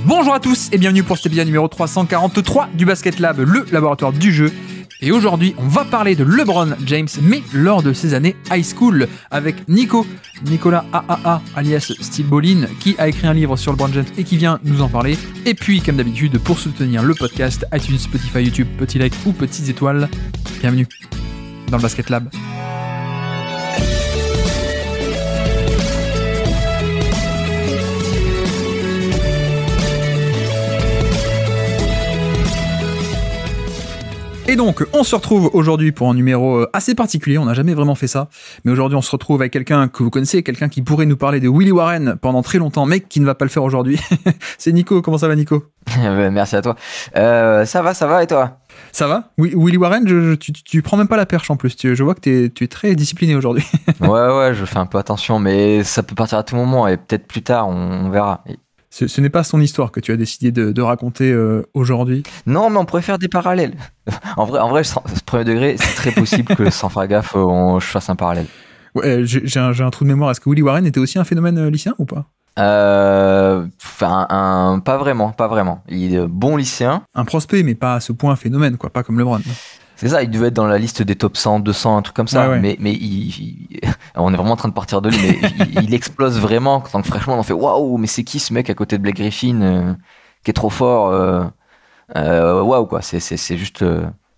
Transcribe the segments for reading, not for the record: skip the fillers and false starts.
Bonjour à tous et bienvenue pour cet épisode numéro 343 du Basket Lab, le laboratoire du jeu. Et aujourd'hui, on va parler de LeBron James, mais lors de ses années high school, avec Nicolas AAA, alias Steve Bolin, qui a écrit un livre sur LeBron James et qui vient nous en parler. Et puis, comme d'habitude, pour soutenir le podcast, iTunes, Spotify, YouTube, petit like ou petites étoiles. Bienvenue dans le Basket Lab. Et donc, on se retrouve aujourd'hui pour un numéro assez particulier, on n'a jamais vraiment fait ça, mais aujourd'hui on se retrouve avec quelqu'un que vous connaissez, quelqu'un qui pourrait nous parler de Willie Warren pendant très longtemps, mais qui ne va pas le faire aujourd'hui. C'est Nico, comment ça va Nico ? Merci à toi. Ça va et toi ? Ça va ? Oui, Willie Warren, tu prends même pas la perche en plus, je vois que tu es très discipliné aujourd'hui. Ouais, je fais un peu attention, mais ça peut partir à tout moment et peut-être plus tard, on verra. Ce n'est pas son histoire que tu as décidé de raconter aujourd'hui. Non, mais on pourrait faire des parallèles. En vrai, premier degré, c'est très possible que sans faire gaffe, je fasse un parallèle. Ouais, j'ai un trou de mémoire. Est-ce que Willie Warren était aussi un phénomène lycéen ou pas ? Pas vraiment. Il est bon lycéen. Un prospect, mais pas à ce point un phénomène, quoi. Pas comme LeBron. C'est ça, il devait être dans la liste des top 100, 200, un truc comme ça. Ouais. Mais on est vraiment en train de partir de lui, mais il explose vraiment. En tant que freshman, on fait waouh, mais c'est qui ce mec à côté de Blake Griffin qui est trop fort waouh, quoi. C'est juste.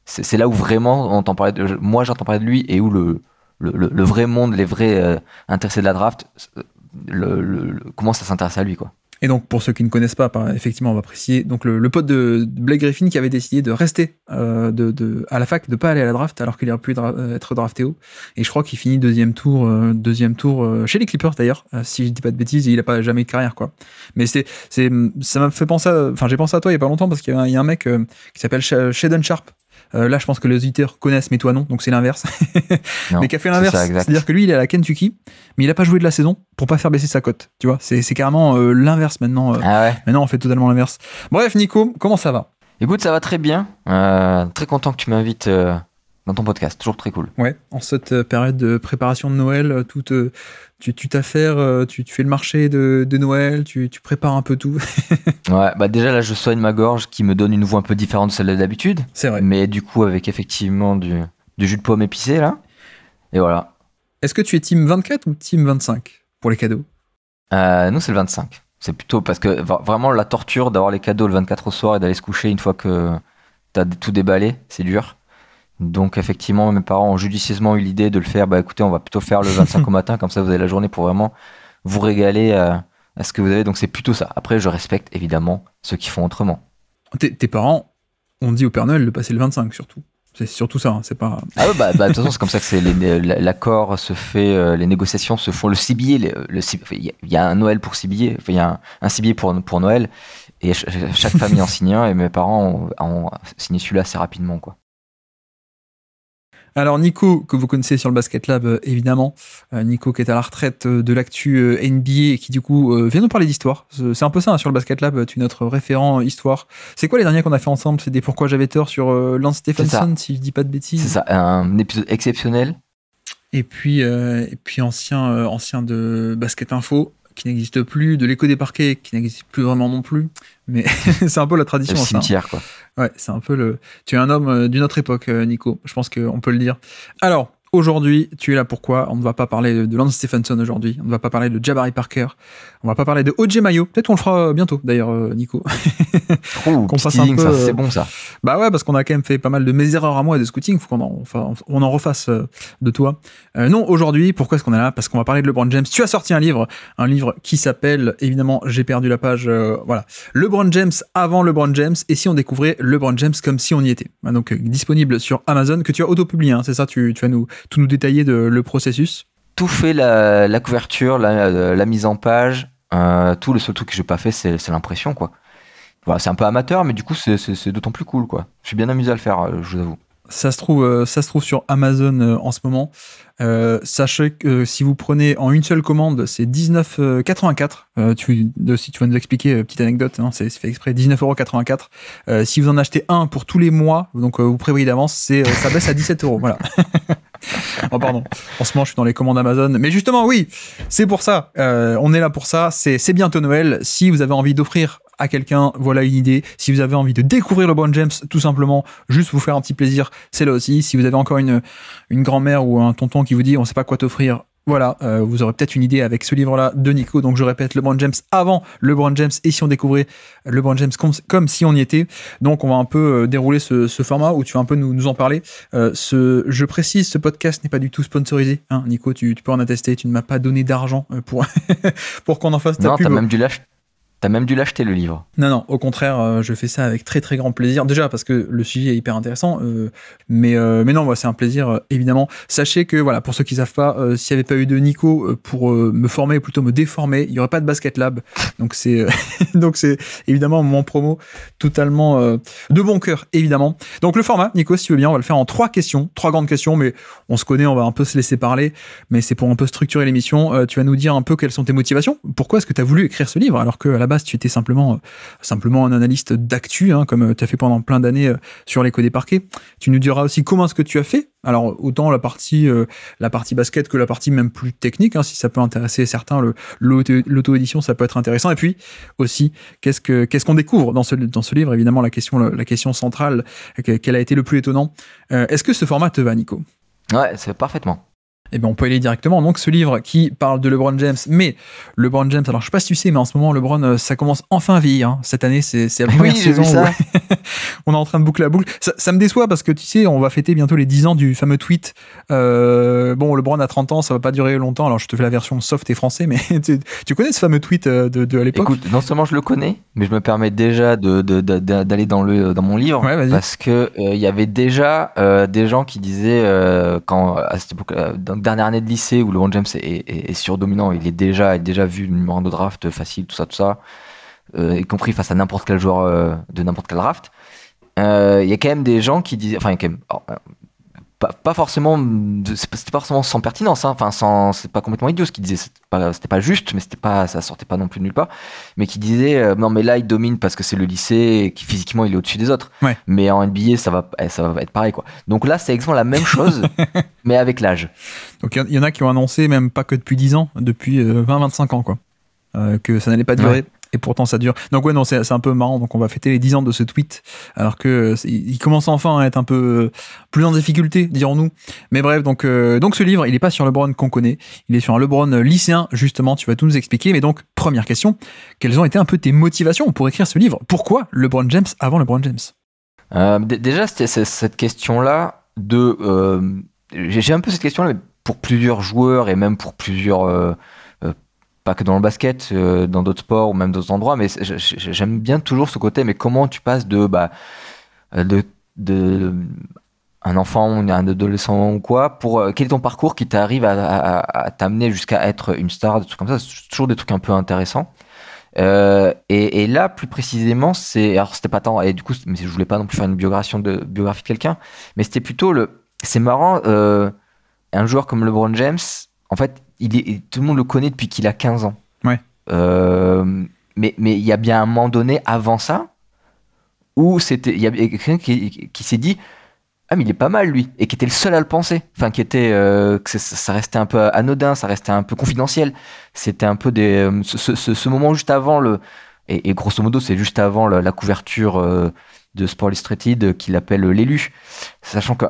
C'est là où vraiment on entend parler de. Moi, j'entends parler de lui et où le vrai monde, les vrais intéressés de la draft commencent à s'intéresser à lui, quoi. Et donc, pour ceux qui ne connaissent pas, effectivement, on va préciser, donc le pote de Blake Griffin qui avait décidé de rester à la fac, de pas aller à la draft, alors qu'il aurait pu être drafté haut. Et je crois qu'il finit deuxième tour chez les Clippers d'ailleurs, si je dis pas de bêtises, et il a pas jamais eu de carrière, quoi. Mais ça m'a fait penser j'ai pensé à toi il y a pas longtemps parce qu'il y a un mec qui s'appelle Shaedon Sharpe. Là, je pense que les auditeurs connaissent, mais toi non, donc c'est l'inverse. Non, mais qui a fait l'inverse, c'est-à-dire que lui, il est à la Kentucky, mais il a pas joué de la saison pour pas faire baisser sa cote. Tu vois, c'est carrément l'inverse maintenant. Ah ouais. Maintenant, on fait totalement l'inverse. Bref, Nico, comment ça va ? Écoute, ça va très bien. Très content que tu m'invites dans ton podcast. Toujours très cool. Ouais, en cette période de préparation de Noël, tu t'affaires, tu fais le marché de Noël, tu prépares un peu tout. Ouais, bah déjà là, je soigne ma gorge qui me donne une voix un peu différente de celle de d'habitude. C'est vrai. Mais du coup, avec effectivement du jus de pomme épicé là. Et voilà. Est-ce que tu es team 24 ou team 25 pour les cadeaux ? Nous, c'est le 25. C'est plutôt parce que vraiment la torture d'avoir les cadeaux le 24 au soir et d'aller se coucher une fois que t'as tout déballé, c'est dur. Donc effectivement, mes parents ont judicieusement eu l'idée de le faire. Bah écoutez, on va plutôt faire le 25 au matin, comme ça vous avez la journée pour vraiment vous régaler à ce que vous avez. Donc c'est plutôt ça. Après, je respecte évidemment ceux qui font autrement. Tes parents ont dit au Père Noël de passer le 25 surtout. C'est surtout ça, hein, c'est pas... Ah ouais, bah de toute façon, c'est comme ça que l'accord se fait, les négociations se font. Le cibillet, il y a un Noël pour cibillet, il y a un cibillet pour Noël, et chaque famille en signe un, et mes parents ont signé celui-là assez rapidement, quoi. Alors Nico, que vous connaissez sur le Basket Lab, évidemment, Nico qui est à la retraite de l'actu NBA et qui du coup vient nous parler d'histoire. C'est un peu ça, hein, sur le Basket Lab, tu es notre référent histoire. C'est quoi les derniers qu'on a fait ensemble ? C'est des Pourquoi j'avais tort sur Lance Stephenson, si je dis pas de bêtises. C'est ça, un épisode exceptionnel. Et puis ancien de Basket Info, qui n'existe plus, de l'écho des parquets, qui n'existe plus vraiment non plus. Mais c'est un peu la tradition. Le cimetière, ça. Quoi. Ouais, c'est un peu tu es un homme d'une autre époque, Nico. Je pense qu'on peut le dire. Alors, aujourd'hui, tu es là pourquoi ? On ne va pas parler de Lance Stephenson aujourd'hui. On ne va pas parler de Jabari Parker. On ne va pas parler de O.J. Mayo. Peut-être qu'on le fera bientôt, d'ailleurs, Nico. Qu'on fasse un peu... ça, c'est bon, ça. Bah ouais, parce qu'on a quand même fait pas mal de mes erreurs à moi de scouting. Faut qu'on en refasse de toi. Non, aujourd'hui, pourquoi est-ce qu'on est là ? Parce qu'on va parler de LeBron James. Tu as sorti un livre qui s'appelle, évidemment, j'ai perdu la page, voilà. LeBron James avant LeBron James. Et si on découvrait LeBron James comme si on y était. Donc, disponible sur Amazon, que tu as auto-publié, hein, c'est ça ? Tu vas tout nous détailler le processus. Tout fait, la couverture, la mise en page, tout. Le seul truc que j'ai pas fait, c'est l'impression, quoi. Voilà, c'est un peu amateur, mais du coup, c'est d'autant plus cool, quoi. Je suis bien amusé à le faire, je vous avoue. Ça se trouve sur Amazon en ce moment. Sachez que si vous prenez en une seule commande, c'est 19,84. Si tu vas nous expliquer, petite anecdote, hein, c'est fait exprès, 19,84 €. Si vous en achetez un pour tous les mois, donc vous prévoyez d'avance, ça baisse à 17 €. Voilà. Oh pardon, en ce moment je suis dans les commandes Amazon, mais justement oui, c'est pour ça, on est là pour ça, c'est bientôt Noël. Si vous avez envie d'offrir à quelqu'un, voilà une idée. Si vous avez envie de découvrir LeBron James, tout simplement, juste vous faire un petit plaisir, c'est là aussi. Si vous avez encore une grand-mère ou un tonton qui vous dit on sait pas quoi t'offrir, voilà, vous aurez peut-être une idée avec ce livre-là de Nico. Donc je répète, LeBron James avant LeBron James, et si on découvrait LeBron James comme si on y était. Donc on va un peu dérouler ce format où tu vas un peu nous en parler. Je précise, ce podcast n'est pas du tout sponsorisé, hein, Nico, tu peux en attester, tu ne m'as pas donné d'argent pour, pour qu'on en fasse ta pub. T'as même dû l'acheter le livre. Non, au contraire, je fais ça avec très très grand plaisir. Déjà parce que le sujet est hyper intéressant, mais non, moi c'est un plaisir évidemment. Sachez que voilà, pour ceux qui savent pas, s'il n'y avait pas eu de Nico pour me former, ou plutôt me déformer, il y aurait pas de Basket Lab. Donc c'est évidemment mon promo totalement de bon cœur évidemment. Donc le format, Nico, si tu veux bien, on va le faire en 3 questions, 3 grandes questions, mais on se connaît, on va un peu se laisser parler, mais c'est pour un peu structurer l'émission. Tu vas nous dire un peu quelles sont tes motivations. Pourquoi est-ce que tu as voulu écrire ce livre alors que à la base tu étais simplement un analyste d'actu, hein, comme tu as fait pendant plein d'années sur l'écho des parquets. Tu nous diras aussi comment est-ce que tu as fait. Alors autant la partie basket que la partie même plus technique, hein, si ça peut intéresser certains, l'auto-édition ça peut être intéressant. Et puis aussi qu'est-ce qu'on découvre dans ce livre, évidemment la question centrale, quel a été le plus étonnant. Est-ce que ce format te va, Nico? Ouais, c'est parfaitement. Eh bien, on peut y aller directement. Donc, ce livre qui parle de LeBron James, mais LeBron James, alors je sais pas si tu sais, mais en ce moment, LeBron, ça commence enfin à vieillir. Hein. Cette année, c'est la première saison où on est en train de boucler la boucle. Ça me déçoit parce que tu sais, on va fêter bientôt les 10 ans du fameux tweet. Bon, LeBron a 30 ans, ça va pas durer longtemps. Alors, je te fais la version soft et français, mais tu connais ce fameux tweet de à l'époque? Écoute, non seulement je le connais, mais je me permets déjà d'aller dans mon livre, ouais, parce que il y avait déjà des gens qui disaient quand à cette époque, donc dernière année de lycée où LeBron James est surdominant, il est déjà vu numéro 1 de draft facile, tout ça, y compris face à n'importe quel joueur de n'importe quel draft. Il y a quand même des gens qui disaient, enfin il y a quand même pas forcément, c'était pas forcément sans pertinence, hein. Enfin c'est pas complètement idiot ce qu'ils disaient, c'était pas juste, mais ça sortait pas non plus de nulle part, mais qui disaient non mais là il domine parce que c'est le lycée et qui physiquement il est au-dessus des autres, ouais. Mais en NBA ça va être pareil quoi. Donc là c'est exactement la même chose mais avec l'âge. Donc il y en a qui ont annoncé, même pas que depuis 10 ans, depuis 20-25 ans quoi, que ça n'allait pas durer. Ouais. Et pourtant ça dure. Donc ouais, non, c'est un peu marrant. Donc on va fêter les 10 ans de ce tweet, alors que il commence enfin à être un peu plus en difficulté, dirons-nous. Mais bref, donc ce livre, il est pas sur LeBron qu'on connaît, il est sur un LeBron lycéen, justement. Tu vas tout nous expliquer. Mais donc, première question, quelles ont été un peu tes motivations pour écrire ce livre? Pourquoi LeBron James avant LeBron James? Déjà, c'était cette question-là j'ai un peu cette question-là, mais pour plusieurs joueurs et même pour plusieurs... pas que dans le basket, dans d'autres sports ou même d'autres endroits, mais j'aime bien toujours ce côté, mais comment tu passes de un enfant ou un adolescent ou quoi, quel est ton parcours qui t'arrive à t'amener jusqu'à être une star, des trucs comme ça, c'est toujours des trucs un peu intéressants. Et là, plus précisément, alors c'était pas tant, et du coup, mais je voulais pas non plus faire une biographie de quelqu'un, mais c'était plutôt c'est marrant, un joueur comme LeBron James, en fait, tout le monde le connaît depuis qu'il a 15 ans. Ouais. Mais il y a bien un moment donné avant ça où il y a quelqu'un qui s'est dit ah mais il est pas mal lui, et qui était le seul à le penser. Enfin qui était que ça restait un peu anodin, ça restait un peu confidentiel. C'était un peu ce moment juste avant et grosso modo c'est juste avant la couverture de Sport Illustrated qu'il appelle l'élu, sachant que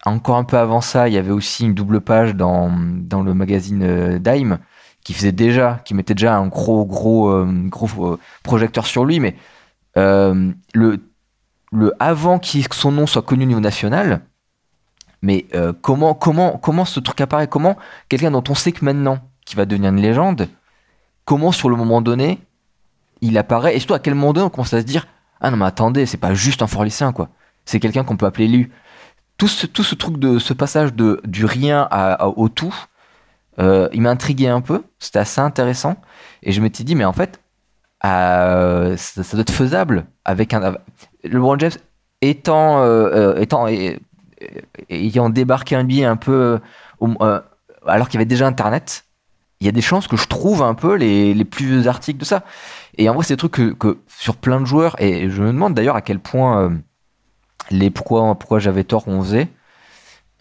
encore un peu avant ça, il y avait aussi une double page dans le magazine Dime qui mettait déjà un gros projecteur sur lui, mais le avant que son nom soit connu au niveau national, mais comment ce truc apparaît, comment quelqu'un dont on sait que maintenant qui va devenir une légende, comment sur le moment donné il apparaît, et surtout à quel moment donné on commence à se dire ah non mais attendez, c'est pas juste un fort lycéen quoi, c'est quelqu'un qu'on peut appeler l'élu. Tout ce truc de ce passage du rien au tout, il m'a intrigué un peu, c'était assez intéressant, et je m'étais dit mais en fait ça doit être faisable avec LeBron James ayant débarqué un billet un peu alors qu'il y avait déjà internet. Il y a des chances que je trouve un peu les plus articles de ça, et en vrai c'est des trucs que sur plein de joueurs, et je me demande d'ailleurs à quel point pourquoi j'avais tort qu'on faisait.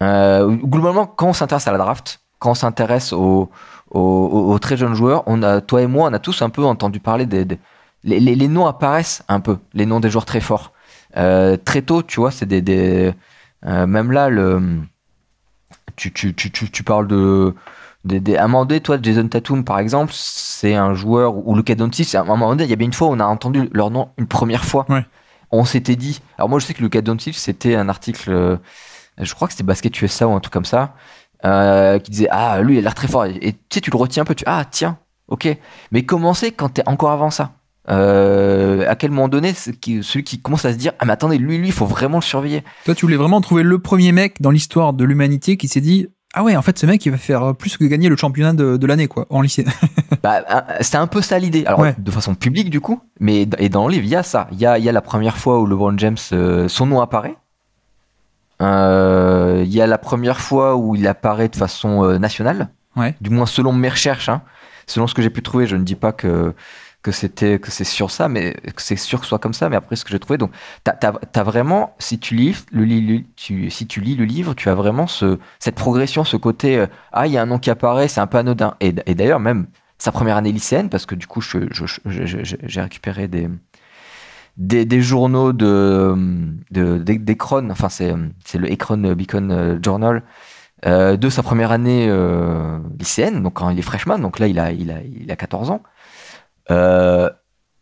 Globalement, quand on s'intéresse à la draft, quand on s'intéresse aux très jeunes joueurs, toi et moi, on a tous un peu entendu parler les noms apparaissent un peu, les noms des joueurs très forts. Très tôt, tu vois, c'est même là, tu parles à un moment donné, toi, Jason Tatum, par exemple, c'est un joueur, ou Luka Doncic, à un moment donné, il y a bien une fois où on a entendu leur nom une première fois. Ouais. On s'était dit, alors moi je sais que Luka Doncic, c'était un article, je crois que c'était Basket USA ou un truc comme ça, qui disait, ah, lui, il a l'air très fort. Et tu sais, tu le retiens un peu, ah, tiens, ok. Mais comment c'est quand t'es encore avant ça? À quel moment donné, celui qui commence à se dire, ah, mais attendez, lui, il faut vraiment le surveiller. Toi, tu voulais vraiment trouver le premier mec dans l'histoire de l'humanité qui s'est dit, ah ouais, en fait, ce mec, il va faire plus que gagner le championnat de l'année, quoi, en lycée. C'était un peu ça l'idée. Alors, de façon publique, du coup, mais et dans le livre, il y a ça. Il y a la première fois où LeBron James, son nom apparaît. Il y a la première fois où il apparaît de façon nationale. Ouais. Du moins, selon mes recherches, hein. Selon ce que j'ai pu trouver, je ne dis pas que c'est sûr ça, mais que c'est sûr que ce soit comme ça, mais après ce que j'ai trouvé, donc t'as vraiment, si tu lis le livre, tu as vraiment cette progression, ce côté, il y a un nom qui apparaît, c'est un peu anodin, et d'ailleurs même sa première année lycéenne, parce que du coup j'ai récupéré des journaux d'Akron, enfin c'est le Akron Beacon Journal, de sa première année lycéenne, donc quand il est freshman, donc là il a 14 ans.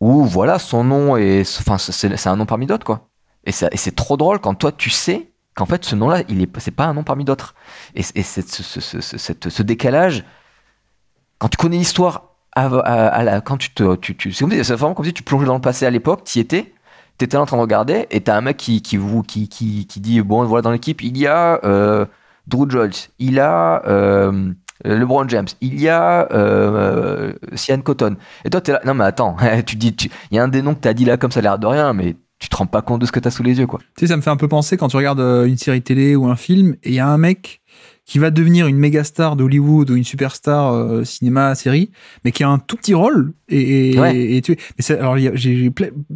Où voilà, son nom c'est un nom parmi d'autres, quoi. Et c'est trop drôle quand toi tu sais qu'en fait ce nom-là, c'est pas un nom parmi d'autres. Et ce décalage, quand tu connais l'histoire, quand c'est vraiment comme si tu plongeais dans le passé à l'époque, t'étais là en train de regarder, et t'as un mec qui dit, bon voilà, dans l'équipe il y a Drew Jones, il a LeBron James, il y a Sian Cotton. Et toi, t'es là, non mais attends, il y a un des noms que t'as dit là comme ça a l'air de rien, mais tu te rends pas compte de ce que t'as sous les yeux, quoi. Tu sais, ça me fait un peu penser quand tu regardes une série télé ou un film, et il y a un mec qui va devenir une méga star d'Hollywood ou une superstar cinéma, série, mais qui a un tout petit rôle. Alors, j'ai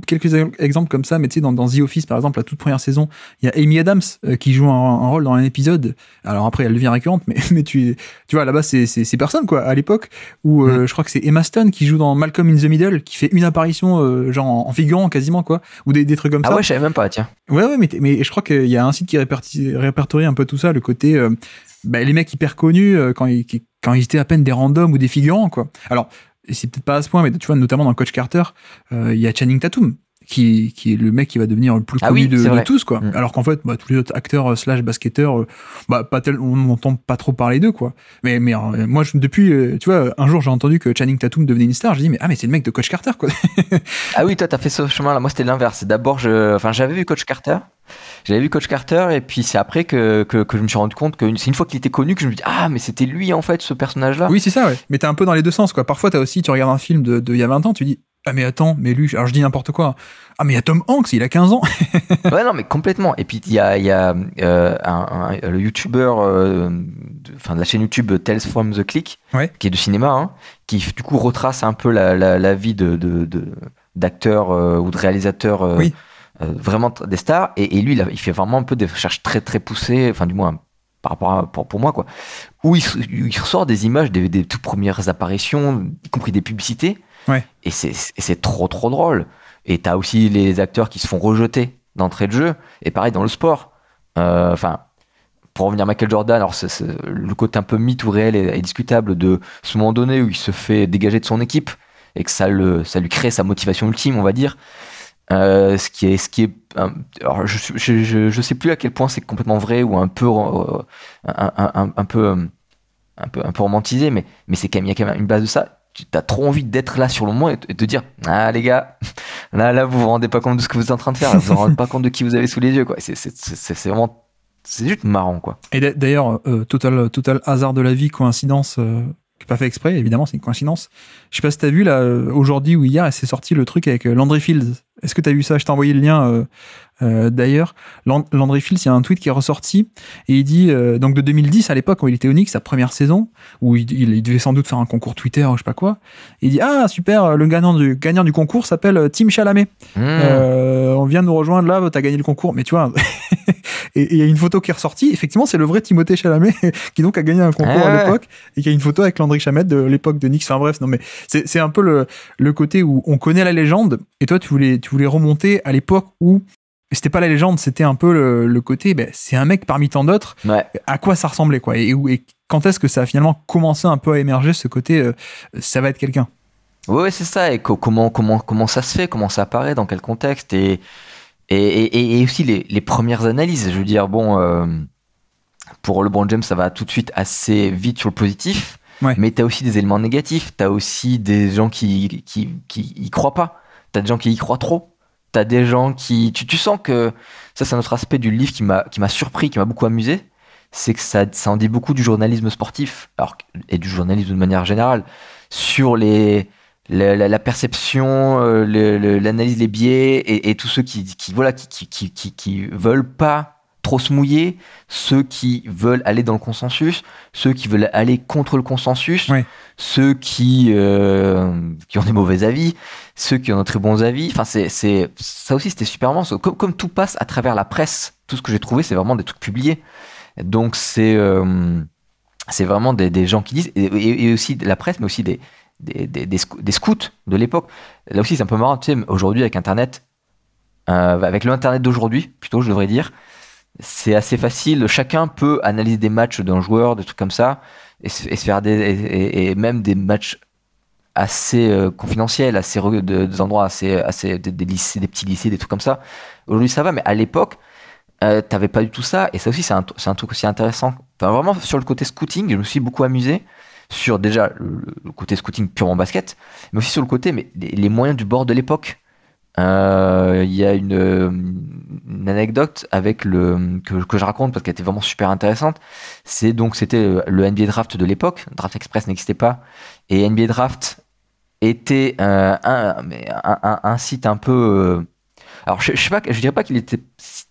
quelques exemples comme ça, mais tu sais, dans The Office, par exemple, la toute première saison, il y a Amy Adams qui joue un rôle dans un épisode. Alors après, elle devient récurrente, mais tu vois, là-bas, c'est personne, quoi, à l'époque, où je crois que c'est Emma Stone qui joue dans Malcolm in the Middle, qui fait une apparition, genre en figurant quasiment, quoi, ou des trucs comme ça. Ah ouais, je savais même pas, tiens. Ouais, mais je crois qu'il y a un site qui répertorie un peu tout ça, le côté... les mecs hyper connus quand ils étaient à peine des randoms ou des figurants, quoi. Alors, c'est peut-être pas à ce point, mais tu vois, notamment dans Coach Carter, il y a Channing Tatum qui est le mec qui va devenir le plus connu de tous, quoi. Alors qu'en fait, tous les autres acteurs / basketteurs, on n'entend pas trop parler d'eux, quoi. Mais moi, depuis, tu vois, un jour j'ai entendu que Channing Tatum devenait une star, je dis mais c'est le mec de Coach Carter, quoi. Ah oui, toi t'as fait ce chemin-là. Moi c'était l'inverse. D'abord, j'avais vu Coach Carter. Et puis c'est après que je me suis rendu compte que c'est une fois qu'il était connu que je me dis mais c'était lui en fait, ce personnage-là. Oui, c'est ça, ouais. Mais t'es un peu dans les deux sens, quoi. Parfois tu regardes un film de il y a 20 ans, tu dis mais attends, mais lui, alors je dis n'importe quoi. Ah mais il y a Tom Hanks, il a 15 ans. Ouais, non mais complètement. Et puis il y a le youtubeur de la chaîne YouTube Tales from the Click, qui est de cinéma, hein, qui du coup retrace un peu la vie d'acteurs ou de réalisateurs vraiment des stars, et lui il fait vraiment un peu des recherches très très poussées, enfin du moins par rapport pour moi, quoi, où il ressort des images des toutes premières apparitions, y compris des publicités. Et c'est trop drôle. Et t'as aussi les acteurs qui se font rejeter d'entrée de jeu, et pareil dans le sport, pour revenir à Michael Jordan, alors le côté un peu mythe ou réel est discutable de ce moment donné où il se fait dégager de son équipe et que ça lui crée sa motivation ultime, on va dire. Ce qui est alors je sais plus à quel point c'est complètement vrai ou un peu romantisé, mais c'est quand même, il y a quand même une base de ça. Tu as trop envie d'être là sur le moment et te dire les gars, là vous vous rendez pas compte de ce que vous êtes en train de faire, là, vous vous rendez pas compte de qui vous avez sous les yeux, quoi. C'est vraiment, c'est juste marrant, quoi. Et d'ailleurs, total hasard de la vie, coïncidence qui n'est pas fait exprès, évidemment, c'est une coïncidence. Je sais pas si t'as vu là aujourd'hui ou hier, c'est sorti le truc avec Landry Fields. Est-ce que t'as vu ça? Je t'ai envoyé le lien d'ailleurs. Landry Fields, il y a un tweet qui est ressorti et il dit donc de 2010 à l'époque où il était au Knicks, sa première saison, où il devait sans doute faire un concours Twitter ou je sais pas quoi. Il dit super, le gagnant du concours s'appelle Tim Chalamet. On vient de nous rejoindre là, t'as gagné le concours. Mais tu vois, Et il y a une photo qui est ressortie. Effectivement, c'est le vrai Timothée Chalamet qui donc a gagné un concours à l'époque et qui a une photo avec Landry Shamet de l'époque de Nix. Enfin bref, non mais c'est un peu le côté où on connaît la légende et toi tu voulais remonter à l'époque où c'était pas la légende, c'était un peu le côté, c'est un mec parmi tant d'autres. Ouais. À quoi ça ressemblait, quoi. Et quand est-ce que ça a finalement commencé un peu à émerger, ce côté, ça va être quelqu'un. Ouais, c'est ça. Et comment ça se fait, comment ça apparaît, dans quel contexte, et aussi les premières analyses. Je veux dire, bon, pour LeBron James, ça va tout de suite assez vite sur le positif, mais t'as aussi des éléments négatifs. T'as aussi des gens qui y croient pas. T'as des gens qui y croient trop. T'as des gens qui... Tu sens que... Ça, c'est un autre aspect du livre qui m'a surpris, qui m'a beaucoup amusé. C'est que ça en dit beaucoup du journalisme sportif, et du journalisme de manière générale, sur la perception, l'analyse, les biais, et tous ceux qui veulent pas trop se mouiller, ceux qui veulent aller dans le consensus, ceux qui veulent aller contre le consensus, ceux qui ont des mauvais avis, ceux qui ont de très bons avis. Enfin, ça aussi, c'était super marrant. Comme tout passe à travers la presse, tout ce que j'ai trouvé, c'est vraiment des trucs publiés. Donc c'est vraiment des gens qui disent, et aussi de la presse, mais aussi des scouts de l'époque. Là aussi, c'est un peu marrant, tu sais, aujourd'hui avec Internet, avec l'Internet d'aujourd'hui, plutôt, je devrais dire, c'est assez facile. Chacun peut analyser des matchs d'un joueur, des trucs comme ça, et se faire et même des matchs assez confidentiels, des endroits assez des lycées, des petits lycées, des trucs comme ça. Aujourd'hui, ça va, mais à l'époque, t'avais pas du tout ça, et ça aussi, c'est un truc aussi intéressant. Enfin, vraiment, sur le côté scouting, je me suis beaucoup amusé sur déjà le côté scouting purement basket, mais aussi sur le côté, mais les moyens du bord de l'époque. Il y a une anecdote avec que je raconte parce qu'elle était vraiment super intéressante. C'était le NBA Draft de l'époque. Draft Express n'existait pas, et NBA Draft était un site un peu. Alors je sais pas, je dirais pas qu'il était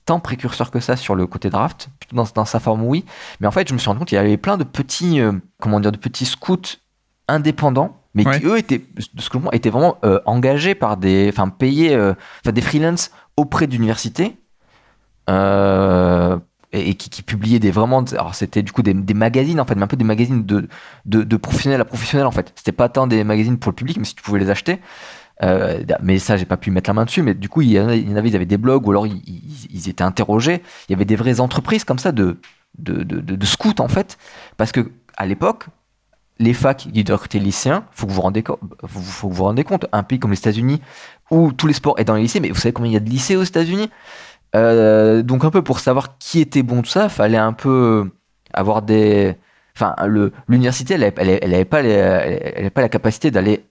tant précurseur que ça sur le côté draft, plutôt dans sa forme oui, mais en fait je me suis rendu compte qu'il y avait plein de petits de petits scouts indépendants, mais qui eux étaient, de ce que je vois, étaient vraiment engagés par payés, des freelances auprès d'universités, et qui publiaient alors c'était du coup des magazines en fait, mais un peu des magazines de professionnels à professionnels en fait. C'était pas tant des magazines pour le public, mais si tu pouvais les acheter. Mais ça, j'ai pas pu mettre la main dessus, mais du coup, ils avaient des blogs, ou alors ils étaient interrogés. Il y avait des vraies entreprises comme ça de scouts en fait, parce que à l'époque, les facs qui recrutaient les lycéens, faut que vous vous rendez compte, un pays comme les États-Unis où tous les sports est dans les lycées, mais vous savez combien il y a de lycées aux États-Unis? Donc un peu pour savoir qui était bon, tout ça, fallait un peu avoir l'université, elle avait pas la capacité d'aller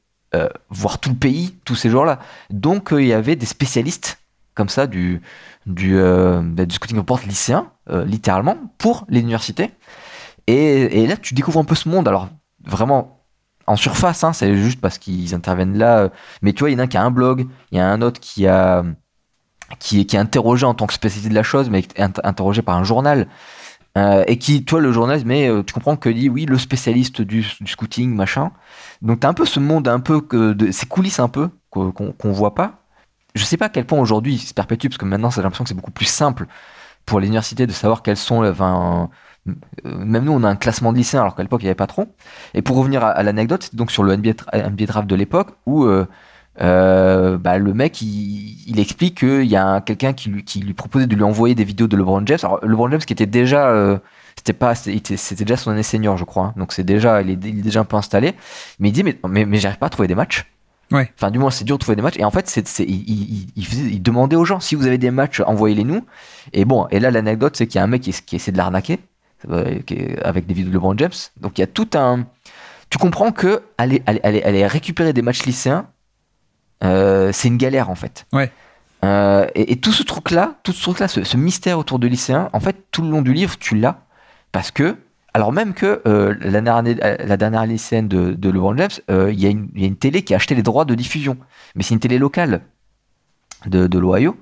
voir tout le pays, tous ces joueurs-là. Donc il y avait des spécialistes comme ça du scouting report lycéen, littéralement, pour les universités. Et là, tu découvres un peu ce monde. Alors, vraiment, en surface, hein, c'est juste parce qu'ils interviennent là. Mais tu vois, il y en a un qui a un blog, il y a un autre qui est interrogé en tant que spécialiste de la chose, mais interrogé par un journal. Et qui, toi, le journaliste, mais tu comprends que dit, oui, le spécialiste du scouting, machin. Donc, t'as un peu ce monde, un peu, ces coulisses un peu, qu'on voit pas. Je sais pas à quel point aujourd'hui il se perpétue, parce que maintenant, j'ai l'impression que c'est beaucoup plus simple pour les universités de savoir quels sont, même nous, on a un classement de lycéens, alors qu'à l'époque, il n'y avait pas trop. Et pour revenir à l'anecdote, c'était donc sur le NBA Draft de l'époque, où le mec, il explique qu'il y a quelqu'un qui lui proposait de lui envoyer des vidéos de LeBron James. Alors, LeBron James qui était déjà... c'était déjà son année senior, je crois. Hein. Donc, il est déjà un peu installé. Mais il dit, mais j'arrive pas à trouver des matchs. Ouais. Enfin, du moins, c'est dur de trouver des matchs. Et en fait, il demandait aux gens, si vous avez des matchs, envoyez-les nous. Et bon, et là, l'anecdote, c'est qu'il y a un mec qui essaie de l'arnaquer avec des vidéos de LeBron James. Donc, il y a tout un... Tu comprends que aller récupérer des matchs lycéens, c'est une galère, en fait. Ouais. Et tout ce truc-là, ce mystère autour de lycéens, en fait, tout le long du livre, tu l'as. Parce que, alors même que la dernière lycéenne de LeBron James, il y a une télé qui a acheté les droits de diffusion. Mais c'est une télé locale de l'Ohio.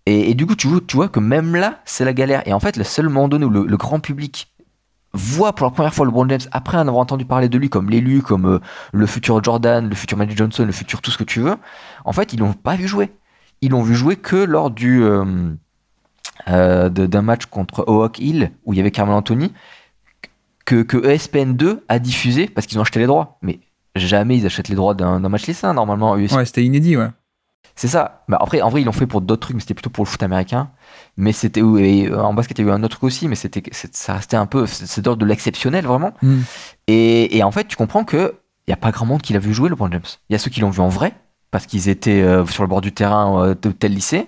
Et du coup, tu vois que même là, c'est la galère. Et en fait, le seul moment donné où le grand public voit pour la première fois LeBron James, après en avoir entendu parler de lui comme l'élu, comme le futur Jordan, le futur Magic Johnson, le futur tout ce que tu veux, en fait, ils l'ont pas vu jouer. Ils l'ont vu jouer que lors d'un match contre Oak Hill où il y avait Carmelo Anthony que ESPN2 a diffusé parce qu'ils ont acheté les droits. Mais jamais ils achètent les droits d'un match lycéen normalement. Ouais, c'était inédit, ouais. C'est ça. Bah après, en vrai, ils l'ont fait pour d'autres trucs, mais c'était plutôt pour le foot américain. Mais c'était et en basket, il y a eu un autre truc aussi, mais ça restait un peu, c'est d'ordre de l'exceptionnel vraiment. Et en fait, tu comprends que il y a pas grand monde qui l'a vu jouer LeBron James. Il y a ceux qui l'ont vu en vrai parce qu'ils étaient sur le bord du terrain de tel lycée,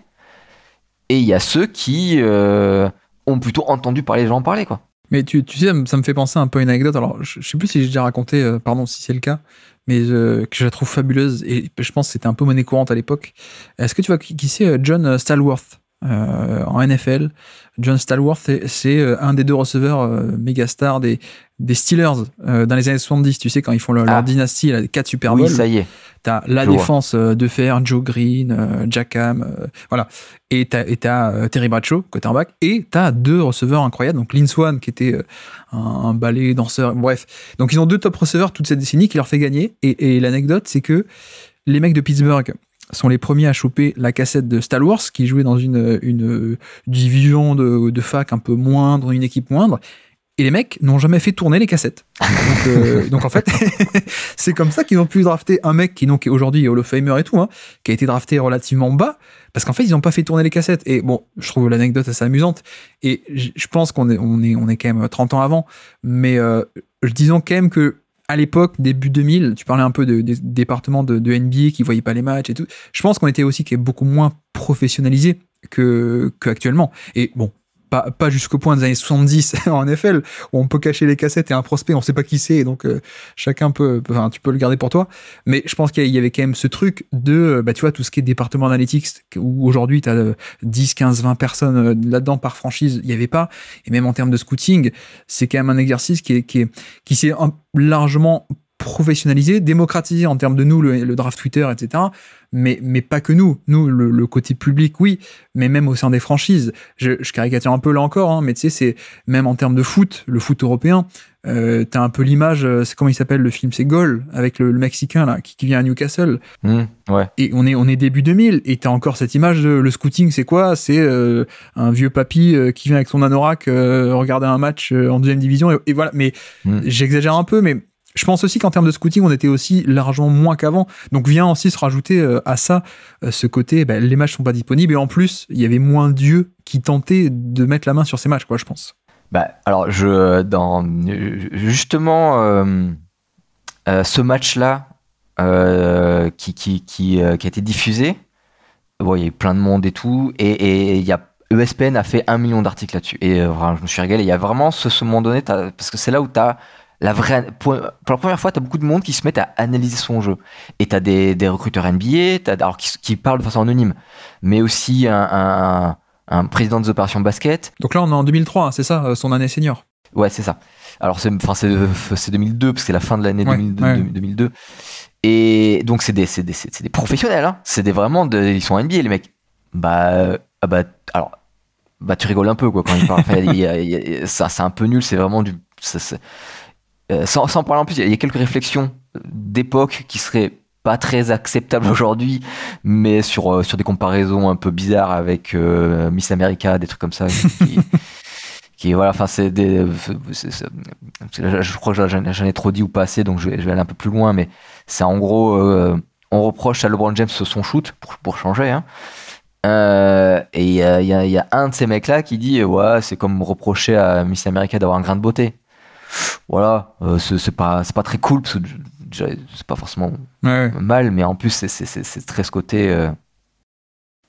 et il y a ceux qui ont plutôt entendu parler les gens en parler, quoi. Mais tu sais, ça me fait penser un peu à une anecdote. Alors, je sais plus si j'ai déjà raconté, pardon si c'est le cas, mais que je la trouve fabuleuse et je pense que c'était un peu monnaie courante à l'époque. Est-ce que tu vois qui c'est John Stallworth en NFL? John Stallworth, c'est un des deux receveurs méga stars des Steelers dans les années 70. Tu sais, quand ils font leur dynastie, là, les 4 Super Bowl. Oui, ça y est. T'as la défense de fer, Joe Green, Jack Ham, voilà. Et t'as Terry Bradshaw, quarterback, et t'as deux receveurs incroyables. Donc Lynn Swann, qui était un ballet danseur, bref. Donc ils ont deux top receveurs toute cette décennie qui leur fait gagner. Et l'anecdote, c'est que les mecs de Pittsburgh sont les premiers à choper la cassette de Stallworth, qui jouait dans une division de fac un peu moindre, une équipe moindre. Et les mecs n'ont jamais fait tourner les cassettes. Donc en fait, c'est comme ça qu'ils ont pu drafter un mec qui est aujourd'hui Hall of Famer et tout, hein, qui a été drafté relativement bas, parce qu'en fait, ils n'ont pas fait tourner les cassettes. Et bon, je trouve l'anecdote assez amusante. Et je pense qu'on est quand même 30 ans avant. Mais disons quand même que à l'époque, début 2000, tu parlais un peu des départements de NBA qui voyaient pas les matchs et tout. Je pense qu'on était aussi beaucoup moins professionnalisé qu'actuellement. Et bon, pas jusqu'au point des années 70 en NFL, où on peut cacher les cassettes et un prospect, on sait pas qui c'est, et donc chacun tu peux le garder pour toi. Mais je pense qu'il y avait quand même ce truc de, tu vois, tout ce qui est département analytics, où aujourd'hui tu as 10, 15, 20 personnes là-dedans par franchise, il n'y avait pas. Et même en termes de scouting, c'est quand même un exercice qui s'est largement professionnalisé, démocratisé en termes de nous, le draft Twitter, etc. Mais pas que nous. Nous, le côté public, oui, mais même au sein des franchises. Je caricature un peu là encore, hein, mais tu sais, c'est même en termes de foot, le foot européen, t'as un peu l'image, c'est comment il s'appelle le film, c'est Goal, avec le Mexicain là, qui vient à Newcastle. Ouais. Et on est début 2000, et t'as encore cette image de le scouting, c'est quoi? C'est un vieux papy qui vient avec son anorak regarder un match en deuxième division, et voilà. Mais j'exagère un peu, mais je pense aussi qu'en termes de scouting, on était aussi largement moins qu'avant. Donc vient aussi se rajouter à ça ce côté, les matchs sont pas disponibles, et en plus, il y avait moins d'yeux qui tentaient de mettre la main sur ces matchs, quoi, je pense. Alors, justement, ce match-là qui a été diffusé, bon, il y a eu plein de monde et tout, et ESPN a fait 1 million d'articles là-dessus. Et vraiment, je me suis régalé. Il y a vraiment ce moment donné, parce que c'est là où tu as pour la première fois, t'as beaucoup de monde qui se mettent à analyser son jeu. Et t'as des recruteurs NBA, qui parlent de façon anonyme, mais aussi un président des opérations basket. Donc là, on est en 2003, hein, c'est ça, son année senior. Ouais, c'est ça. Alors, c'est 2002, parce que c'est la fin de l'année 2002. Et donc, c'est des professionnels, hein. Ils sont NBA, les mecs. Tu rigoles un peu, quoi, quand ils parlent. Ça, c'est un peu nul, c'est vraiment du. Sans parler en plus, il y a quelques réflexions d'époque qui seraient pas très acceptables aujourd'hui, mais sur des comparaisons un peu bizarres avec Miss America, des trucs comme ça, qui voilà, enfin je crois que j'en ai trop dit ou pas assez, donc je vais aller un peu plus loin, mais c'est en gros, on reproche à LeBron James son shoot pour changer, hein. Et il y a un de ces mecs là qui dit ouais, c'est comme reprocher à Miss America d'avoir un grain de beauté. Voilà, c'est pas très cool, parce que c'est pas forcément mal, mais en plus c'est très ce côté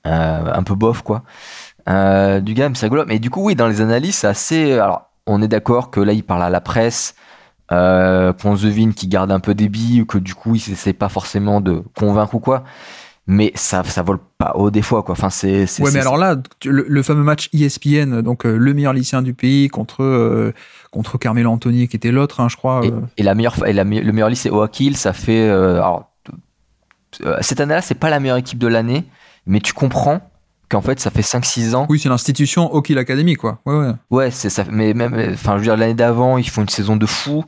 un peu bof, quoi, du gars, mais c'est rigolo. Mais du coup, oui, dans les analyses, c'est assez. Alors, on est d'accord que là, il parle à la presse, Pontevin qui garde un peu des billes, ou que du coup, il essaie pas forcément de convaincre ou quoi. Mais ça vole pas haut des fois, quoi. Enfin, mais alors là, le fameux match ESPN, donc le meilleur lycéen du pays contre Carmelo Anthony, qui était l'autre, hein, je crois. Et le meilleur lycée Oak Hill, ça fait. Cette année-là, c'est pas la meilleure équipe de l'année, mais tu comprends qu'en fait, ça fait 5-6 ans. Oui, c'est l'institution Oak Hill Academy, quoi. Ouais, c'est ça. Mais même, enfin, je veux dire, l'année d'avant, ils font une saison de fou.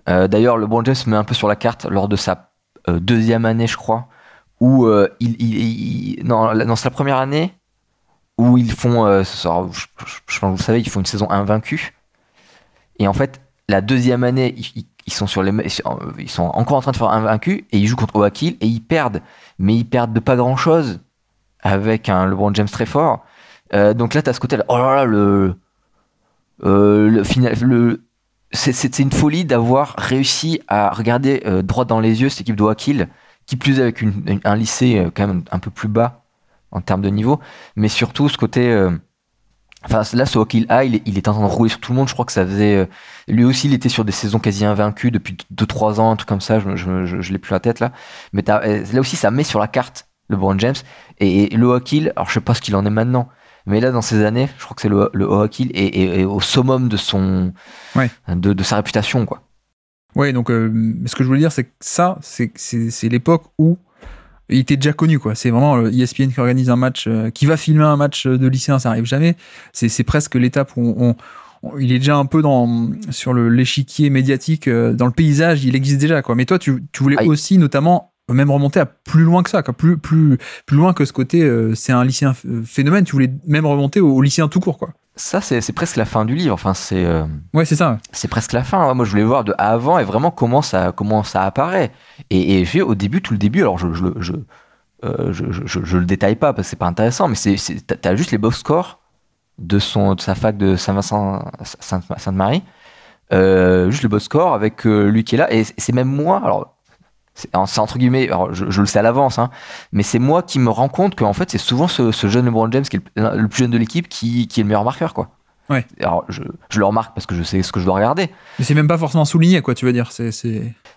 D'ailleurs, LeBron James se met un peu sur la carte lors de sa deuxième année, je crois. Où non, c'est la première année où ils font, je pense que vous le savez, ils font une saison invaincue. Et en fait, la deuxième année, ils sont ils sont encore en train de faire invaincu et ils jouent contre Oak Hill et ils perdent. Mais ils perdent de pas grand chose avec un LeBron James très fort. Donc là, t'as ce côté-là. Oh là là, c'est une folie d'avoir réussi à regarder droit dans les yeux cette équipe de Oak Hill, qui plus est avec un lycée quand même un peu plus bas en termes de niveau, mais surtout ce côté. Enfin, là, ce Oak Hill High, il est en train de rouler sur tout le monde. Je crois que ça faisait. Lui aussi, il était sur des saisons quasi invaincues depuis 2-3 ans, un truc comme ça. Je l'ai plus la tête là. Mais là aussi, ça met sur la carte LeBron James. Et le Oak Hill, alors je sais pas ce qu'il en est maintenant, mais là, dans ces années, je crois que c'est le Oak Hill est au summum de de sa réputation, quoi. Ouais, donc ce que je voulais dire, c'est que ça, c'est l'époque où il était déjà connu, quoi. C'est vraiment ESPN qui organise un match, qui va filmer un match de lycéen, ça arrive jamais. C'est presque l'étape où il est déjà un peu sur l'échiquier médiatique, dans le paysage, il existe déjà, quoi. Mais toi, tu voulais aussi, notamment, même remonter à plus loin que ça, quoi. Plus loin que ce côté, c'est un lycéen phénomène. Tu voulais même remonter au lycéen tout court, quoi. Ça, c'est presque la fin du livre. Enfin, ouais, c'est ça. C'est presque la fin. Moi, je voulais voir de avant et vraiment comment ça apparaît. Et au début, tout le début, alors je le détaille pas parce que c'est pas intéressant, mais t'as juste les box scores de sa fac de Saint-Vincent Sainte-Marie, juste le box score avec lui qui est là. Et c'est même moi. Alors, c'est entre guillemets, alors je le sais à l'avance, hein, mais c'est moi qui me rends compte qu'en fait c'est souvent ce jeune LeBron James qui est le plus jeune de l'équipe qui est le meilleur marqueur, quoi. Ouais. Alors je le remarque parce que je sais ce que je dois regarder. Mais c'est même pas forcément souligné, quoi, tu veux dire.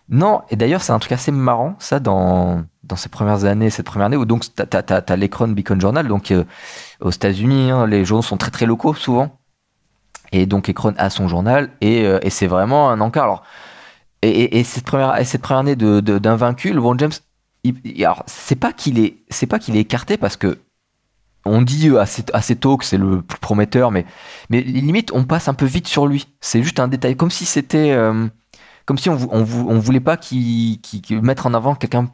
Non, et d'ailleurs c'est un truc assez marrant ça dans ces premières années, cette première année où donc t'as l'Akron Beacon Journal, donc aux États-Unis, hein, les journaux sont très très locaux souvent, et donc Akron a son journal et c'est vraiment un encart. Alors et cette première année d'invaincu, LeBron James, alors c'est pas qu'il est écarté parce que on dit assez tôt que c'est le plus prometteur, mais limite on passe un peu vite sur lui. C'est juste un détail, comme si c'était comme si on voulait pas qu'il mettre en avant quelqu'un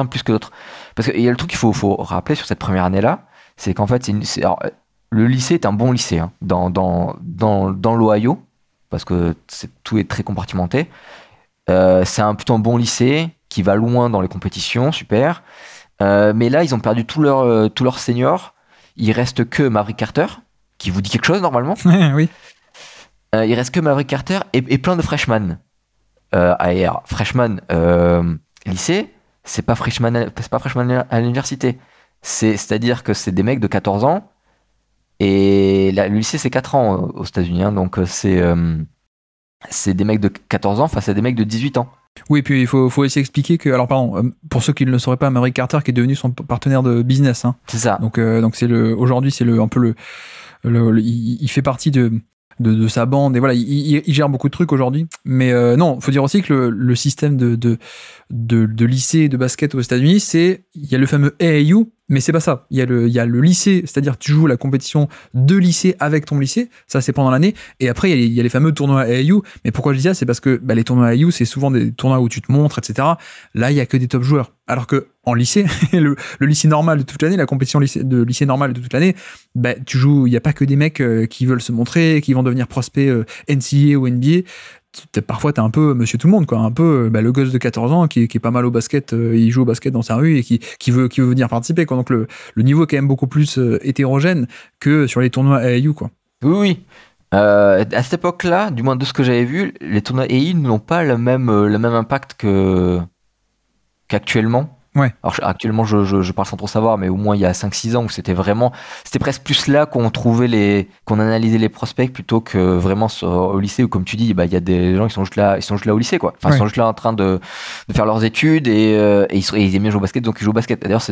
plus que d'autres. Parce qu'il y a le truc qu'il faut rappeler sur cette première année là, c'est qu'en fait alors, le lycée est un bon lycée, hein, dans l'Ohio, parce que tout est très compartimenté. C'est plutôt un bon lycée qui va loin dans les compétitions, super. Mais là, ils ont perdu tous leurs seniors. Il reste que Maverick Carter, qui vous dit quelque chose normalement. Oui. Il reste que Maverick Carter et plein de freshmen. Alors, freshman lycée, c'est pas freshman à l'université. C'est-à-dire que c'est des mecs de 14 ans. Et le lycée, c'est 4 ans aux États-Unis. Hein, donc, c'est des mecs de 14 ans face à des mecs de 18 ans. Oui, puis il faut aussi expliquer que, alors pardon, pour ceux qui ne le sauraient pas, Maverick Carter qui est devenu son partenaire de business. Hein. C'est ça. Donc aujourd'hui c'est un peu il fait partie de sa bande et voilà, il gère beaucoup de trucs aujourd'hui. Mais non, faut dire aussi que le système de lycée et de basket aux États-Unis, il y a le fameux AAU, mais c'est pas ça. Il y a le lycée, c'est-à-dire tu joues la compétition de lycée avec ton lycée, ça c'est pendant l'année, et après il y a les fameux tournois AAU. Mais pourquoi je dis ça, c'est parce que les tournois AAU, c'est souvent des tournois où tu te montres, etc. Là, il y a que des top joueurs. Alors que en lycée, le lycée normal de toute l'année, la compétition de lycée normal de toute l'année, tu joues, il n'y a pas que des mecs qui veulent se montrer, qui vont devenir prospects NCAA ou NBA. Parfois t'es un peu monsieur tout le monde, quoi, un peu le gosse de 14 ans qui est pas mal au basket, il joue au basket dans sa rue et qui veut venir participer, quoi. Donc le niveau est quand même beaucoup plus hétérogène que sur les tournois AAU, quoi. Oui. À cette époque-là, du moins de ce que j'avais vu, les tournois AAU n'ont pas le même impact qu'actuellement. Ouais. Alors actuellement je parle sans trop savoir, mais au moins il y a 5-6 ans où c'était presque plus là qu'on analysait les prospects plutôt que vraiment au lycée où, comme tu dis, il y a des gens qui sont juste là au lycée, quoi. Enfin, ils sont juste là en train de faire leurs études et ils aiment bien jouer au basket, donc ils jouent au basket. D'ailleurs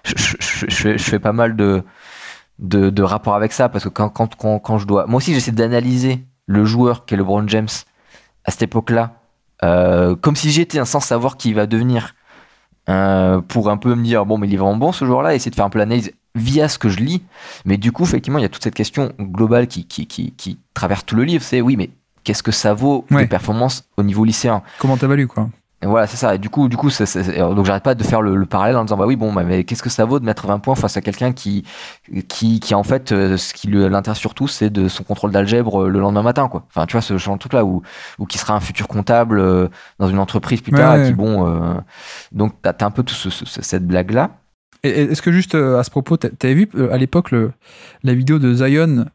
je fais pas mal de rapports avec ça parce que quand je dois, moi aussi j'essaie d'analyser le joueur qu'est LeBron James à cette époque-là, comme si j'étais sans savoir qui il va devenir. Pour un peu me dire mais il est vraiment bon ce joueur-là, et essayer de faire un peu l'analyse via ce que je lis. Mais du coup effectivement il y a toute cette question globale qui traverse tout le livre, c'est oui, mais qu'est-ce que ça vaut de performance au niveau lycéen, comment t'évalues, quoi. Et voilà, c'est ça. Et du coup, donc j'arrête pas de faire le parallèle en disant bah oui, bon, bah, mais qu'est-ce que ça vaut de mettre 20 points face à quelqu'un qui en fait, ce qui l'intéresse surtout, c'est de son contrôle d'algèbre le lendemain matin, quoi. Enfin, tu vois, ce genre de truc-là, ou qui sera un futur comptable dans une entreprise plus tard, et qui, bon. Donc, t'as un peu cette blague-là. Et est-ce que juste à ce propos, t'avais vu à l'époque la vidéo de Zion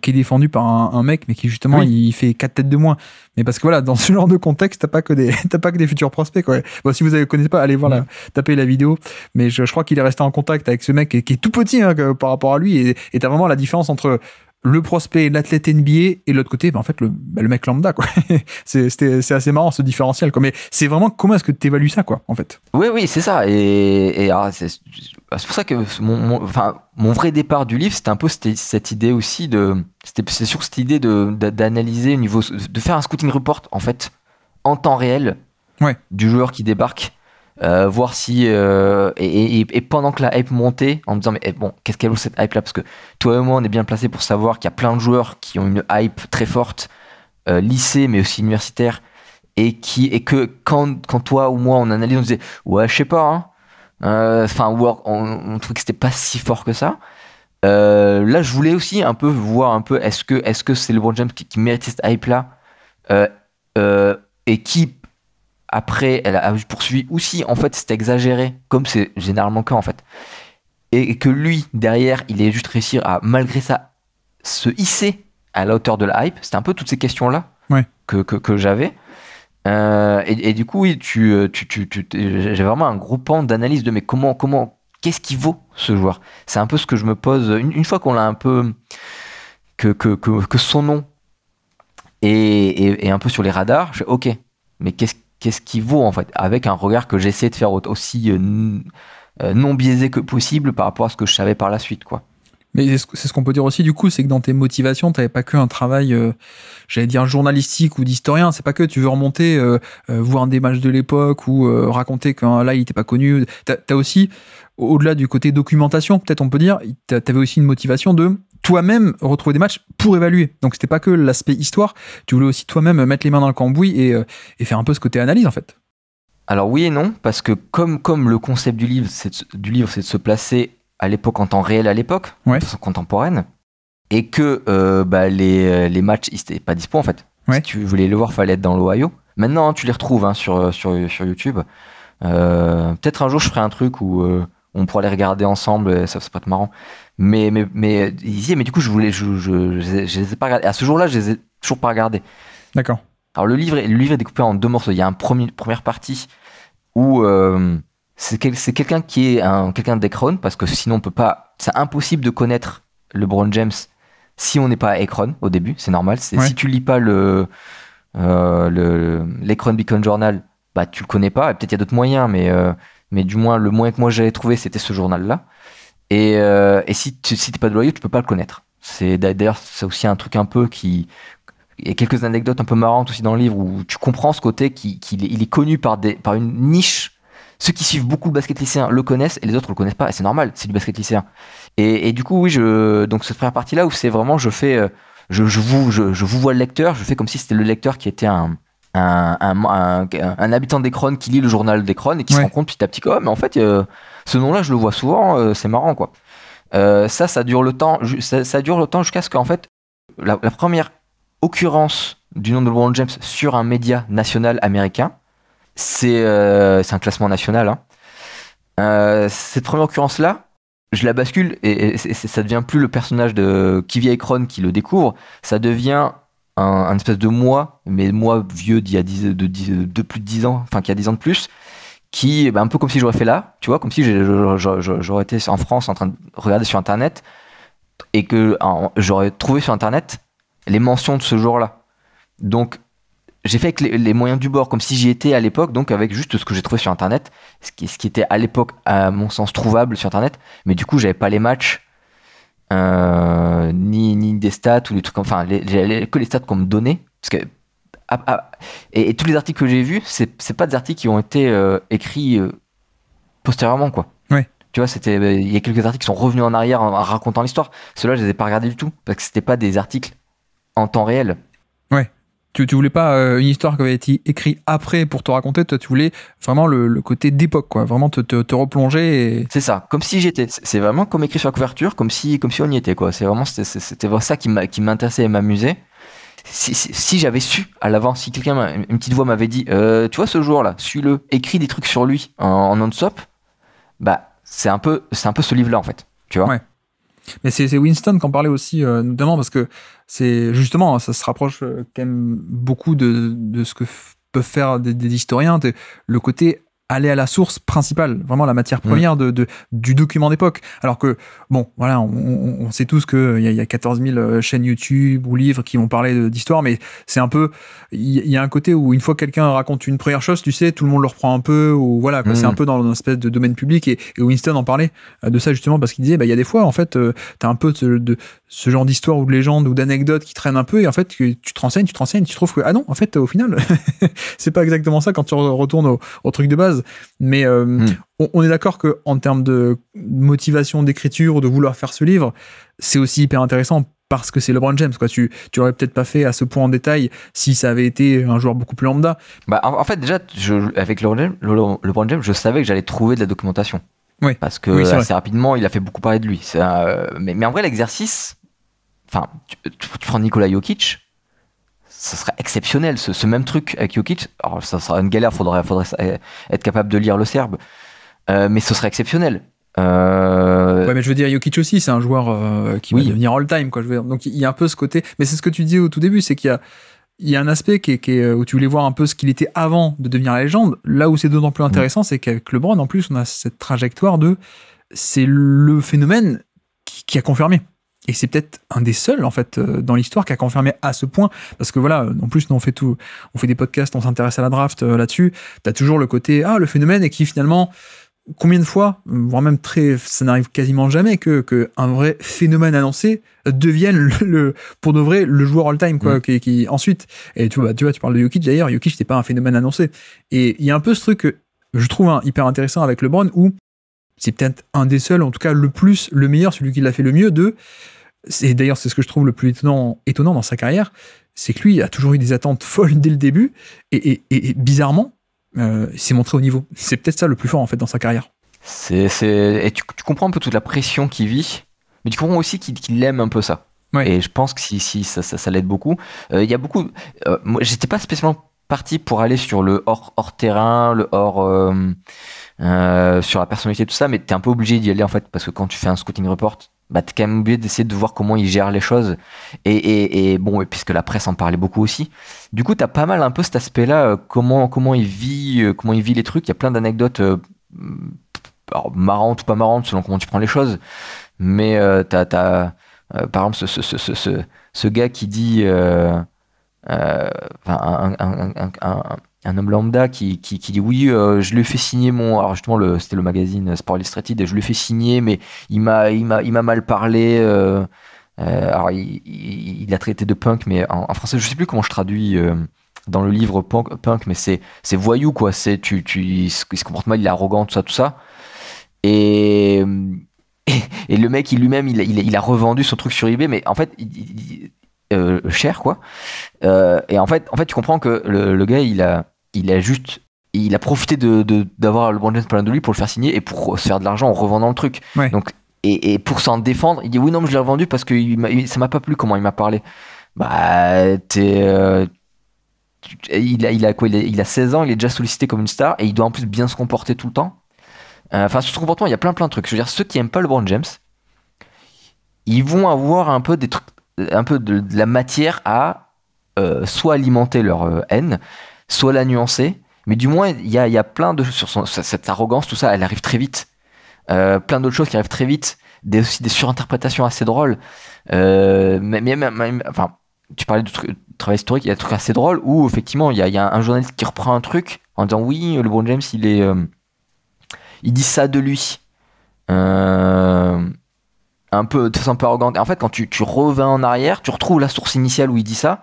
qui est défendue par un mec, mais qui justement il fait 4 têtes de moins. Mais parce que voilà, dans ce genre de contexte, t'as pas que des futurs prospects, quoi. Bon, si vous ne connaissez pas, allez voir taper la vidéo. Mais je crois qu'il est resté en contact avec ce mec qui est tout petit par rapport à lui. Et t'as vraiment la différence entre le prospect, l'athlète NBA, et l'autre côté, en fait, le mec lambda, quoi. c'est assez marrant, ce différentiel, quoi. Mais c'est vraiment comment est-ce que tu évalues ça, quoi, en fait. Oui, c'est ça. Et alors, c'est pour ça que mon vrai départ du livre, c'était un peu cette idée aussi c'est sur cette idée d'analyser au niveau, de faire un scouting report, en fait, en temps réel, du joueur qui débarque. Voir si et pendant que la hype montait, en me disant mais bon, qu'est-ce qu'elle vaut cette hype là, parce que toi et moi on est bien placé pour savoir qu'il y a plein de joueurs qui ont une hype très forte, lycée mais aussi universitaire, et que quand toi ou moi on analyse, on disait ouais, je sais pas, hein, enfin on trouvait que c'était pas si fort que ça. Là je voulais aussi un peu voir un peu est-ce que c'est LeBron James qui mérite cette hype là, et qui après, elle a poursuivi aussi, en fait, c'est exagéré, comme c'est généralement le cas, en fait. Et que lui, derrière, il ait juste réussi à, malgré ça, se hisser à la hauteur de la hype. C'était un peu toutes ces questions-là que j'avais. Et du coup, oui, j'ai vraiment un gros pan d'analyse de mais qu'est-ce qui vaut ce joueur? C'est un peu ce que je me pose, une fois qu'on l'a un peu, que son nom est un peu sur les radars, je fais ok, mais qu'est-ce qui vaut en fait, avec un regard que j'essaie de faire aussi non biaisé que possible par rapport à ce que je savais par la suite, quoi. Mais c'est ce qu'on peut dire aussi, du coup, c'est que dans tes motivations, tu n'avais pas que un travail, j'allais dire journalistique ou d'historien. C'est pas que tu veux remonter, voir des matchs de l'époque ou raconter qu'un là, il n'était pas connu. Tu as aussi, au-delà du côté documentation, peut-être on peut dire, tu avais aussi une motivation de toi-même retrouver des matchs pour évaluer. Donc, c'était pas que l'aspect histoire. Tu voulais aussi toi-même mettre les mains dans le cambouis et faire un peu ce côté analyse, en fait. Alors oui et non, parce que comme le concept du livre, c'est de se placer à l'époque en temps réel, de façon contemporaine, et que les matchs, ils n'étaient pas dispo en fait. Si tu voulais le voir, fallait être dans l'Ohio. Maintenant, tu les retrouves sur YouTube. Peut-être un jour, je ferai un truc où on pourra les regarder ensemble, et ça peut être marrant. Mais du coup, je les ai pas regardés. À ce jour-là, je les ai toujours pas regardés. D'accord. Alors le livre est découpé en 2 morceaux. Il y a première partie où c'est quelqu'un qui est quelqu'un d'Akron, parce que sinon on peut pas, c'est impossible de connaître LeBron James si on n'est pas à Akron au début, c'est normal. Si tu lis pas l'Akron Beacon Journal, bah tu le connais pas. Et peut-être il y a d'autres moyens, mais du moins le moyen que moi j'avais trouvé, c'était ce journal-là. Et si t'es pas de l'Ohio, tu peux pas le connaître. D'ailleurs c'est aussi un truc un peu qui... Il y a quelques anecdotes un peu marrantes aussi dans le livre où tu comprends ce côté il est connu par une niche. Ceux qui suivent beaucoup le basket lycéen le connaissent et les autres le connaissent pas. Et c'est normal, c'est du basket lycéen. Et du coup, oui, donc cette première partie-là où c'est vraiment, je vous vois le lecteur, je fais comme si c'était le lecteur qui était un habitant d'Akron qui lit le journal d'Akron et qui se rend compte petit à petit que, mais en fait, ce nom-là, je le vois souvent, c'est marrant, quoi. Ça dure le temps, ça dure le temps jusqu'à ce qu'en fait, la première occurrence du nom de LeBron James sur un média national américain, c'est un classement national, hein. Cette première occurrence-là, je la bascule et ça devient plus le personnage de Kivy Akron qui le découvre, ça devient un espèce de moi vieux d'il y a de plus de 10 ans, enfin qui a 10 ans de plus, qui un peu comme si j'aurais fait là, tu vois, comme si j'aurais été en France en train de regarder sur internet et que j'aurais trouvé sur internet les mentions de ce jour-là. Donc j'ai fait avec les moyens du bord, comme si j'y étais à l'époque, donc avec juste ce que j'ai trouvé sur internet, ce qui était à l'époque à mon sens trouvable sur internet, mais du coup j'avais pas les matchs ni des stats ou des trucs, enfin que les stats qu'on me donnait, parce que et tous les articles que j'ai vus, c'est pas des articles qui ont été écrits postérieurement, quoi. Tu vois, il y a quelques articles qui sont revenus en arrière en racontant l'histoire. Ceux-là, je les ai pas regardés du tout parce que c'était pas des articles en temps réel. Tu voulais pas une histoire qui avait été écrite après pour te raconter, toi tu voulais vraiment le côté d'époque, quoi, vraiment te replonger. C'est ça, comme si j'étais. C'est vraiment comme écrit sur la couverture, comme si on y était, quoi. C'était vraiment ça qui m'intéressait et m'amusait. Si j'avais su à l'avance, si une petite voix m'avait dit, tu vois ce jour-là, suis-le, écris des trucs sur lui en non-stop, bah c'est un peu ce livre-là en fait, tu vois. Ouais. Mais c'est Winston qui en parlait aussi, notamment parce que c'est justement, ça se rapproche quand même beaucoup de ce que peuvent faire des historiens, le côté aller à la source principale, vraiment la matière première du document d'époque. Alors que, bon, voilà, on sait tous qu'il y a 14 000 chaînes YouTube ou livres qui vont parler d'histoire, mais c'est un peu, il y a un côté où une fois que quelqu'un raconte une première chose, tu sais, tout le monde le reprend un peu, ou voilà, quoi, c'est un peu dans une espèce de domaine public, et Winston en parlait de ça justement parce qu'il disait, il y a des fois, en fait, t'as un peu de ce genre d'histoire ou de légende ou d'anecdote qui traînent un peu, et en fait, tu te renseignes, tu trouves que, ah non, en fait, au final, c'est pas exactement ça quand tu retournes au truc de base. Mais on est d'accord qu'en termes de motivation d'écriture ou de vouloir faire ce livre, c'est aussi hyper intéressant parce que c'est LeBron James, quoi. Tu l'aurais peut-être pas fait à ce point en détail si ça avait été un joueur beaucoup plus lambda. Bah, en fait, déjà, avec LeBron James, je savais que j'allais trouver de la documentation. Oui. Parce que assez rapidement, il a fait beaucoup parler de lui. Mais en vrai, l'exercice, enfin, tu prends Nikola Jokic, ça serait exceptionnel, ce même truc avec Jokic. Alors, ça sera une galère, faudrait être capable de lire le Serbe, mais ce serait exceptionnel. Ouais, mais je veux dire, Jokic aussi, c'est un joueur qui va devenir all-time, quoi. Je veux dire. Donc, il y a un peu ce côté. Mais c'est ce que tu disais au tout début, c'est qu'il y a un aspect qui est où tu voulais voir un peu ce qu'il était avant de devenir la légende. Là où c'est d'autant plus intéressant, c'est qu'avec LeBron, en plus, on a cette trajectoire c'est le phénomène qui a confirmé. Et c'est peut-être un des seuls, en fait, dans l'histoire qui a confirmé à ce point. Parce que voilà, en plus, nous, on fait des podcasts, on s'intéresse à la draft là-dessus. T'as toujours le côté, le phénomène, et qui finalement, combien de fois, voire même ça n'arrive quasiment jamais que un vrai phénomène annoncé devienne pour de vrai, le joueur all-time, quoi, qui ensuite, et tu vois, tu parles de Jokic d'ailleurs, Jokic, c'était pas un phénomène annoncé. Et il y a un peu ce truc que je trouve hyper intéressant avec LeBron, où c'est peut-être un des seuls, en tout cas le meilleur, celui qui l'a fait le mieux d'ailleurs, c'est ce que je trouve le plus étonnant dans sa carrière, c'est que lui a toujours eu des attentes folles dès le début, et bizarrement, il s'est montré au niveau. C'est peut-être ça le plus fort, en fait, dans sa carrière. Et tu comprends un peu toute la pression qu'il vit, mais tu comprends aussi qu'il aime un peu ça. Ouais. Et je pense que si ça l'aide beaucoup. Il y a beaucoup. Moi, j'étais pas spécialement parti pour aller sur le hors terrain, le hors sur la personnalité, tout ça, mais t'es un peu obligé d'y aller, en fait, parce que quand tu fais un scouting report, t'es quand même obligé d'essayer de voir comment il gère les choses, et puisque la presse en parlait beaucoup aussi, du coup t'as pas mal un peu cet aspect là, comment il vit les trucs. Il y a plein d'anecdotes marrantes ou pas marrantes selon comment tu prends les choses, mais t'as par exemple ce gars qui dit un homme lambda qui dit oui, je lui ai fait signer alors justement c'était le magazine Sport Illustrated, et je lui ai fait signer, mais il m'a mal parlé, alors il a traité de punk, mais en français je sais plus comment je traduis dans le livre punk, mais c'est voyou, quoi. C'est il se comporte mal, il est arrogant, tout ça, et le mec lui-même il a revendu son truc sur eBay, mais en fait cher, quoi. Et en fait tu comprends que le gars il a profité d'avoir LeBron James plein de lui pour le faire signer et pour se faire de l'argent en revendant le truc. Ouais. Donc, et pour s'en défendre, il dit oui, non, mais je l'ai revendu parce que ça m'a pas plu comment il m'a parlé. Il a quoi, il a 16 ans, il est déjà sollicité comme une star, et il doit en plus bien se comporter tout le temps. Enfin, sur ce comportement, il y a plein de trucs. Je veux dire, ceux qui aiment pas LeBron James, ils vont avoir un peu des trucs, un peu de la matière à soit alimenter leur haine, soit la nuancer, mais du moins il y a plein de sur cette arrogance, tout ça, elle arrive très vite. Plein d'autres choses qui arrivent très vite, aussi des surinterprétations assez drôles. Enfin, tu parlais de travail historique, il y a des trucs assez drôles où effectivement il y a un journaliste qui reprend un truc en disant oui, LeBron James il dit ça de lui. Un peu de façon un peu arrogante. Et en fait, quand tu reviens en arrière, tu retrouves la source initiale où il dit ça.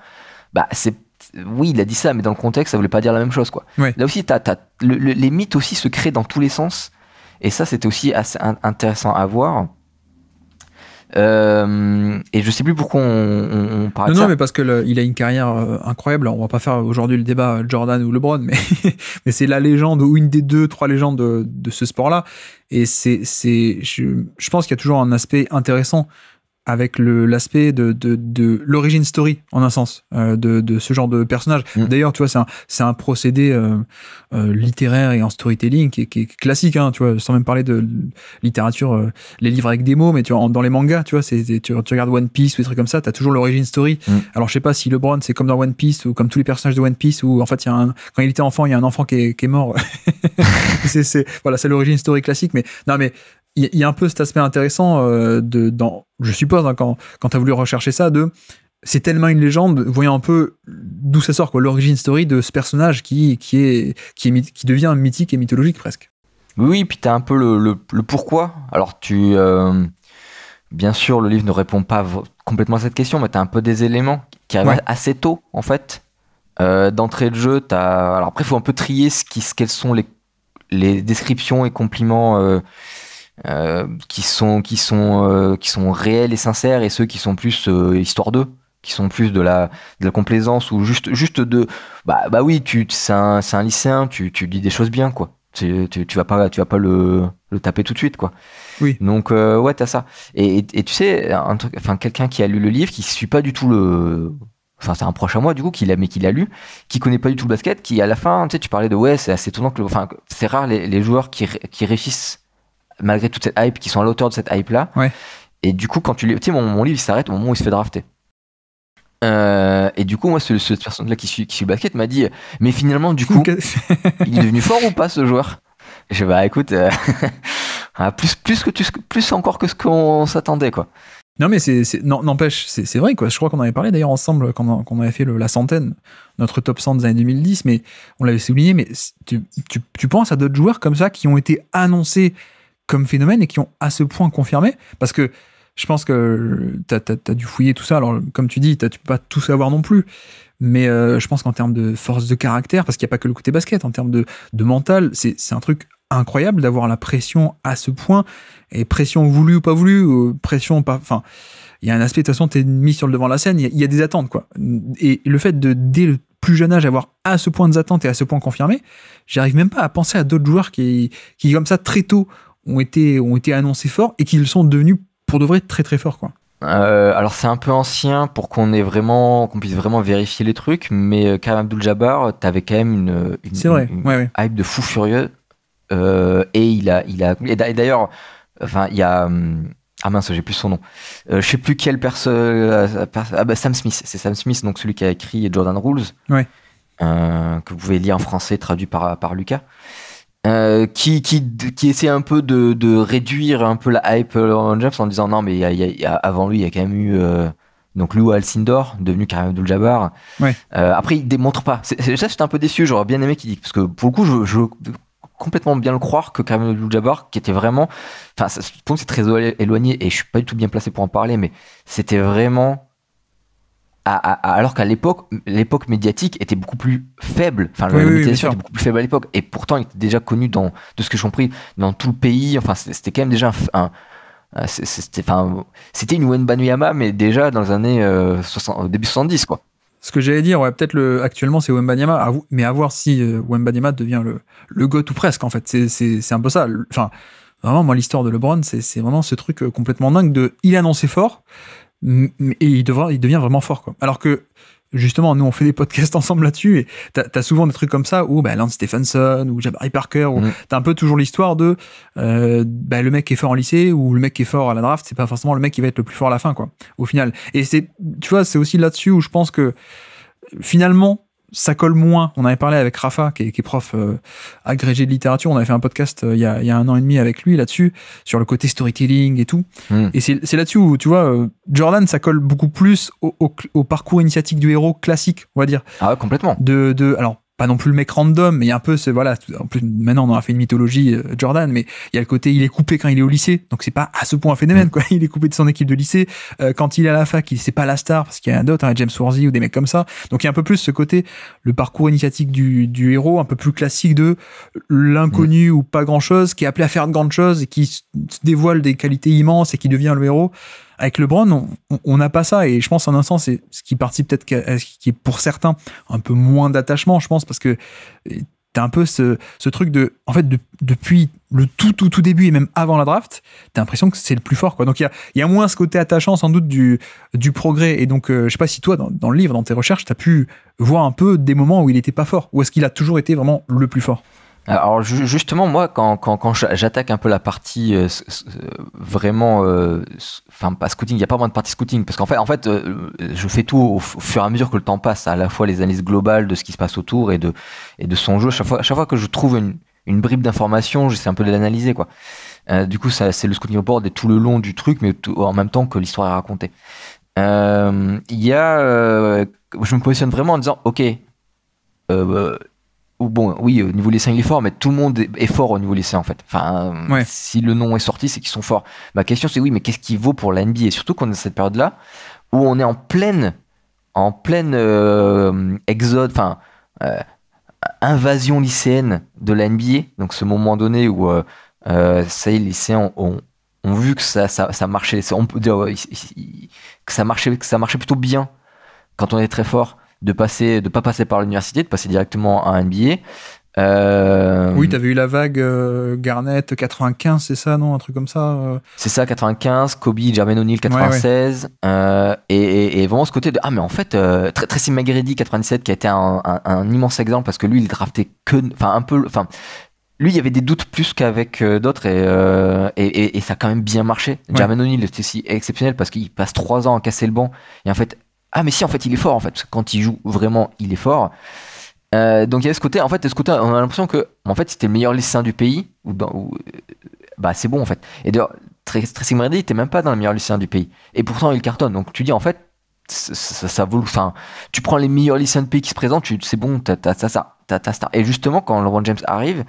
Oui, il a dit ça, mais dans le contexte, ça voulait pas dire la même chose, quoi. Ouais. Là aussi, les mythes aussi se créent dans tous les sens. Et ça, c'était aussi assez intéressant à voir. Et je sais plus pourquoi on parle de ça. Non, mais parce que il a une carrière incroyable. Alors, on va pas faire aujourd'hui le débat Jordan ou LeBron, mais, mais c'est la légende ou une des 2-3 légendes de ce sport-là. Et je pense qu'il y a toujours un aspect intéressant avec l'aspect de l'origin story, en un sens, de ce genre de personnage. D'ailleurs, tu vois, c'est un procédé littéraire et en storytelling qui est classique, hein, tu vois, sans même parler de littérature, les livres avec des mots, mais tu vois, dans les mangas, tu vois, tu regardes One Piece ou des trucs comme ça, t'as toujours l'origin story. Alors, je sais pas si LeBron, c'est comme dans One Piece ou comme tous les personnages de One Piece, où en fait, quand il était enfant, il y a un enfant qui est mort. Voilà, c'est l'origin story classique, mais non, mais il y a un peu cet aspect intéressant je suppose, hein, quand tu as voulu rechercher ça, c'est tellement une légende, voyant un peu d'où ça sort, quoi, l'origin story de ce personnage qui devient mythique et mythologique presque. Oui, puis tu as un peu le pourquoi. Alors, bien sûr, le livre ne répond pas complètement à cette question, mais tu as un peu des éléments qui arrivent assez tôt, en fait. D'entrée de jeu, alors après, il faut un peu trier quelles sont les descriptions et compliments qui sont réels et sincères, et ceux qui sont plus histoire d'eux, qui sont plus de la complaisance, ou juste de bah oui, c'est un lycéen, tu dis des choses bien, quoi. Tu vas pas le taper tout de suite, quoi. Oui. Donc ouais, t'as ça. Et tu sais, quelqu'un qui a lu le livre, qui suit pas du tout enfin, c'est un proche à moi, du coup, qui l'a lu, qui connaît pas du tout le basket, qui à la fin, tu sais, tu parlais de c'est assez étonnant c'est rare les joueurs qui réussissent malgré toute cette hype, qui sont à l'auteur de cette hype là. Ouais. Et du coup, quand tu lis, tu sais, mon livre il s'arrête au moment où il se fait drafter. Et du coup, moi, cette personne-là qui suit le basket m'a dit, mais finalement, du coup, il est devenu fort ou pas, ce joueur? Et je vais, écoute, plus encore que ce qu'on s'attendait, quoi. Non, mais n'empêche, c'est vrai, quoi. Je crois qu'on avait parlé d'ailleurs ensemble quand on avait fait la centaine, notre top 100 des années 2010, mais on l'avait souligné, mais tu penses à d'autres joueurs comme ça qui ont été annoncés comme phénomène et qui ont à ce point confirmé? Parce que je pense que t'as dû fouiller tout ça. Alors, comme tu dis, tu peux pas tout savoir non plus. Mais je pense qu'en termes de force de caractère, parce qu'il n'y a pas que le côté basket, en termes de mental, c'est un truc incroyable d'avoir la pression à ce point. Et pression voulue ou pas voulue, pression pas... Enfin, il y a un aspect, de toute façon, t'es mis sur le devant de la scène, il y a des attentes, quoi. Et le fait dès le plus jeune âge, avoir à ce point d'attente et à ce point confirmé, j'arrive même pas à penser à d'autres joueurs qui, comme ça, très tôt, ont été annoncés forts et qui le sont devenus, pour de vrai, très très forts, quoi. Alors c'est un peu ancien pour qu'on puisse vraiment vérifier les trucs, mais Kareem Abdul-Jabbar, t'avais quand même une hype de fou furieux, et et d'ailleurs, enfin il y a ah mince, j'ai plus son nom, je sais plus quelle personne, Sam Smith, c'est Sam Smith, donc celui qui a écrit Jordan Rules, que vous pouvez lire en français, traduit par Lucas. Qui essaie un peu de réduire un peu la hype LeBron James en disant non, mais avant lui il y a quand même eu donc Lou Alcindor devenu Kareem Abdul-Jabbar. Après il démontre pas, j'étais un peu déçu, j'aurais bien aimé qu'il dise, parce que pour le coup je veux complètement bien le croire que Kareem Abdul-Jabbar, qui était vraiment, enfin pour moi c'est très éloigné et je suis pas du tout bien placé pour en parler, mais c'était vraiment alors qu'à l'époque médiatique était beaucoup plus faible, enfin la médiatisation était beaucoup plus faible à l'époque, et pourtant il était déjà connu de ce que j'ai compris dans tout le pays, enfin c'était quand même déjà c'était une Wembanyama, mais déjà dans les années début 70, quoi. Ce que j'allais dire, peut-être actuellement c'est Wembanyama, mais à voir si Wembanyama devient le GOAT ou presque, en fait, c'est un peu ça, enfin vraiment, moi l'histoire de LeBron c'est vraiment ce truc complètement dingue il est annoncé fort, et il devient vraiment fort, quoi. Alors que justement, nous on fait des podcasts ensemble là-dessus, et t'as souvent des trucs comme ça où Lance Stephenson ou Jabari Parker, où t'as un peu toujours l'histoire de le mec qui est fort en lycée ou le mec qui est fort à la draft, c'est pas forcément le mec qui va être le plus fort à la fin, quoi, au final. Et tu vois, c'est aussi là-dessus où je pense que finalement ça colle moins. On avait parlé avec Rafa, qui est prof agrégé de littérature. On avait fait un podcast il y a 1 an et demi avec lui là-dessus, sur le côté storytelling et tout. Et c'est là-dessus où, tu vois, Jordan, ça colle beaucoup plus au parcours initiatique du héros classique, on va dire. Ah ouais, complètement. Alors, pas non plus le mec random, mais il y a un peu voilà, en plus maintenant on a fait une mythologie Jordan, mais il y a le côté il est coupé quand il est au lycée, donc c'est pas à ce point un phénomène, quoi. Il est coupé de son équipe de lycée, quand il est à la fac, c'est pas la star, parce qu'il y a d'autres, James Worthy ou des mecs comme ça, donc il y a un peu plus ce côté, le parcours initiatique du héros, un peu plus classique de l'inconnu ou pas grand chose, qui est appelé à faire de grandes choses et qui se dévoile des qualités immenses et qui devient le héros. avec LeBron, on n'a pas ça, et je pense en un sens, c'est ce qui participe peut-être qui est pour certains un peu moins d'attachement, je pense, parce que t'as un peu ce truc de, en fait, depuis le tout début et même avant la draft, t'as l'impression que c'est le plus fort, quoi. Donc il y a moins ce côté attachant sans doute du progrès, et donc je sais pas si toi dans le livre, dans tes recherches, t'as pu voir un peu des moments où il était pas fort, ou est-ce qu'il a toujours été vraiment le plus fort? Alors justement, moi, quand j'attaque un peu la partie vraiment, enfin pas scouting, il n'y a pas vraiment de partie scouting, parce qu'en fait, je fais tout au fur et à mesure que le temps passe, à la fois les analyses globales de ce qui se passe autour et de son jeu. Chaque fois que je trouve une bribe d'information, j'essaie un peu de l'analyser, quoi. Du coup, ça, c'est le scouting report et tout le long du truc, mais en même temps que l'histoire est racontée. Je me positionne vraiment en disant, ok. Bon, oui, au niveau lycéen, il est fort, mais tout le monde est fort au niveau lycéen, en fait. Enfin, Ouais. si le nom est sorti, c'est qu'ils sont forts. Ma question, c'est oui, mais qu'est-ce qui vaut pour la NBA? Et surtout qu'on est dans cette période-là où on est en pleine exode, enfin, euh, invasion lycéenne de la NBA. Donc, ce moment donné où ça y est, les lycéens ont vu que ça marchait. On peut dire que ça marchait plutôt bien quand on est très fort, de pas passer par l'université, de passer directement à un MBA. Oui, t'avais eu la vague Garnett 95, c'est ça, non? Un truc comme ça C'est ça, 95, Kobe, Jermaine O'Neal, 96. Et vraiment ce côté de, ah, mais en fait, Tracy McGrady, 97, qui a été un immense exemple, parce que lui, il draftait lui, il y avait des doutes plus qu'avec d'autres, et ça a quand même bien marché. Ouais. Jermaine O'Neal était aussi exceptionnel parce qu'il passe 3 ans à casser le banc, et en fait, ah mais si, en fait il est fort, en fait quand il joue vraiment il est fort. Donc il y a ce côté, on a l'impression que en fait c'était le meilleur lycéen du pays, bah c'est bon, en fait. Et d'ailleurs Tracy McGrady était même pas dans le meilleur lycéen du pays, et pourtant il cartonne. Donc tu dis, en fait, ça vaut, enfin, tu prends les meilleurs lycéens de pays qui se présentent, c'est bon, t'as star. Et justement quand LeBron James arrive,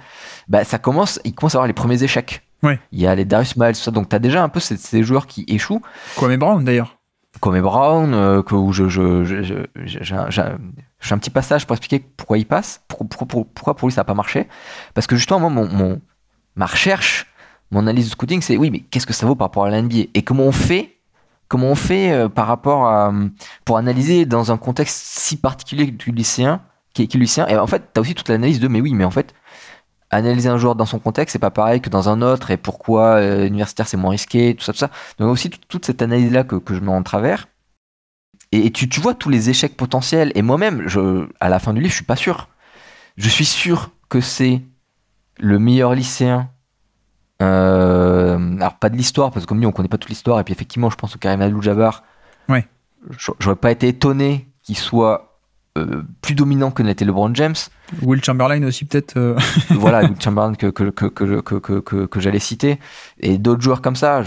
bah il commence à avoir les premiers échecs. Ouais. Il y a les Darius Miles, tout ça, donc t'as déjà un peu ces joueurs qui échouent. Kwame Brown, d'ailleurs. Kwame Brown, où j'ai un petit passage pour expliquer pourquoi il passe, pourquoi pour lui ça n'a pas marché. Parce que justement, moi, ma recherche, mon analyse de scouting, c'est oui, mais qu'est-ce que ça vaut par rapport à la NBA? Et comment on fait par rapport à, pour analyser dans un contexte si particulier du lycéen, qui est lycéen. Et en fait, tu as aussi toute l'analyse de, mais oui, mais en fait, analyser un joueur dans son contexte, c'est pas pareil que dans un autre, et pourquoi universitaire c'est moins risqué, tout ça. Donc aussi toute cette analyse-là que je mets en travers. Et tu vois tous les échecs potentiels. Et moi-même, à la fin du livre, je suis pas sûr. Je suis sûr que c'est le meilleur lycéen. Alors pas de l'histoire, parce que comme dit, on connaît pas toute l'histoire. Et puis effectivement, je pense au Kareem Abdul-Jabbar. Ouais. J'aurais pas été étonné qu'il soit plus dominant que n'était LeBron James. Will Chamberlain aussi, peut-être. Voilà, Will Chamberlain que j'allais citer. Et d'autres joueurs comme ça.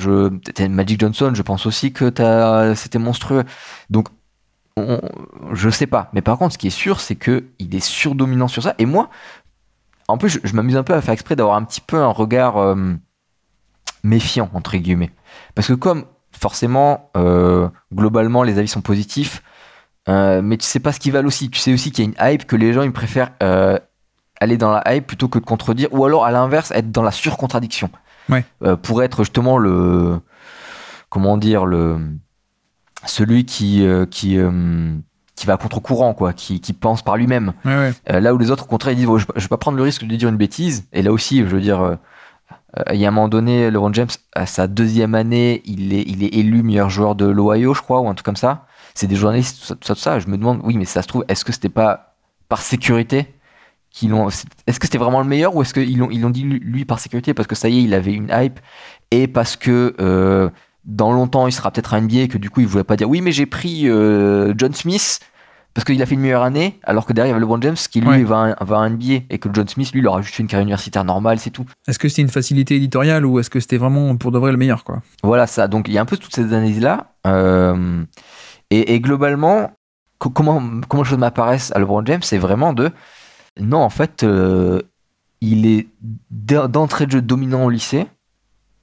Magic Johnson, je pense aussi que c'était monstrueux. Donc, je sais pas. Mais par contre, ce qui est sûr, c'est qu'il est surdominant sur ça. Et moi, en plus, je m'amuse un peu à faire exprès d'avoir un petit peu un regard méfiant, entre guillemets. Parce que comme, forcément, globalement, les avis sont positifs, mais tu sais pas ce qu'ils valent aussi. Tu sais aussi qu'il y a une hype, que les gens ils préfèrent aller dans la hype plutôt que de contredire, ou alors à l'inverse être dans la surcontradiction. Ouais. Pour être justement celui qui va à contre-courant, quoi, qui pense par lui-même. Ouais. Là où les autres au contraire ils disent, je vais pas prendre le risque de dire une bêtise. Et là aussi, je veux dire, il y a un moment donné, LeBron James, à sa 2e année, il est élu meilleur joueur de l'Ohio, je crois, ou un truc comme ça. C'est des journalistes, tout ça. Je me demande, oui, mais ça se trouve, est-ce que c'était pas par sécurité qu'ils l'ont. Est-ce que c'était vraiment le meilleur, ou est-ce qu'ils l'ont dit lui par sécurité parce que ça y est, il avait une hype, et parce que dans longtemps il sera peut-être un NBA, et que du coup il voulait pas dire oui, mais j'ai pris John Smith parce qu'il a fait une meilleure année, alors que derrière il y avait LeBron James qui lui va à un NBA, et que John Smith lui il aura juste fait une carrière universitaire normale, c'est tout. Est-ce que c'était une facilité éditoriale, ou est-ce que c'était vraiment pour de vrai le meilleur, quoi? Voilà, ça. Donc il y a un peu toutes ces analyses là. Et globalement, comment les choses m'apparaissent à LeBron James, c'est vraiment non, en fait, il est d'entrée de jeu dominant au lycée,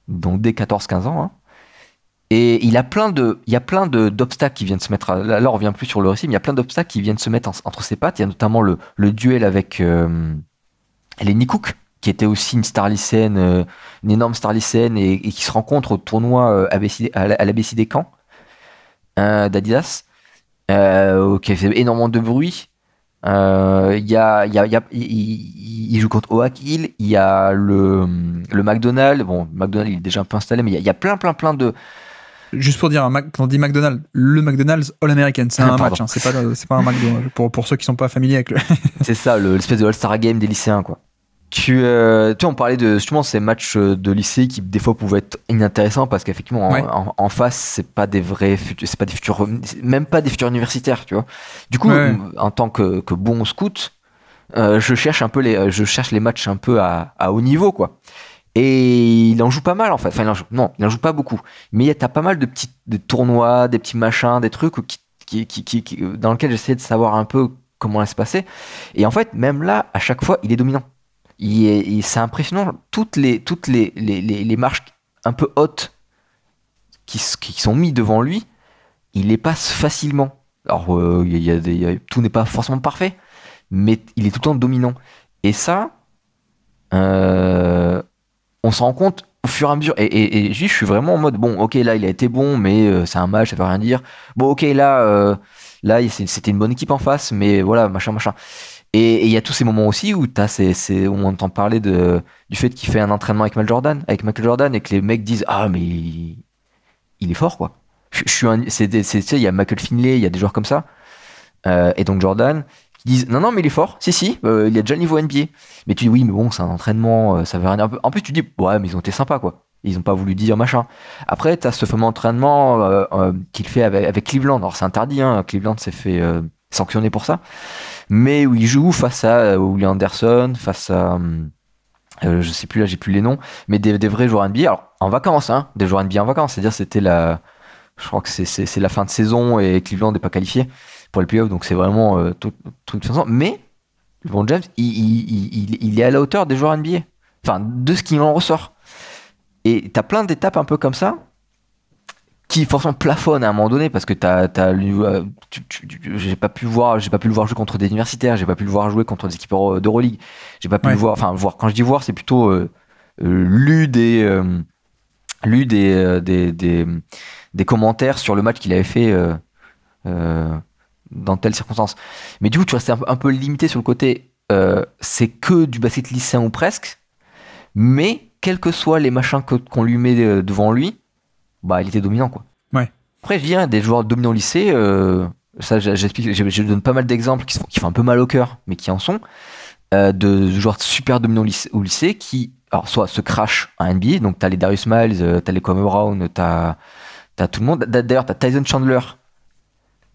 donc dès 14-15 ans, hein, et il y a plein d'obstacles qui viennent se mettre, là on revient plus sur le récit, mais il y a plein d'obstacles qui viennent se mettre entre ses pattes. Il y a notamment le duel avec Lenny Cook, qui était aussi une star lycéenne, une énorme star lycéenne, et qui se rencontre au tournoi à l'ABCD Caen d'Adidas, qui a fait énormément de bruit. Il joue contre Oak Hill, il y a le McDonald's. Bon, McDonald's il est déjà un peu installé, mais il y a plein de. Juste pour dire, quand on dit McDonald's, le McDonald's All-American, c'est un match, hein, c'est pas un McDo, pour ceux qui sont pas familiers avec le. C'est ça, l'espèce de All-Star Game des lycéens, quoi. Tu on parlait de justement ces matchs de lycée qui des fois pouvaient être inintéressants parce qu'effectivement en face c'est pas des futurs, même pas des futurs universitaires, tu vois. Du coup, en tant que bon scout, je cherche les matchs un peu à haut niveau, quoi. Et il en joue pas mal en fait. Enfin, il en joue pas beaucoup. Mais t'as pas mal des tournois, des petits machins, des trucs dans lesquels j'essayais de savoir un peu comment ça se passait. Et en fait, même là, à chaque fois, il est dominant. C'est impressionnant. Toutes les marches un peu hautes qui sont mis devant lui, il les passe facilement. Alors, tout n'est pas forcément parfait, mais il est tout le temps dominant. Et ça, on se rend compte au fur et à mesure. Et je suis vraiment en mode, bon, ok, là, il a été bon, mais c'est un match, ça veut rien dire. Bon, ok, là, c'était une bonne équipe en face, mais voilà, machin. Et il y a tous ces moments aussi où où on entend parler du fait qu'il fait un entraînement avec Michael Jordan, et que les mecs disent, ah, mais il est fort, quoi. Il y a Michael Finley, il y a des joueurs comme ça, et donc Jordan, qui disent, non, mais il est fort, si, il y a déjà le niveau NBA. Mais tu dis, oui, mais bon, c'est un entraînement, ça veut rien dire. En plus, tu dis, ouais, mais ils ont été sympas, quoi. Ils ont pas voulu dire machin. Après, t'as ce fameux entraînement qu'il fait avec Cleveland. Alors, c'est interdit, hein. Cleveland s'est fait sanctionner pour ça. Mais où il joue face à Willie Anderson, face à je sais plus, là j'ai plus les noms, mais des vrais joueurs NBA, alors en vacances, hein, des joueurs NBA en vacances, c'est-à-dire je crois que c'est la fin de saison et Cleveland n'est pas qualifié pour les playoffs, donc c'est vraiment tout de façon. Mais LeBron James, il est à la hauteur des joueurs NBA, enfin de ce qu'il en ressort. Et t'as plein d'étapes un peu comme ça qui forcément plafonne à un moment donné parce que j'ai pas pu le voir jouer contre des universitaires, j'ai pas pu le voir jouer contre des équipes d'Euroleague, j'ai pas pu le voir, quand je dis voir, c'est plutôt lu des commentaires sur le match qu'il avait fait dans telle circonstance. Mais du coup, tu restais un peu limité sur le côté c'est que du basket lycéen ou presque, mais quels que soient les machins qu'on lui met devant lui, bah il était dominant, quoi. Ouais. Après je dis des joueurs dominants au lycée, ça j'explique, je donne pas mal d'exemples qui font un peu mal au cœur, mais qui en sont de joueurs super dominants au lycée qui alors soit se crachent en NBA, donc t'as les Darius Miles, t'as les Kwame Brown, t'as tout le monde. D'ailleurs t'as Tyson Chandler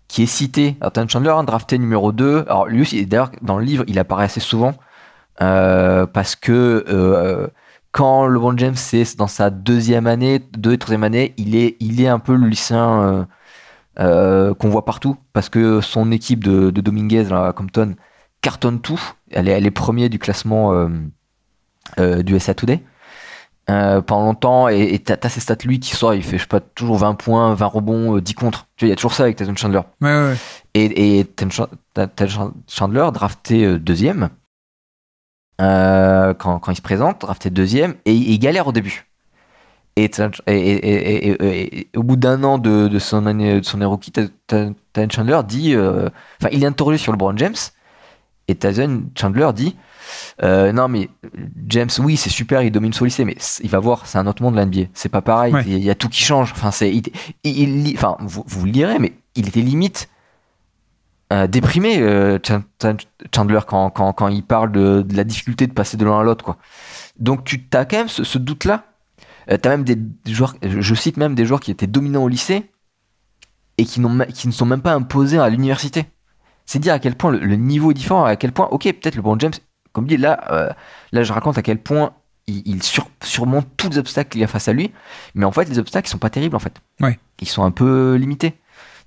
qui est cité. Alors Tyson Chandler, drafté numéro 2, alors lui aussi d'ailleurs dans le livre il apparaît assez souvent parce que quand LeBron James est dans sa deuxième année, troisième année, il est un peu le lycéen qu'on voit partout parce que son équipe de Dominguez là, à Compton cartonne tout. Elle est premier du classement du USA Today pendant longtemps, et t'as ces stats lui qui sort, il fait je sais pas toujours 20 points, 20 rebonds, 10 contre. Tu vois, il y a toujours ça avec Tyson Chandler. Ouais. Et Tyson Chandler drafté deuxième. Quand il se présente, drafté deuxième, et il galère au début. Et au bout d'un an de son année rookie, Tyson Chandler dit, il est interrogé sur LeBron James, et Tyson Chandler dit, non mais James, oui c'est super, il domine sur le lycée, mais il va voir, c'est un autre monde l'NBA, c'est pas pareil, il y a tout qui change. Enfin vous le lirez, mais il était limite déprimé, Chandler, quand il parle de la difficulté de passer de l'un à l'autre, quoi. Donc tu as quand même ce doute-là. T'as même des joueurs, je cite même des joueurs qui étaient dominants au lycée et qui ne sont même pas imposés à l'université. C'est dire à quel point le niveau est différent, à quel point, ok, peut-être LeBron James, comme dit là je raconte à quel point il surmonte tous les obstacles qu'il y a face à lui, mais en fait les obstacles ils sont pas terribles en fait. Ouais. Ils sont un peu limités.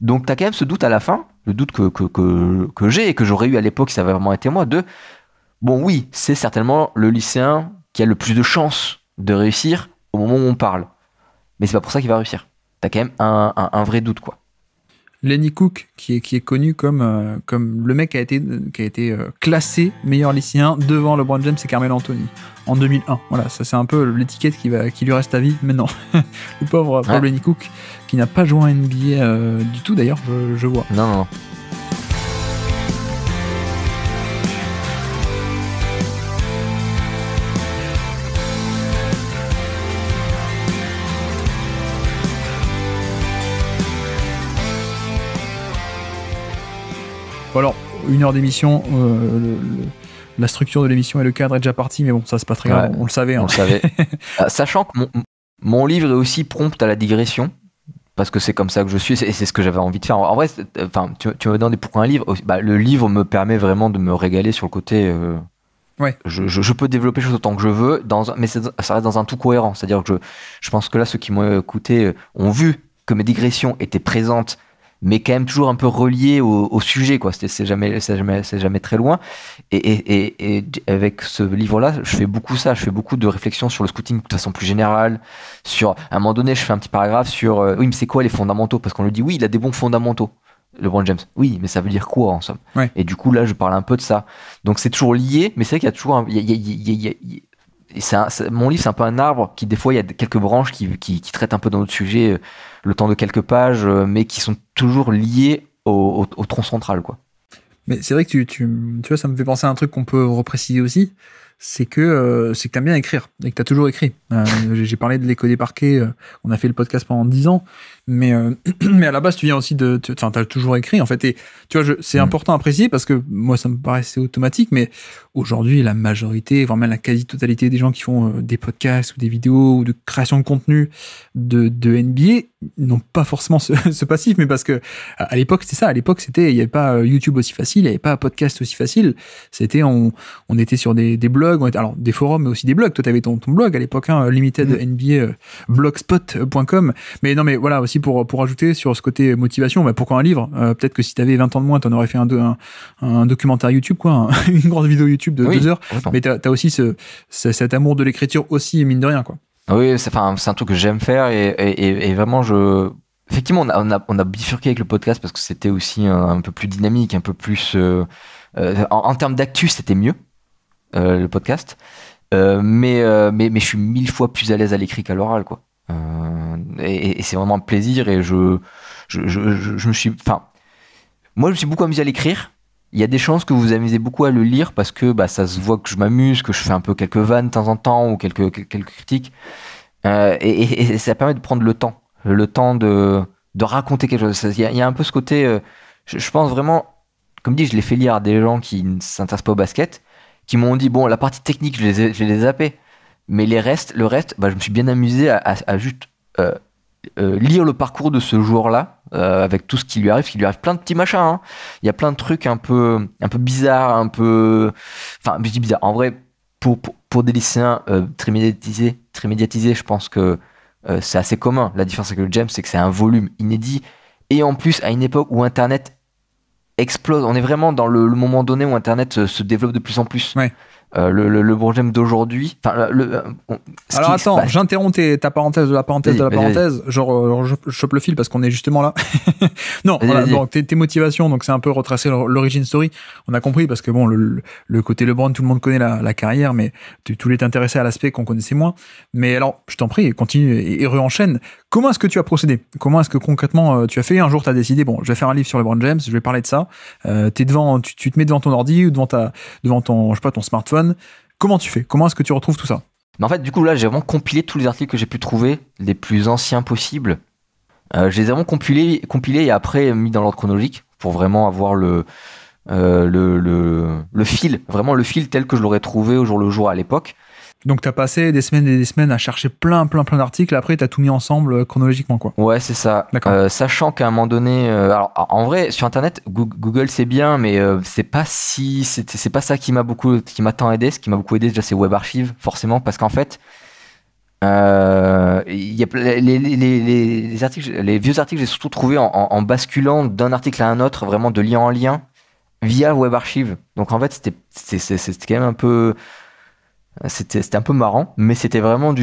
Donc t'as quand même ce doute à la fin, le doute que j'ai et que j'aurais eu à l'époque si ça avait vraiment été moi, bon oui, c'est certainement le lycéen qui a le plus de chances de réussir au moment où on parle. Mais c'est pas pour ça qu'il va réussir. T'as quand même un vrai doute, quoi. Lenny Cook, qui est connu comme le mec qui a été classé meilleur lycéen devant LeBron James et Carmelo Anthony en 2001. Voilà, ça c'est un peu l'étiquette qui lui reste à vie maintenant. Le pauvre Lenny Cook, qui n'a pas joué en NBA du tout d'ailleurs, je vois. Non. Bon alors, 1 heure d'émission, la structure de l'émission et le cadre est déjà parti, mais bon, ça c'est pas très grave, on le savait. On le savait. Sachant que mon livre est aussi prompt à la digression, parce que c'est comme ça que je suis, et c'est ce que j'avais envie de faire. En vrai, tu me demandes pourquoi un livre. Le livre me permet vraiment de me régaler sur le côté... Je peux développer les choses autant que je veux, mais ça reste dans un tout cohérent. C'est-à-dire que je pense que là, ceux qui m'ont écouté ont vu que mes digressions étaient présentes, mais quand même toujours un peu relié au sujet, quoi. C'est jamais très loin. Et avec ce livre-là, je fais beaucoup ça. Je fais beaucoup de réflexions sur le scouting de façon plus générale. À un moment donné, je fais un petit paragraphe sur oui, mais c'est quoi les fondamentaux? Parce qu'on lui dit oui, il a des bons fondamentaux, LeBron James. Oui, mais ça veut dire quoi en somme? Et du coup, là, je parle un peu de ça. Donc c'est toujours lié, mais c'est vrai qu'il y a toujours mon livre, c'est un peu un arbre qui, des fois, il y a quelques branches qui traitent un peu dans d'autres sujets, le temps de quelques pages, mais qui sont toujours liées au tronc central, quoi. Mais c'est vrai que tu vois, ça me fait penser à un truc qu'on peut repréciser aussi, c'est que t'aimes bien écrire, et que t'as toujours écrit. J'ai parlé de l'écho des parquets, on a fait le podcast pendant 10 ans, mais à la base, tu viens aussi t'as toujours écrit, en fait, et tu vois, c'est important à préciser, parce que moi, ça me paraissait automatique, mais aujourd'hui, la majorité, voire même la quasi-totalité des gens qui font des podcasts, ou des vidéos, ou de création de contenu de NBA, n'ont pas forcément ce passif, mais parce que à l'époque, c'était ça, il n'y avait pas YouTube aussi facile, il n'y avait pas podcast aussi facile, on était sur des blogs, alors des forums, mais aussi des blogs. Toi, tu avais ton blog à l'époque, Limited NBA, blogspot.com. Mais non, mais voilà, aussi pour ajouter sur ce côté motivation, pourquoi un livre? Peut-être que si tu avais 20 ans de moins, tu en aurais fait un documentaire YouTube, quoi, une grande vidéo YouTube de 2 heures. Mais tu as aussi cet amour de l'écriture aussi, mine de rien, quoi. Oui, c'est un truc que j'aime faire et vraiment, effectivement, on a bifurqué avec le podcast parce que c'était aussi un peu plus dynamique, un peu plus... en termes d'actu, c'était mieux, le podcast. Mais je suis 1000 fois plus à l'aise à l'écrit qu'à l'oral, quoi. Et c'est vraiment un plaisir et je me suis... moi, je me suis beaucoup amusé à l'écrire. Il y a des chances que vous vous amusez beaucoup à le lire parce que ça se voit que je m'amuse, que je fais un peu quelques vannes de temps en temps ou quelques critiques. Et ça permet de prendre le temps de raconter quelque chose. Il y a un peu ce côté, je pense vraiment, comme dit, je l'ai fait lire à des gens qui ne s'intéressent pas au basket, qui m'ont dit, bon, la partie technique, je vais les zapper. Mais le reste, je me suis bien amusé à juste lire le parcours de ce joueur-là, avec tout ce qui lui arrive, plein de petits machins, hein. Il y a plein de trucs un peu bizarres, enfin, je dis bizarre. En vrai, pour des lycéens très médiatisés, je pense que c'est assez commun. La différence avec le James, c'est que c'est un volume inédit, et en plus, à une époque où Internet explose, on est vraiment dans le moment donné où Internet se développe de plus en plus. Ouais. Le James d'aujourd'hui. Alors attends, j'interromps ta parenthèse de la parenthèse de la parenthèse. Genre, je chope le fil parce qu'on est justement là. Non, voilà, donc tes motivations, donc c'est un peu retracer l'origin story. On a compris parce que bon, le côté LeBron, tout le monde connaît la carrière, mais tu voulais t'intéresser à l'aspect qu'on connaissait moins. Mais alors, je t'en prie, continue et re-enchaîne. Comment est-ce que tu as procédé? Comment est-ce que concrètement tu as fait? Un jour, tu as décidé, bon, je vais faire un livre sur LeBron James, je vais parler de ça. Tu te mets devant ton ordi ou devant ton, je sais pas, ton smartphone. Comment tu fais? Comment est-ce que tu retrouves tout ça? Mais en fait, du coup, là, j'ai vraiment compilé tous les articles que j'ai pu trouver, les plus anciens possibles. Je les ai vraiment compilés et après mis dans l'ordre chronologique pour vraiment avoir le fil, vraiment le fil tel que je l'aurais trouvé au jour le jour à l'époque. Donc t'as passé des semaines et des semaines à chercher plein d'articles, après t'as tout mis ensemble chronologiquement, quoi. Ouais, c'est ça. Sachant qu'à un moment donné, alors en vrai sur internet Google c'est bien, mais c'est pas ça qui m'a tant aidé. Ce qui m'a beaucoup aidé déjà, c'est Web Archive, forcément, parce qu'en fait il y a les articles, les vieux articles, j'ai surtout trouvé en basculant d'un article à un autre, vraiment de lien en lien via Web Archive. Donc en fait c'était quand même un peu... C'était un peu marrant, mais c'était vraiment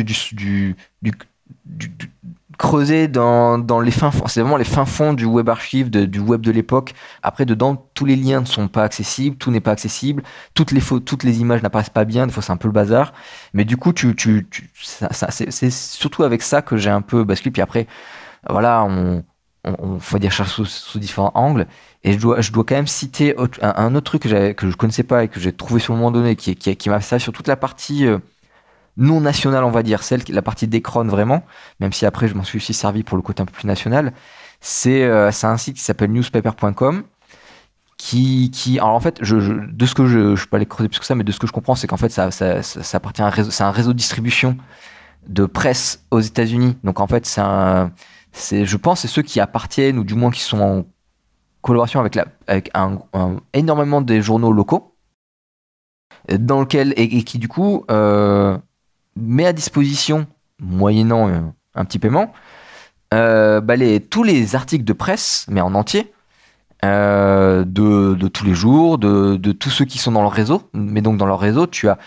creuser dans les fins fonds. C'est vraiment les fins fonds du web archive, du web de l'époque. Après, dedans, tous les liens ne sont pas accessibles, tout n'est pas accessible, toutes les images n'apparaissent pas bien, des fois c'est un peu le bazar. Mais du coup, c'est surtout avec ça que j'ai un peu basculé. Puis après, voilà, on faut dire sous différents angles. Et je dois quand même citer un autre truc que je connaissais pas et que j'ai trouvé sur le moment donné, qui m'a fait ça sur toute la partie non nationale, on va dire, la partie d'Ecron vraiment, même si après je m'en suis aussi servi pour le côté un peu plus national. C'est un site qui s'appelle newspaper.com alors en fait, de ce que je peux pas aller creuser plus que ça, mais de ce que je comprends, c'est qu'en fait ça appartient à un réseau, c'est un réseau de distribution de presse aux États-Unis. Donc en fait, je pense c'est ceux qui appartiennent ou du moins qui sont en collaboration avec énormément des journaux locaux, dans lequel et qui du coup met à disposition, moyennant un petit paiement, tous les articles de presse, mais en entier, de tous les jours, de tous ceux qui sont dans leur réseau. Mais donc dans leur réseau, t'as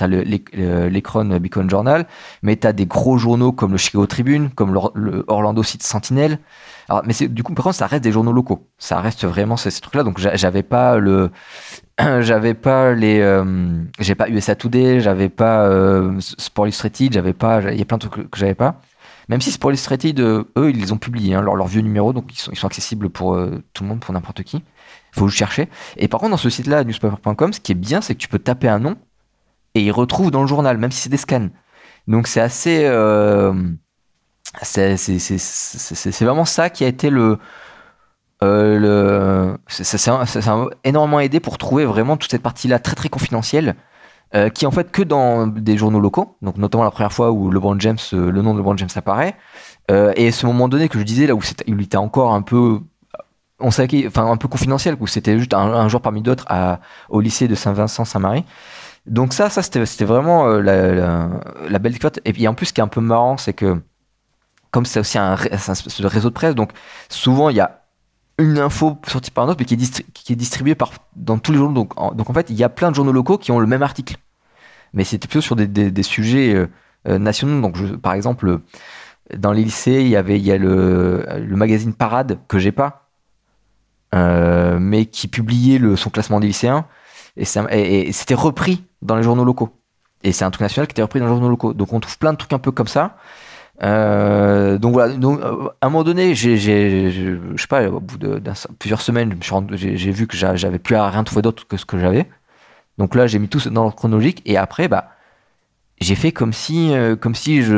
l'Ekron Beacon Journal, mais t'as des gros journaux comme le Chicago Tribune, comme le Orlando City Sentinel. Alors, mais du coup, par contre, ça reste des journaux locaux. Ça reste vraiment ces trucs-là. Donc j'avais pas USA Today, j'avais pas Sport Illustrated, il y a plein de trucs que j'avais pas. Même si Sport Illustrated, eux, ils les ont publiés, hein, leurs vieux numéros, donc ils sont accessibles pour tout le monde, pour n'importe qui. Il faut le chercher. Et par contre, dans ce site-là, newspaper.com, ce qui est bien, c'est que tu peux taper un nom et il retrouve dans le journal, même si c'est des scans. Donc c'est assez, c'est vraiment ça qui a été ça a énormément aidé pour trouver vraiment toute cette partie-là très très confidentielle. Qui est en fait que dans des journaux locaux, donc notamment la première fois où LeBron James, le nom de LeBron James apparaît, et à ce moment donné que je disais là où il était encore un peu, on savait un peu confidentiel, où c'était juste un joueur parmi d'autres au lycée de Saint-Vincent-Saint-Marie. Donc ça c'était vraiment la belle découverte. Et puis en plus ce qui est un peu marrant, c'est que comme c'est aussi un réseau de presse, donc souvent il y a une info sortie par un autre, mais qui est distribuée dans tous les journaux. Donc en fait, il y a plein de journaux locaux qui ont le même article. Mais c'était plutôt sur des sujets nationaux. Donc par exemple, dans les lycées, il y a le magazine Parade, que j'ai pas, mais qui publiait son classement des lycéens. Et c'était repris dans les journaux locaux. Et c'est un truc national qui était repris dans les journaux locaux. Donc on trouve plein de trucs un peu comme ça. Donc voilà, à un moment donné, je sais pas, au bout de plusieurs semaines, j'ai vu que j'avais plus à rien trouver d'autre que ce que j'avais. Donc là, j'ai mis tout dans l'ordre chronologique et après, j'ai fait comme si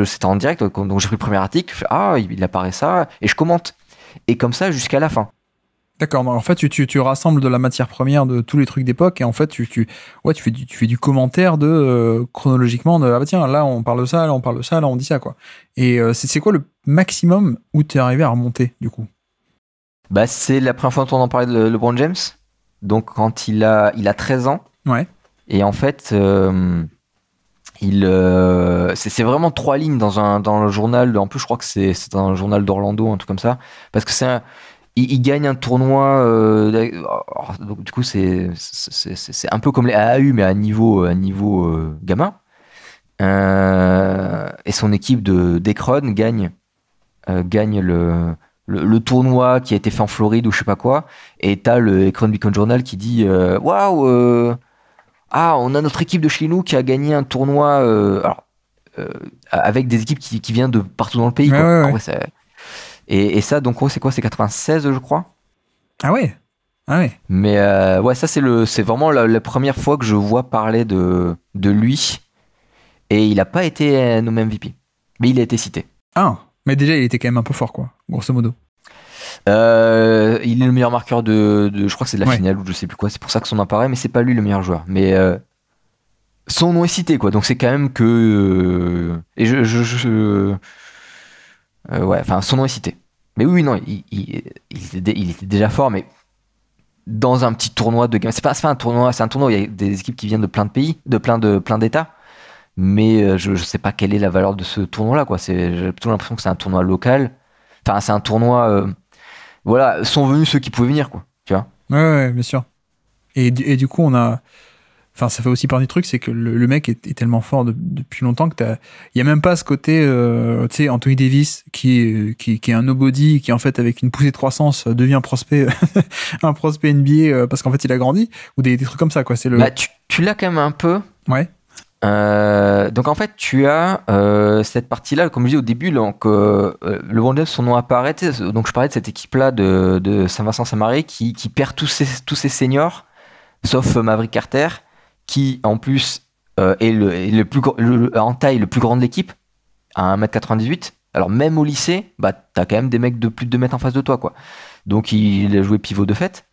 c'était en direct. Donc j'ai pris le premier article, il apparaît ça et je commente. Et comme ça jusqu'à la fin. D'accord, en fait, tu rassembles de la matière première de tous les trucs d'époque et en fait, tu fais du commentaire chronologiquement tiens, là on parle de ça, là on parle de ça, là on dit ça, quoi. Et c'est quoi le maximum où tu es arrivé à remonter, du coup? C'est la première fois qu'on en parlait de LeBron James. Donc quand il a 13 ans. Ouais. Et en fait, c'est vraiment 3 lignes dans le journal. En plus, je crois que c'est dans le journal d'Orlando, un truc comme ça. Parce que il gagne un tournoi, donc du coup c'est un peu comme les AAU mais à niveau gamin. Et son équipe d'Ekron gagne le tournoi qui a été fait en Floride ou je sais pas quoi. Et t'as le Ekron Beacon Journal qui dit waouh, on a notre équipe de chez nous qui a gagné un tournoi avec des équipes qui viennent de partout dans le pays, quoi. Ouais. En vrai, et ça, donc, c'est quoi? C'est 96, je crois. Ah ouais. Mais ouais, ça, c'est vraiment la première fois que je vois parler de lui. Et il n'a pas été nommé MVP. Mais il a été cité. Ah, mais déjà, il était quand même un peu fort, quoi, grosso modo. Il est le meilleur marqueur je crois que c'est de la finale ou je sais plus quoi. C'est pour ça que son nom apparaît, mais c'est pas lui le meilleur joueur. Mais son nom est cité, quoi. Donc c'est quand même que. Et ouais, enfin, son nom est cité. Mais oui, non, il était déjà fort, mais dans un petit tournoi de game. C'est pas un tournoi, c'est un tournoi où il y a des équipes qui viennent de plein de pays, de plein d'états. Mais je sais pas quelle est la valeur de ce tournoi-là, quoi. J'ai plutôt l'impression que c'est un tournoi local. Enfin, c'est un tournoi. Voilà, sont venus ceux qui pouvaient venir, quoi. Tu vois. Ouais, bien sûr. Et du coup, on a. Enfin, ça fait aussi partie du truc, c'est que le mec est tellement fort depuis longtemps que il y a même pas ce côté, tu sais, Anthony Davis qui est un nobody, qui en fait avec une poussée de croissance devient un prospect, un prospect NBA parce qu'en fait il a grandi, ou des trucs comme ça, quoi. C'est le. Bah, tu l'as quand même un peu. Ouais. Donc en fait, tu as cette partie-là, comme je dis au début, donc, le Wonders, son nom apparaît. Donc je parlais de cette équipe-là de Saint-Vincent-Saint-Marie qui perd tous ses seniors, sauf Maverick Carter, qui en plus est le plus en taille le plus grand de l'équipe, à 1m98. Alors même au lycée, bah, t'as quand même des mecs de plus de 2 mètres en face de toi, quoi. Donc il a joué pivot de fait.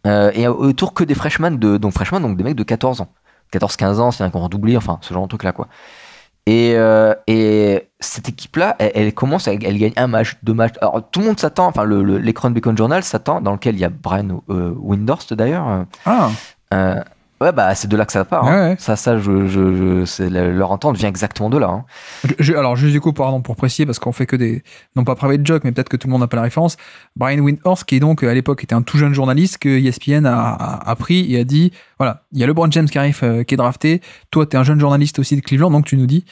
Et autour que des freshmen, donc des mecs de 14 ans. 14-15 ans, c'est un qu'on redoublé, enfin ce genre de truc là, quoi. Et cette équipe-là, elle commence, elle gagne un match, 2 matchs. Alors tout le monde s'attend, enfin l'écran de Bacon Journal s'attend, dans lequel il y a Brian Windhorst d'ailleurs. Ouais, bah c'est de là que ça part. Hein. Ouais. Ça, leur entente vient exactement de là. Hein. Alors juste du coup, pardon, pour préciser, parce qu'on fait que des, non pas private joke, mais peut-être que tout le monde n'a pas la référence. Brian Windhorst, qui est donc à l'époque était un tout jeune journaliste que ESPN a pris et a dit, voilà, il y a LeBron James qui arrive, qui est drafté. Toi, t'es un jeune journaliste aussi de Cleveland, donc tu nous dis,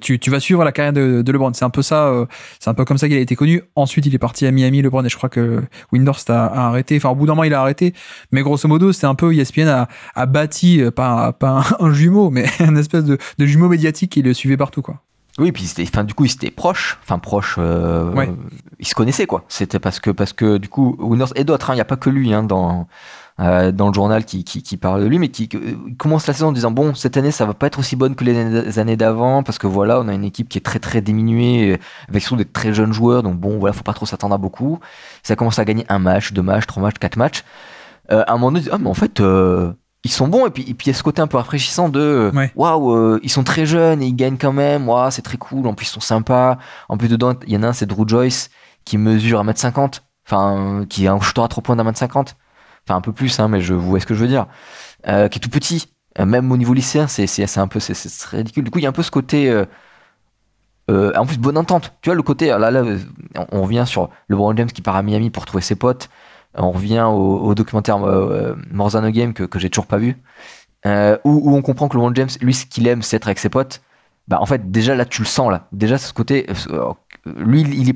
tu vas suivre la carrière de LeBron. C'est un peu ça, c'est un peu comme ça qu'il a été connu. Ensuite, il est parti à Miami, LeBron, et je crois que Windhorst a arrêté. Enfin, au bout d'un moment, il a arrêté. Mais grosso modo, c'est un peu ESPN a bâti, pas un jumeau, mais un espèce de jumeau médiatique qui le suivait partout, quoi. Oui, puis du coup, ils étaient proches. Enfin, proches. Ouais. Ils se connaissaient, quoi. C'était parce que du coup, Windhorst et d'autres, il n'y a pas que lui dans le journal qui parle de lui, mais qui commence la saison en disant bon, cette année, ça va pas être aussi bonne que les années d'avant, parce que voilà, on a une équipe qui est très très diminuée, avec surtout des très jeunes joueurs, donc bon, voilà, faut pas trop s'attendre à beaucoup. Ça commence à gagner 1 match, 2 matchs, 3 matchs, 4 matchs. À un moment donné, mais en fait. Ils sont bons, et puis il y a ce côté un peu rafraîchissant de waouh, ils sont très jeunes et ils gagnent quand même, waouh, c'est très cool, en plus ils sont sympas. En plus dedans, il y en a un, c'est Drew Joyce qui mesure 1m50, enfin qui est un shooter à 3 points d'1m50, enfin un peu plus, hein, mais vous voyez ce que je veux dire, qui est tout petit, même au niveau lycéen, c'est un peu, c'est ridicule. Du coup, il y a un peu ce côté, en plus bonne entente, tu vois, le côté, là on revient sur LeBron James qui part à Miami pour trouver ses potes. On revient au documentaire More Than a Game que j'ai toujours pas vu, où on comprend que LeBron James, lui, ce qu'il aime, c'est être avec ses potes. Bah, en fait, déjà là, tu le sens là. Déjà, ce côté, lui,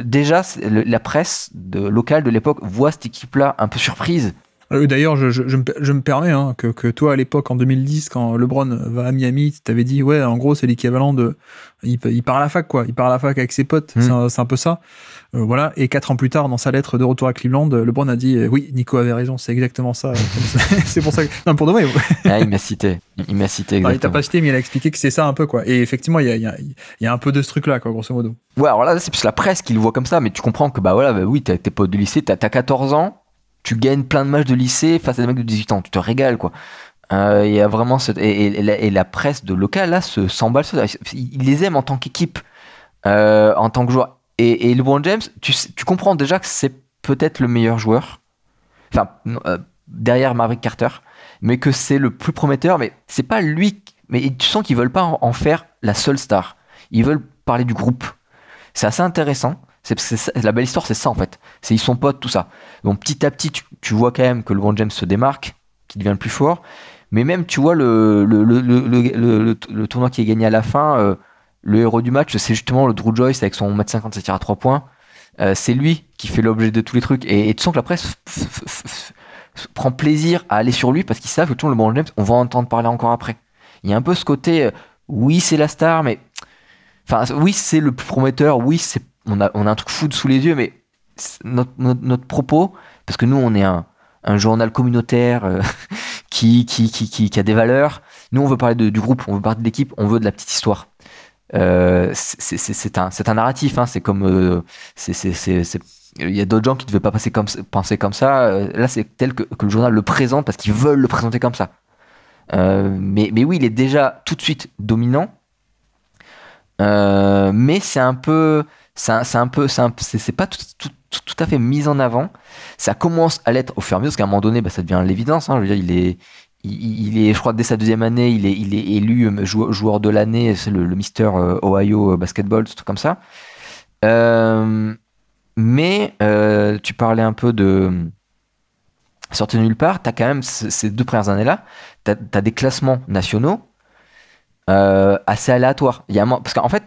déjà, la presse locale de l'époque voit cette équipe-là un peu surprise. D'ailleurs, je me permets que toi, à l'époque, en 2010, quand LeBron va à Miami, tu t'avais dit, ouais, en gros, c'est l'équivalent de... Il part à la fac, quoi. Il part à la fac avec ses potes. C'est un peu ça. Voilà. Et 4 ans plus tard, dans sa lettre de retour à Cleveland, LeBron a dit, oui, Nico avait raison, c'est exactement ça. C'est pour ça que... Non, pour de vrai. Il m'a cité. Il m'a cité exactement. Il t'a pas cité, mais il a expliqué que c'est ça un peu, quoi. Et effectivement, il y a un peu de ce truc-là, quoi, grosso modo. Ouais, alors là, c'est plus la presse qui le voit comme ça, mais tu comprends que, bah voilà, oui, t'es potes de lycée, t'as 14 ans, tu gagnes plein de matchs de lycée face à des mecs de 18 ans, tu te régales, quoi. Il y a vraiment et la presse de local là s'emballe, ils les aiment en tant qu'équipe, en tant que joueur. Et LeBron James, tu comprends déjà que c'est peut-être le meilleur joueur, enfin derrière Maverick Carter, mais que c'est le plus prometteur. Mais c'est pas lui, mais tu sens qu'ils veulent pas en faire la seule star. Ils veulent parler du groupe. C'est assez intéressant. La belle histoire, c'est ça en fait. Ils sont potes, tout ça. Donc petit à petit, tu vois quand même que LeBron James se démarque, qu'il devient le plus fort. Mais même, tu vois, le tournoi qui est gagné à la fin, le héros du match, c'est justement le Drew Joyce avec son 1m50 qui tire à 3 points. C'est lui qui fait l'objet de tous les trucs. Et tu sens que la presse prend plaisir à aller sur lui parce qu'ils savent que tout le LeBron James, on va entendre parler encore après. Il y a un peu ce côté, oui, c'est la star, mais... Enfin, oui, c'est le plus prometteur, oui, on a un truc fou sous les yeux, mais notre propos, parce que nous, on est un journal communautaire qui a des valeurs. Nous, on veut parler du groupe, on veut parler de l'équipe, on veut de la petite histoire. C'est un narratif, hein, c'est comme... il y a d'autres gens qui ne devaient pas penser comme ça. Là, c'est tel que le journal le présente parce qu'ils veulent le présenter comme ça. Mais oui, il est déjà tout de suite dominant. Mais c'est pas tout à fait mis en avant. Ça commence à l'être au fur et à mesure, parce qu'à un moment donné, ça devient l'évidence. Hein. Je veux dire, il est, je crois, dès sa deuxième année, il est élu joueur de l'année. C'est le Mister Ohio Basketball, tout comme ça. Mais tu parlais un peu de sortir de nulle part. T'as quand même ces 2 premières années-là. t'as des classements nationaux assez aléatoires. Parce qu'en fait,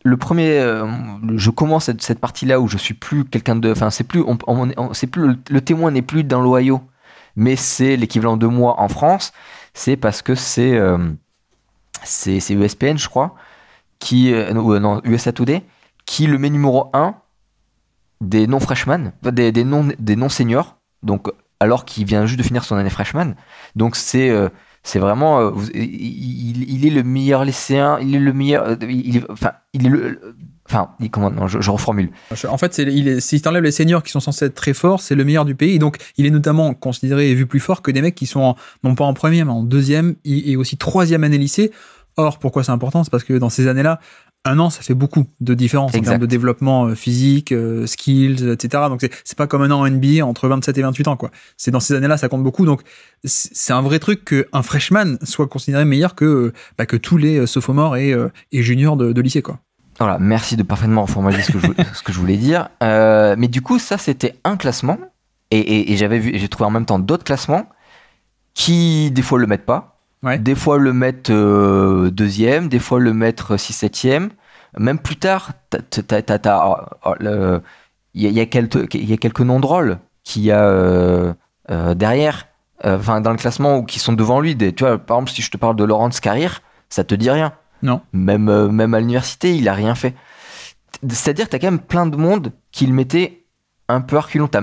je commence cette partie-là où je suis plus quelqu'un de, enfin c'est plus, c'est plus le témoin n'est plus dans l'Ohio, mais c'est l'équivalent de moi en France. C'est parce que c'est ESPN, je crois, non, USA Today, qui le met numéro un des non-freshmen, des non-seniors, donc alors qu'il vient juste de finir son année freshman. Donc c'est vraiment, il est le meilleur lycéen, il est le meilleur, comment, non, je reformule. En fait, si t'enlèves les seniors qui sont censés être très forts, c'est le meilleur du pays. Donc, il est notamment considéré et vu plus fort que des mecs qui sont non pas en première, mais en deuxième et aussi troisième année lycée. Or, pourquoi c'est important? C'est parce que dans ces années-là, un an, ça fait beaucoup de différence en termes de développement physique, skills, etc. Donc, c'est pas comme un an en NBA entre 27 et 28 ans, quoi. C'est dans ces années-là, ça compte beaucoup. Donc, c'est un vrai truc qu'un freshman soit considéré meilleur que tous les sophomores et juniors de lycée, quoi. Voilà, merci de parfaitement reformuler ce que je voulais dire. Mais du coup, ça, c'était un classement. Et j'ai trouvé en même temps d'autres classements qui, des fois, le mettent pas. Ouais. Des fois le mettre deuxième, des fois le mettre 6-7e. Même plus tard, il y a quelques noms drôles qu'il y a derrière, dans le classement ou qui sont devant lui. Tu vois, par exemple, si je te parle de Lawrence Carrier, ça te dit rien. Non. Même à l'université, il a rien fait. C'est-à-dire que t'as quand même plein de monde qui le mettait un peu à reculons. T'as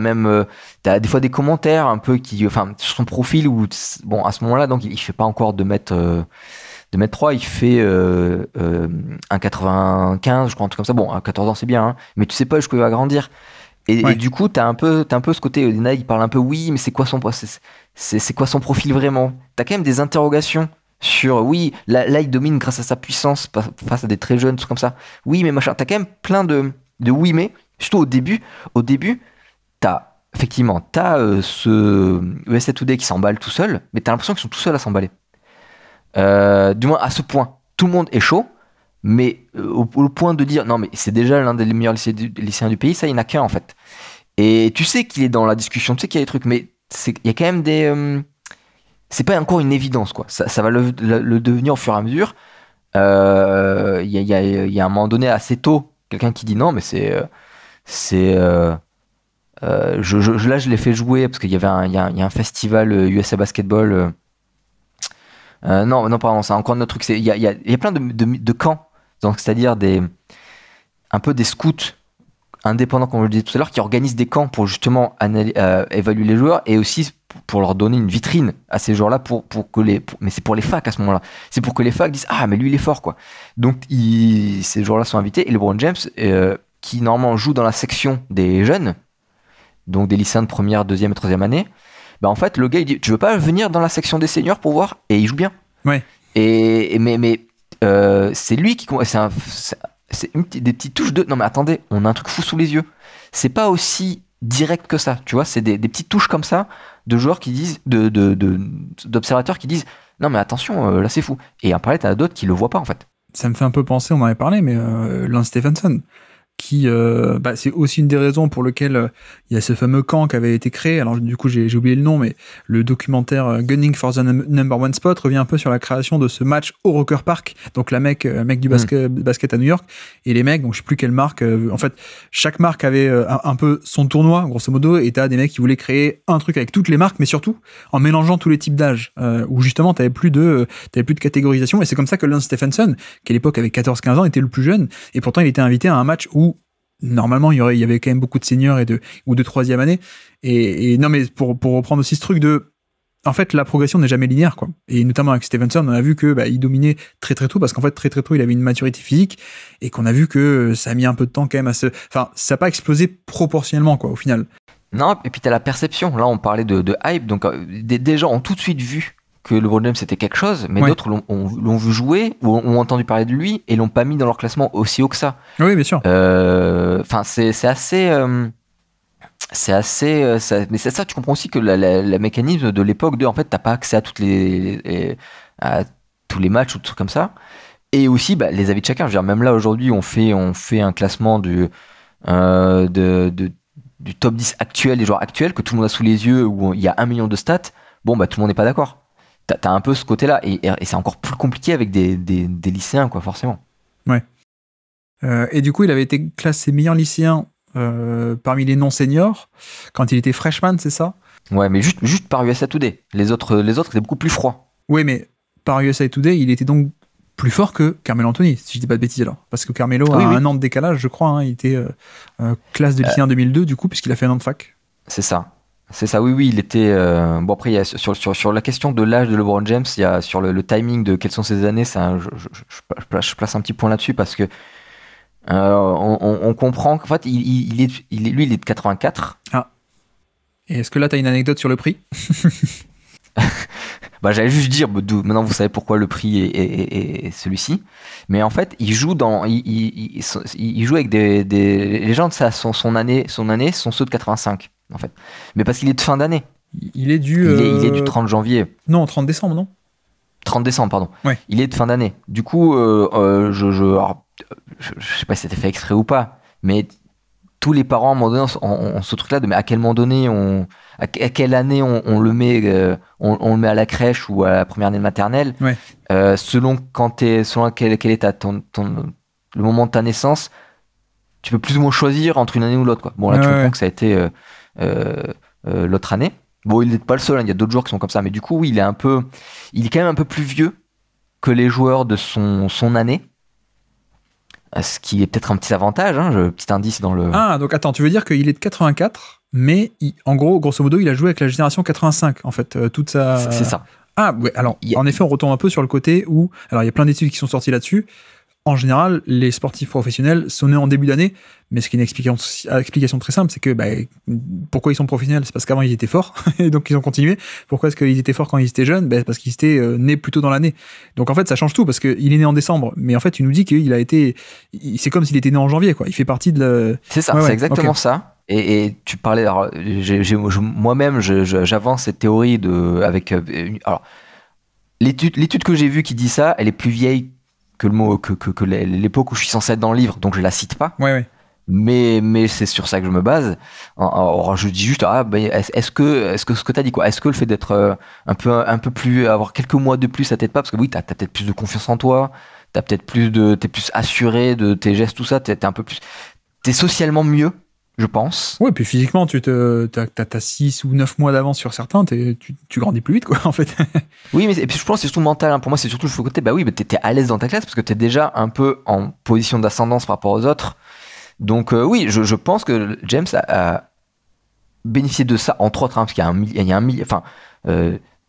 des fois des commentaires un peu sur son profil où, bon, à ce moment-là, donc il fait pas encore 2m3, il fait 1,95, je crois, un truc comme ça. Bon, à 14 ans, c'est bien, hein, mais tu sais pas jusqu'où il va grandir. Et du coup, t'as un peu ce côté, il parle un peu, oui, mais c'est quoi son profil vraiment? T'as quand même des interrogations sur, oui, là, il domine grâce à sa puissance face à des très jeunes, trucs comme ça. Oui, mais machin, t'as quand même plein de oui, mais. Surtout au début, t'as ce USA Today qui s'emballe tout seul, mais t'as l'impression qu'ils sont tout seuls à s'emballer. Du moins à ce point, tout le monde est chaud, mais au point de dire non, mais c'est déjà l'un des meilleurs lycéens du pays, ça, il n'y en a qu'un en fait. Et tu sais qu'il est dans la discussion, tu sais qu'il y a des trucs, mais il y a quand même des. C'est pas encore une évidence, quoi. Ça va le devenir au fur et à mesure. Il y a un moment donné assez tôt, quelqu'un qui dit non, mais là, je l'ai fait jouer parce qu'il y a un festival USA Basketball. Non, pardon, c'est encore un autre truc. Il y a plein de camps, donc c'est-à-dire un peu des scouts indépendants, comme je le disais tout à l'heure, qui organisent des camps pour justement évaluer les joueurs et aussi pour leur donner une vitrine à ces joueurs-là mais c'est pour les facs à ce moment-là. C'est pour que les facs disent ah mais lui il est fort quoi. Donc ces joueurs-là sont invités et LeBron James qui normalement joue dans la section des jeunes, donc des lycéens de première, deuxième et troisième année, bah en fait le gars il dit tu veux pas venir dans la section des seniors pour voir, et il joue bien. Ouais. Mais c'est lui qui c'est des petites touches de non mais attendez, on a un truc fou sous les yeux. C'est pas aussi direct que ça, tu vois, c'est des petites touches comme ça de joueurs qui disent d'observateurs qui disent non mais attention là c'est fou, et en parallèle t'as d'autres qui le voient pas en fait. Ça me fait un peu penser, on en avait parlé, mais Lance Stephenson, qui c'est aussi une des raisons pour lesquelles il y a ce fameux camp qui avait été créé. Alors du coup j'ai oublié le nom, mais le documentaire Gunning for the Number One Spot revient un peu sur la création de ce match au Roker Park, donc la mec du basket à New York, et les mecs, donc je sais plus quelle marque, en fait chaque marque avait un peu son tournoi grosso modo, et t'as des mecs qui voulaient créer un truc avec toutes les marques, mais surtout en mélangeant tous les types d'âge, où justement t'avais plus de catégorisation, et c'est comme ça que Lance Stephenson, qui à l'époque avait 14-15 ans, était le plus jeune, et pourtant il était invité à un match où normalement il y avait quand même beaucoup de seniors ou de troisième année, et non mais pour reprendre aussi ce truc de en fait la progression n'est jamais linéaire quoi, et notamment avec Stevenson on a vu que il dominait très très tôt, parce qu'en fait très très tôt il avait une maturité physique, et qu'on a vu que ça a mis un peu de temps quand même ça n'a pas explosé proportionnellement quoi au final. Non, et puis t'as la perception, là on parlait de hype, donc des gens ont tout de suite vu que LeBron James c'était quelque chose, mais d'autres l'ont vu jouer ou ont entendu parler de lui et l'ont pas mis dans leur classement aussi haut que ça. Oui, bien sûr. Enfin, c'est assez. Mais c'est ça, tu comprends aussi que le mécanisme de l'époque en fait, t'as pas accès à à tous les matchs ou des trucs comme ça. Et aussi, les avis de chacun. Je veux dire, même là aujourd'hui, on fait un classement du top 10 actuel, des joueurs actuels que tout le monde a sous les yeux, où il y a 1 million de stats. Bon, tout le monde n'est pas d'accord. t'as un peu ce côté-là. Et c'est encore plus compliqué avec des lycéens, quoi, forcément. Ouais. Et du coup, il avait été classé meilleur lycéen parmi les non-seniors quand il était freshman, c'est ça? Ouais, mais juste par USA Today. Les autres étaient beaucoup plus froids. Oui, mais par USA Today, il était donc plus fort que Carmelo Anthony, si je dis pas de bêtises alors. Parce que Carmelo a un an de décalage, je crois. Hein, il était classe de lycéen 2002, du coup, puisqu'il a fait un an de fac. C'est ça. Oui, il était... Bon, après, il y a, sur la question de l'âge de LeBron James, il y a sur le timing de quelles sont ses années, je place un petit point là-dessus parce que on comprend qu'en fait, lui, il est de 84. Ah. Et est-ce que là, tu as une anecdote sur le prix? Bah, j'allais juste dire, maintenant vous savez pourquoi le prix est celui-ci. Mais en fait, il joue avec les gens de son année sont ceux de 85, en fait. Mais parce qu'il est de fin d'année. Il est du 30 janvier. Non, 30 décembre, non? 30 décembre, pardon. Ouais. Il est de fin d'année. Du coup, je sais pas si c'était fait exprès ou pas, mais tous les parents, à un moment donné, ont ce truc-là de mais à quel moment donné, à quelle année on le met, on le met à la crèche ou à la première année de maternelle, ouais. Selon quel est le moment de ta naissance, tu peux plus ou moins choisir entre une année ou l'autre, quoi. Bon, là, tu comprends que ça a été l'autre année. Bon, il n'est pas le seul, hein, il y a d'autres joueurs qui sont comme ça, mais du coup, oui, il est quand même un peu plus vieux que les joueurs de son année. Ce qui est peut-être un petit avantage, hein, petit indice dans le... Ah, donc attends, tu veux dire qu'il est de 84, mais en gros, grosso modo, il a joué avec la génération 85, en fait, toute sa... C'est ça. Ah, ouais, alors, en effet, on retombe un peu sur le côté où... Alors, il y a plein d'études qui sont sorties là-dessus. En général, les sportifs professionnels sont nés en début d'année, mais ce qui est une explication très simple, c'est que pourquoi ils sont professionnels? C'est parce qu'avant ils étaient forts, et donc ils ont continué. Pourquoi est-ce qu'ils étaient forts quand ils étaient jeunes? Parce qu'ils étaient nés plus tôt dans l'année. Donc en fait, ça change tout, parce qu'il est né en décembre, mais en fait, tu nous dis qu'il a été... C'est comme s'il était né en janvier, quoi. Il fait partie de la... C'est ça, c'est exactement ça. Et tu parlais... Alors, moi-même, j'avance cette théorie avec... alors, l'étude que j'ai vue qui dit ça, elle est plus vieille que l'époque où je suis censé être dans le livre, donc je la cite pas. Ouais. Mais c'est sur ça que je me base. Alors je dis juste, est-ce que ce que t'as dit, quoi, est-ce que le fait d'être un peu plus, avoir quelques mois de plus, ça t'aide pas? Parce que oui, t'as peut-être plus de confiance en toi, t'es plus assuré de tes gestes, tout ça, t'es socialement mieux, je pense. Ouais, puis physiquement, t'as 6 ou 9 mois d'avance sur certains, tu grandis plus vite, quoi, en fait. Oui, et puis je pense que c'est surtout mental, hein. Pour moi, c'est surtout le côté, t'es à l'aise dans ta classe parce que t'es déjà un peu en position d'ascendance par rapport aux autres. Donc, oui, je pense que James a bénéficié de ça, entre autres, hein, parce qu'il y a un millier. Enfin,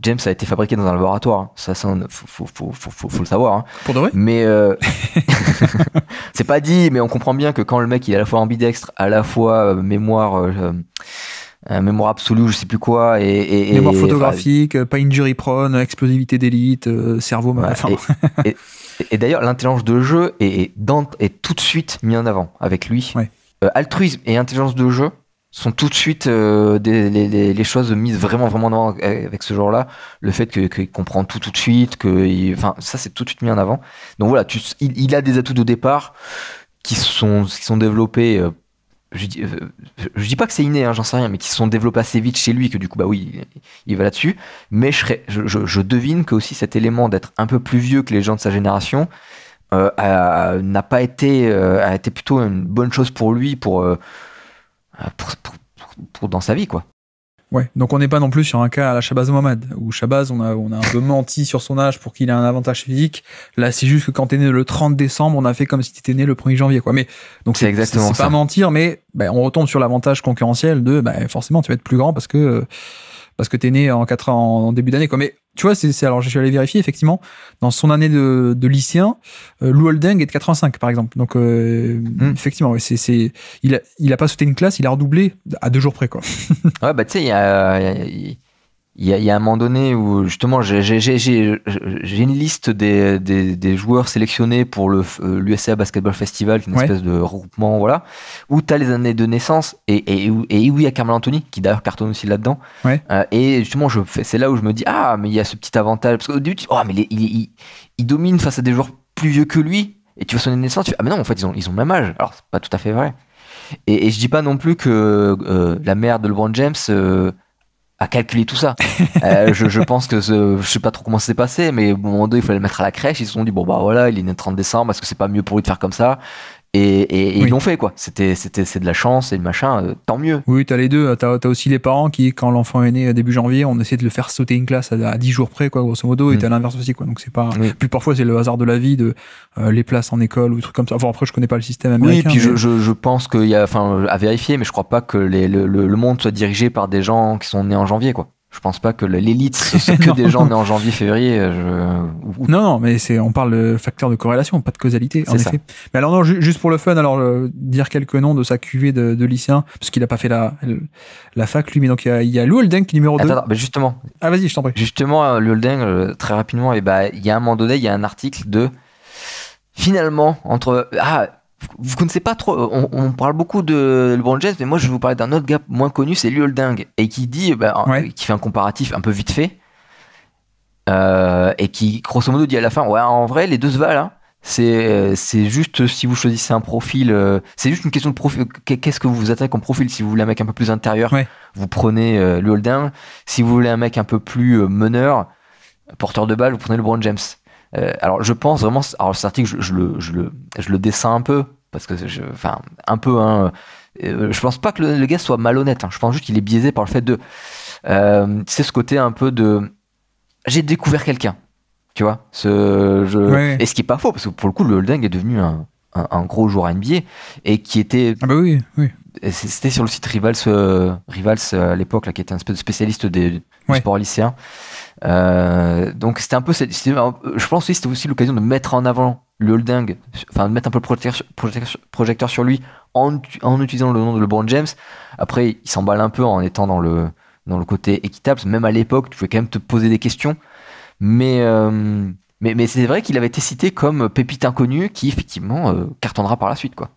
James a été fabriqué dans un laboratoire, hein. Ça faut le savoir, hein. Pour de vrai? Mais c'est pas dit, mais on comprend bien que quand le mec il est à la fois ambidextre, à la fois mémoire absolue, je sais plus quoi, et mémoire photographique, pas injury prone, explosivité d'élite, cerveau. Et d'ailleurs, l'intelligence de jeu est tout de suite mis en avant avec lui. Ouais. Altruisme et intelligence de jeu sont tout de suite les choses mises vraiment en avant avec ce genre-là. Le fait qu'il comprend tout de suite, ça c'est tout de suite mis en avant. Donc voilà, il a des atouts de départ qui sont développés. Je dis pas que c'est inné, hein, j'en sais rien, mais qui se sont développés assez vite chez lui, que du coup, oui, il va là-dessus. Mais je devine que aussi cet élément d'être un peu plus vieux que les gens de sa génération a été plutôt une bonne chose pour lui, pour dans sa vie, quoi. Ouais, donc on n'est pas non plus sur un cas à la Shabazz Mohamed, où Shabazz, on a un peu menti sur son âge pour qu'il ait un avantage physique. Là, c'est juste que quand t'es né le 30 décembre, on a fait comme si t'étais né le 1er janvier, quoi. Mais, donc c'est exactement ça. C'est pas mentir, mais on retombe sur l'avantage concurrentiel de, forcément, tu vas être plus grand parce que t'es né en début d'année, quoi. Mais, tu vois, alors je suis allé vérifier, effectivement, dans son année de lycéen, Lou Holding est de 85, par exemple. Donc, effectivement, il a pas sauté une classe, il a redoublé à 2 jours près, quoi. Ouais, tu sais, il y a un moment donné où, justement, j'ai une liste des joueurs sélectionnés pour l'USA Basketball Festival, qui est une espèce de regroupement, voilà, où tu as les années de naissance et où il y a Carmelo Anthony, qui d'ailleurs cartonne aussi là-dedans. Ouais. Et justement, c'est là où je me dis, mais il y a ce petit avantage. Parce qu'au début, tu dis, mais il domine face à des joueurs plus vieux que lui, et tu vois son année de naissance, tu fais, mais non, en fait, ils ont le même âge. Alors, c'est pas tout à fait vrai. Et je dis pas non plus que la mère de LeBron James à calculer tout ça. Je pense que je sais pas trop comment ça s'est passé, mais au moment donné, il fallait le mettre à la crèche. Ils se sont dit, bon, bah voilà, il est né le 30 décembre, est-ce que c'est pas mieux pour lui de faire comme ça? Et Oui. ils l'ont fait, quoi. C'est de la chance et le machin, tant mieux. Oui, t'as les deux. T'as aussi les parents qui, quand l'enfant est né début janvier, on essaie de le faire sauter une classe à 10 jours près, quoi, grosso modo, et t'as l'inverse aussi, quoi. Donc c'est pas. Oui. Puis parfois c'est le hasard de la vie, de les places en école ou des trucs comme ça. Enfin après je connais pas le système Oui, américain. puis Mais... je pense qu'il y a, enfin, à vérifier, mais je crois pas que le monde soit dirigé par des gens qui sont nés en janvier, quoi. Je pense pas que l'élite, c'est que des gens nés en janvier, février. Non, mais on parle de facteur de corrélation, pas de causalité, en C'est effet. Mais alors non, juste pour le fun, alors dire quelques noms de sa cuvée de lycéens, parce qu'il a pas fait la fac lui, mais donc il y a Lou Holdenk numéro 2. Attends, bah justement. Ah vas-y, je t'en prie. Justement, le holding, très rapidement, et bah, il y a un moment donné, il y a un article de finalement entre vous connaissez pas trop, on parle beaucoup de LeBron James, mais moi je vais vous parler d'un autre gars moins connu, c'est Liu Holding, et qui dit, qui fait un comparatif un peu vite fait, et qui grosso modo dit à la fin, ouais, en vrai les deux se valent, hein. C'est juste si vous choisissez un profil, c'est juste une question de profil. Qu'est-ce que vous vous attendez comme profil? Si vous voulez un mec un peu plus intérieur, vous prenez Liu Holding. Si vous voulez un mec un peu plus meneur, porteur de balle, vous prenez LeBron James. Alors je pense vraiment, alors cet article je le descends un peu parce que enfin un peu, hein, je pense pas que le gars soit malhonnête, hein. Je pense juste qu'il est biaisé par le fait de c'est ce côté un peu de j'ai découvert quelqu'un, tu vois, et ce qui est pas faux parce que pour le coup le Holding est devenu un gros joueur NBA et qui était Ah bah oui. c'était sur le site Rivals à l'époque là, qui était un espèce de spécialiste du sport lycéen. Donc c'était un peu, je pense que c'était aussi l'occasion de mettre en avant le Holding, enfin de mettre un peu le projecteur sur lui en utilisant le nom de LeBron James. Après il s'emballe un peu en étant dans le côté équitable. Même à l'époque tu pouvais quand même te poser des questions, mais c'est vrai qu'il avait été cité comme pépite inconnue qui effectivement cartonnera par la suite, quoi.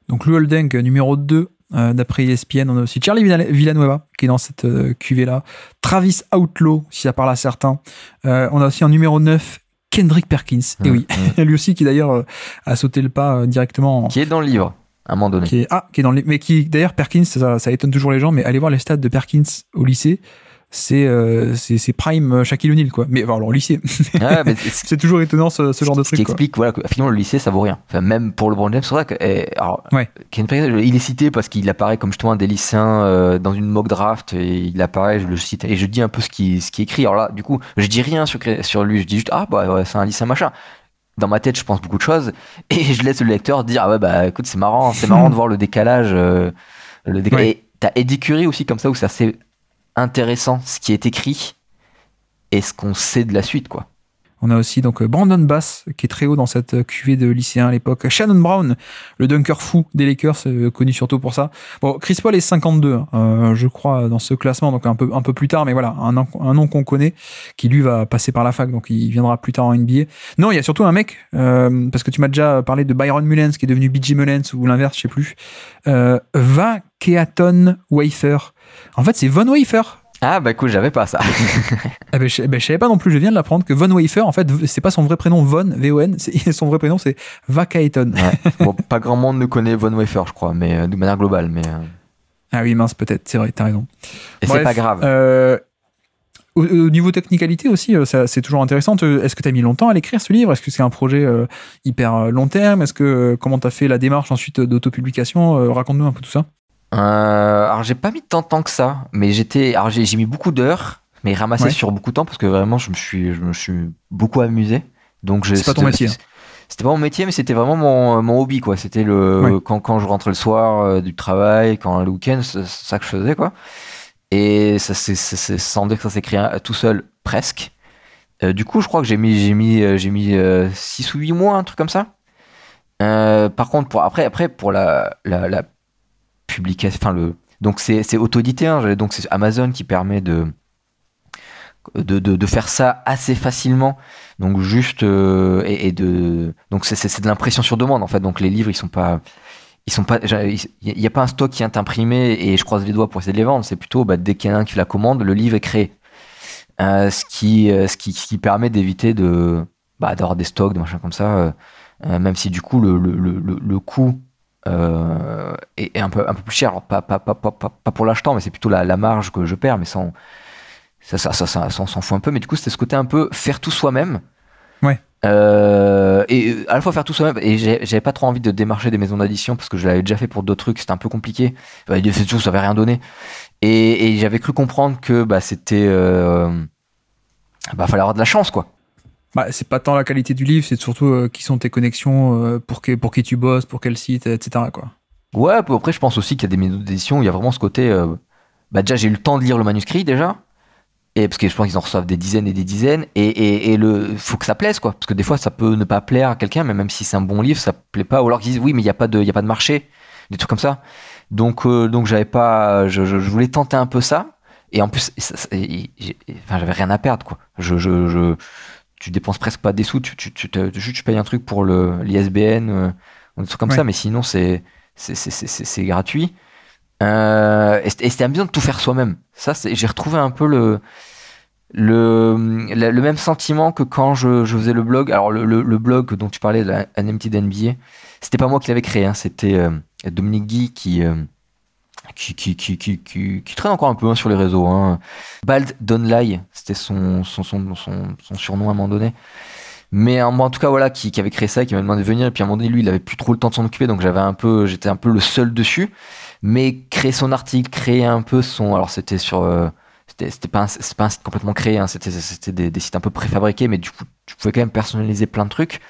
Donc Lou Holding numéro 2 d'après ESPN. On a aussi Charlie Villanueva qui est dans cette cuvée là, Travis Outlaw si ça parle à certains. On a aussi en numéro 9 Kendrick Perkins, et oui, lui aussi qui d'ailleurs a sauté le pas directement qui est dans le livre à un moment donné, qui est dans mais qui d'ailleurs Perkins, ça étonne toujours les gens, mais allez voir les stats de Perkins au lycée, c'est prime Shaquille O'Neal, quoi. Mais alors au lycée, c'est toujours étonnant ce genre de truc. Ce qui explique, voilà, que finalement le lycée ça vaut rien. Enfin, même pour LeBron James, c'est vrai que Ken Perkins, il est cité parce qu'il apparaît comme justement un des lycéens dans une mock draft, et il apparaît, je le cite et je dis un peu ce qui est écrit. Alors là, du coup, je dis rien sur lui, je dis juste c'est un lycéen machin. Dans ma tête, je pense beaucoup de choses et je laisse le lecteur dire écoute, c'est marrant de voir le décalage, Et t'as Eddie Curry aussi comme ça où c'est assez intéressant ce qui est écrit et ce qu'on sait de la suite, quoi. On a aussi donc Brandon Bass qui est très haut dans cette cuvée de lycéens à l'époque. Shannon Brown, le dunker fou des Lakers, connu surtout pour ça. Bon, Chris Paul est 52, je crois, dans ce classement, donc un peu plus tard, mais voilà, un nom qu'on connaît, qui lui va passer par la fac, donc il viendra plus tard en NBA. Non, il y a surtout un mec, parce que tu m'as déjà parlé de Byron Mullens, qui est devenu B.J. Mullens, ou l'inverse, je sais plus. Keaton Wafer. En fait, c'est Von Wafer. Ah bah écoute, j'avais pas ça. Je savais pas non plus, je viens de l'apprendre que Von Wafer, en fait, c'est pas son vrai prénom Von, V-O-N, son vrai prénom c'est Vakaeton. Bon, pas grand monde ne connaît Von Wafer, je crois, mais de manière globale. Mais Ah oui, mince, peut-être, c'est vrai, t'as raison. Et bref, c'est pas grave. Au niveau technicalité aussi, c'est toujours intéressant. Est-ce que t'as mis longtemps à l'écrire ce livre? Est-ce que c'est un projet hyper long terme? Comment t'as fait la démarche ensuite d'autopublication? Raconte-nous un peu tout ça. Alors j'ai pas mis tant de temps que ça, mais j'ai mis beaucoup d'heures, mais ramassé sur beaucoup de temps parce que vraiment je me suis beaucoup amusé. Donc c'est pas ton métier. C'était pas mon métier, mais c'était vraiment mon hobby, quoi. C'était quand je rentrais le soir du travail, quand le week-end, c'est ça que je faisais, quoi. Et ça c'est sans dire que ça s'écrit tout seul presque. Du coup je crois que j'ai mis 6 ou 8 mois, un truc comme ça. Par contre après pour la publication, donc c'est auto-édité, hein, donc c'est Amazon qui permet de faire ça assez facilement, donc juste donc c'est de l'impression sur demande en fait, donc les livres ils y a pas un stock qui est imprimé et je croise les doigts pour essayer de les vendre, c'est plutôt dès qu'il y en a un qui la commande, le livre est créé, ce qui permet d'éviter d'avoir des stocks, des machins comme ça, même si du coup le coût est un peu plus cher. Alors, pas pour l'achetant, mais c'est plutôt la marge que je perds, mais Ça, on s'en fout un peu, mais du coup, c'était ce côté un peu faire tout soi-même. Ouais. Et à la fois faire tout soi-même, et j'avais pas trop envie de démarcher des maisons d'édition parce que je l'avais déjà fait pour d'autres trucs, c'était un peu compliqué. C'est tout, ça avait rien donné. Et j'avais cru comprendre que c'était. Fallait avoir de la chance, quoi. C'est pas tant la qualité du livre, c'est surtout qui sont tes connexions, pour qui tu bosses, pour quel site, etc., quoi. Ouais, après, je pense aussi qu'il y a des maisons d'édition où il y a vraiment ce côté. Déjà, j'ai eu le temps de lire le manuscrit déjà. Et parce que je pense qu'ils en reçoivent des dizaines et des dizaines. Et faut que ça plaise, quoi. Parce que des fois, ça peut ne pas plaire à quelqu'un, mais même si c'est un bon livre, ça plaît pas. Ou alors qu'ils disent oui, mais il n'y a pas de marché. Des trucs comme ça. Donc j'avais pas. Je voulais tenter un peu ça. Et en plus, j'avais rien à perdre, quoi. Tu dépenses presque pas des sous. Tu payes un truc pour l'ISBN, des trucs comme ça. Mais sinon, c'est gratuit. Et c'était amusant de tout faire soi-même. Ça, j'ai retrouvé un peu le même sentiment que quand je faisais le blog. Alors le blog dont tu parlais, Unempty NBA, c'était pas moi qui l'avais créé, hein, c'était Dominique Guy qui traîne encore un peu, hein, sur les réseaux, hein. Bald Don't Lie, c'était son surnom à un moment donné. Mais en tout cas, voilà, qui avait créé ça, qui m'a demandé de venir. Et puis à un moment donné, lui, il avait plus trop le temps de s'en occuper, donc j'étais un peu le seul dessus. Mais créer son article, créer un peu son. Alors c'était c'est pas un site complètement créé, hein, c'était des sites un peu préfabriqués, mais du coup, tu pouvais quand même personnaliser plein de trucs.